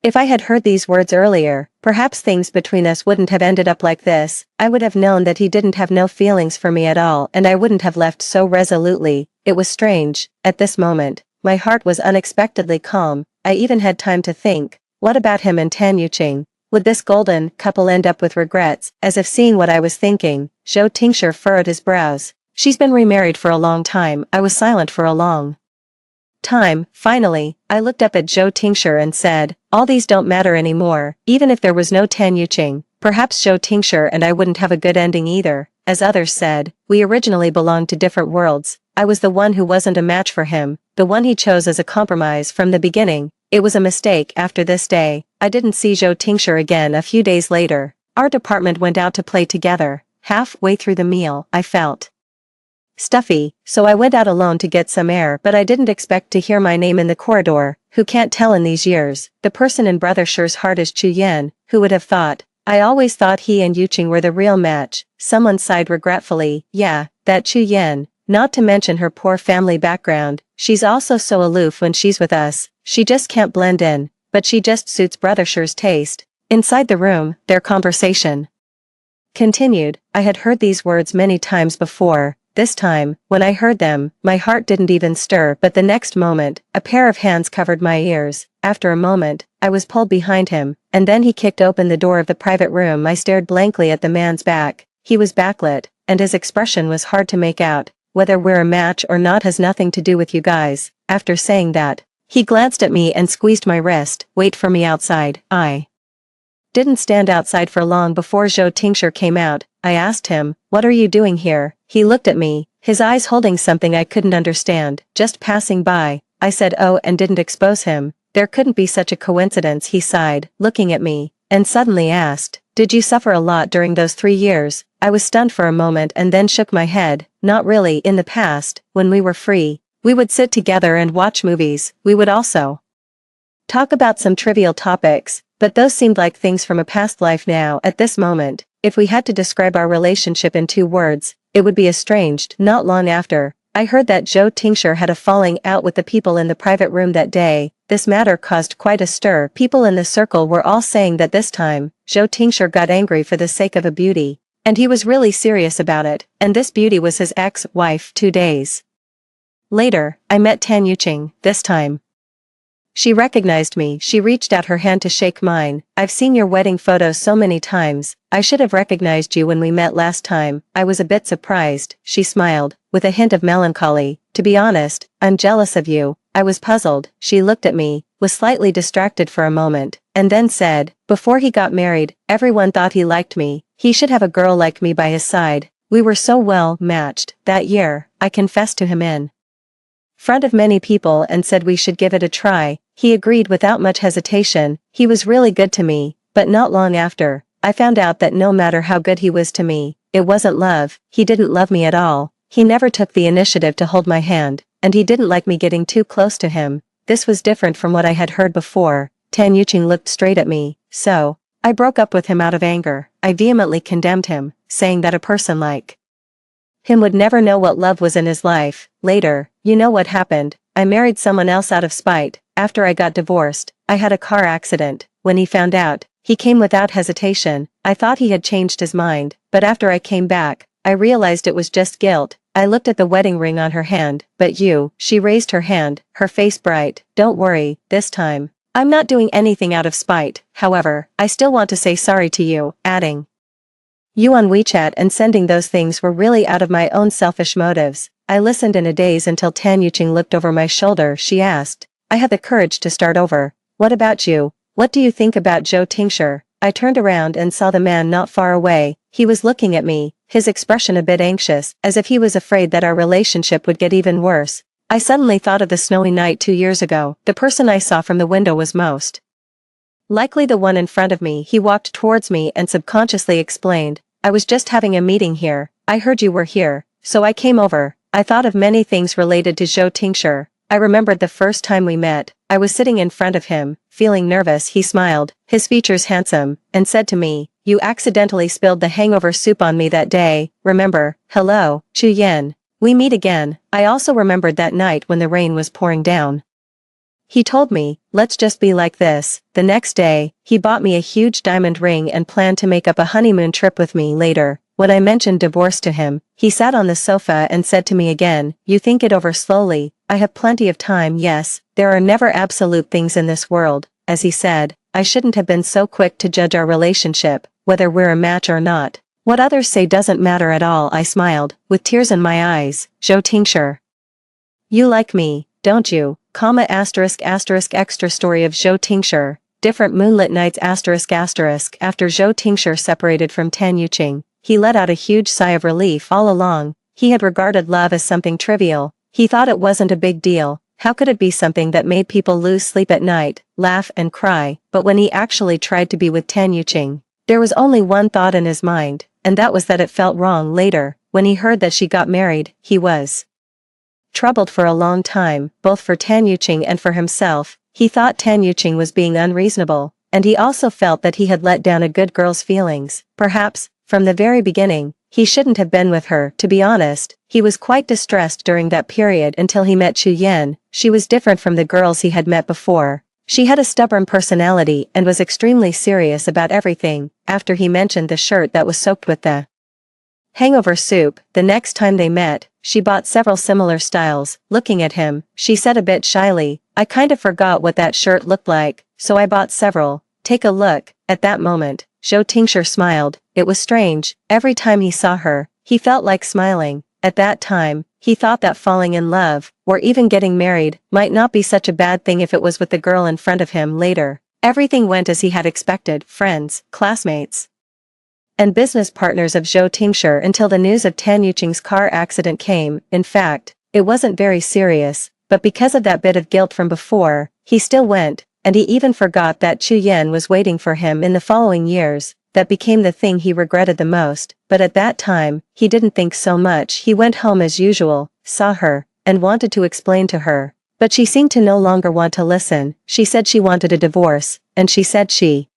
If I had heard these words earlier, perhaps things between us wouldn't have ended up like this. I would have known that he didn't have no feelings for me at all, and I wouldn't have left so resolutely. It was strange. At this moment, my heart was unexpectedly calm. I even had time to think, what about him and Tan Yuqing? Would this golden couple end up with regrets? As if seeing what I was thinking, Zhou Tingshi furrowed his brows. She's been remarried for a long time. I was silent for a long time. Finally, I looked up at Zhou Tingshi and said, all these don't matter anymore. Even if there was no Tan Yuqing, perhaps Zhou Tingshi and I wouldn't have a good ending either. As others said, we originally belonged to different worlds. I was the one who wasn't a match for him, the one he chose as a compromise from the beginning. It was a mistake. After this day, I didn't see Zhou Tingshi again. A few days later, our department went out to play together. Halfway through the meal, I felt stuffy, so I went out alone to get some air, but I didn't expect to hear my name in the corridor. Who can't tell in these years? The person in Brother Shi's heart is Chu Yan. Who would have thought? I always thought he and Yuqing were the real match. Someone sighed regretfully. Yeah, that Chu Yan. Not to mention her poor family background. She's also so aloof when she's with us. She just can't blend in, but she just suits Brother Shi's taste. Inside the room, their conversation continued. I had heard these words many times before. This time, when I heard them, my heart didn't even stir, but the next moment, a pair of hands covered my ears. After a moment, I was pulled behind him, and then he kicked open the door of the private room. I stared blankly at the man's back. He was backlit, and his expression was hard to make out. Whether we're a match or not has nothing to do with you guys. After saying that, he glanced at me and squeezed my wrist. Wait for me outside. I didn't stand outside for long before Zhou Tingshi came out. I asked him, what are you doing here? He looked at me, his eyes holding something I couldn't understand. Just passing by. I said oh and didn't expose him. There couldn't be such a coincidence. He sighed, looking at me, and suddenly asked, did you suffer a lot during those 3 years? I was stunned for a moment and then shook my head. Not really. In the past, when we were free, we would sit together and watch movies. We would also talk about some trivial topics, but those seemed like things from a past life now. At this moment, if we had to describe our relationship in 2 words, it would be estranged. Not long after, I heard that Zhou Tingshi had a falling out with the people in the private room that day. This matter caused quite a stir. People in the circle were all saying that this time, Zhou Tingshi got angry for the sake of a beauty, and he was really serious about it, and this beauty was his ex-wife. 2 days later, I met Tan Yuqing. This time, she recognized me. She reached out her hand to shake mine. I've seen your wedding photos so many times. I should have recognized you when we met last time. I was a bit surprised. She smiled, with a hint of melancholy. To be honest, I'm jealous of you. I was puzzled. She looked at me, was slightly distracted for a moment, and then said, before he got married, everyone thought he liked me. He should have a girl like me by his side. We were so well matched. That year, I confessed to him in front of many people and said we should give it a try. He agreed without much hesitation. He was really good to me, but not long after, I found out that no matter how good he was to me, it wasn't love. He didn't love me at all. He never took the initiative to hold my hand, and he didn't like me getting too close to him. This was different from what I had heard before. Tan Yuqing looked straight at me. So, I broke up with him out of anger. I vehemently condemned him, saying that a person like him would never know what love was in his life. Later, you know what happened. I married someone else out of spite. After I got divorced, I had a car accident. When he found out, he came without hesitation. I thought he had changed his mind, but after I came back, I realized it was just guilt. I looked at the wedding ring on her hand. But you, she raised her hand, her face bright. Don't worry, this time, I'm not doing anything out of spite. However, I still want to say sorry to you, adding you on WeChat and sending those things were really out of my own selfish motives. I listened in a daze until Tan Yuqing looked over my shoulder. She asked, I had the courage to start over. What about you? What do you think about Zhou Tingshi? I turned around and saw the man not far away. He was looking at me, his expression a bit anxious, as if he was afraid that our relationship would get even worse. I suddenly thought of the snowy night 2 years ago. The person I saw from the window was most likely the one in front of me. He walked towards me and subconsciously explained, I was just having a meeting here. I heard you were here, so I came over. I thought of many things related to Zhou Tingshi. I remembered the first time we met. I was sitting in front of him, feeling nervous. He smiled, his features handsome, and said to me, "You accidentally spilled the hangover soup on me that day, remember? Hello, Chu Yen. We meet again." I also remembered that night when the rain was pouring down. He told me, "Let's just be like this." The next day, he bought me a huge diamond ring and planned to make up a honeymoon trip with me later. When I mentioned divorce to him, he sat on the sofa and said to me again, "You think it over slowly. I have plenty of time." Yes, there are never absolute things in this world. As he said, I shouldn't have been so quick to judge our relationship, whether we're a match or not. What others say doesn't matter at all. I smiled, with tears in my eyes. Zhou Tingshi. You like me, don't you? Extra story of Zhou Tingshi. Different moonlit nights After Zhou Tingshi separated from Tan Yuqing, he let out a huge sigh of relief. All along, he had regarded love as something trivial. He thought it wasn't a big deal. How could it be something that made people lose sleep at night, laugh and cry? But when he actually tried to be with Tan Yuqing, there was only one thought in his mind, and that was that it felt wrong. Later, when he heard that she got married, he was troubled for a long time, both for Tan Yuqing and for himself. He thought Tan Yuqing was being unreasonable, and he also felt that he had let down a good girl's feelings. Perhaps, from the very beginning, he shouldn't have been with her. To be honest, he was quite distressed during that period until he met Chu Yen. She was different from the girls he had met before. She had a stubborn personality and was extremely serious about everything. After he mentioned the shirt that was soaked with the hangover soup, the next time they met, she bought several similar styles. Looking at him, she said a bit shyly, "I kind of forgot what that shirt looked like, so I bought several. Take a look." At that moment, Zhou Tingshi smiled. It was strange. Every time he saw her, he felt like smiling. At that time, he thought that falling in love, or even getting married, might not be such a bad thing if it was with the girl in front of him. Later, everything went as he had expected. Friends, classmates, and business partners of Zhou Tingshi until the news of Tan Yuqing's car accident came. In fact, it wasn't very serious, but because of that bit of guilt from before, he still went, and he even forgot that Chu Yen was waiting for him in the following years. That became the thing he regretted the most, but at that time, he didn't think so much. He went home as usual, saw her, and wanted to explain to her, but she seemed to no longer want to listen. She said she wanted a divorce, and she said she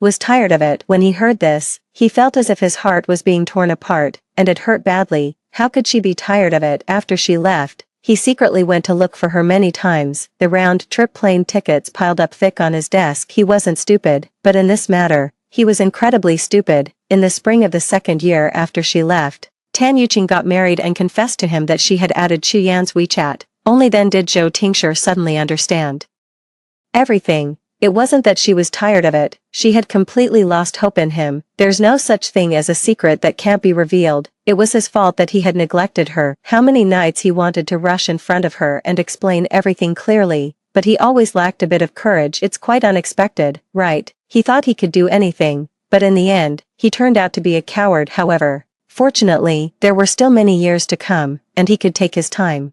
was tired of it. When he heard this, he felt as if his heart was being torn apart, and it hurt badly. How could she be tired of it? After she left, he secretly went to look for her many times. The round-trip plane tickets piled up thick on his desk. He wasn't stupid, but in this matter, he was incredibly stupid. In the spring of the second year after she left, Tan Yuqing got married and confessed to him that she had added Chu Yan's WeChat. Only then did Zhou Tingshi suddenly understand everything. It wasn't that she was tired of it, she had completely lost hope in him. There's no such thing as a secret that can't be revealed. It was his fault that he had neglected her. How many nights he wanted to rush in front of her and explain everything clearly, but he always lacked a bit of courage. It's quite unexpected, right? He thought he could do anything, but in the end, he turned out to be a coward. However, fortunately, there were still many years to come, and he could take his time.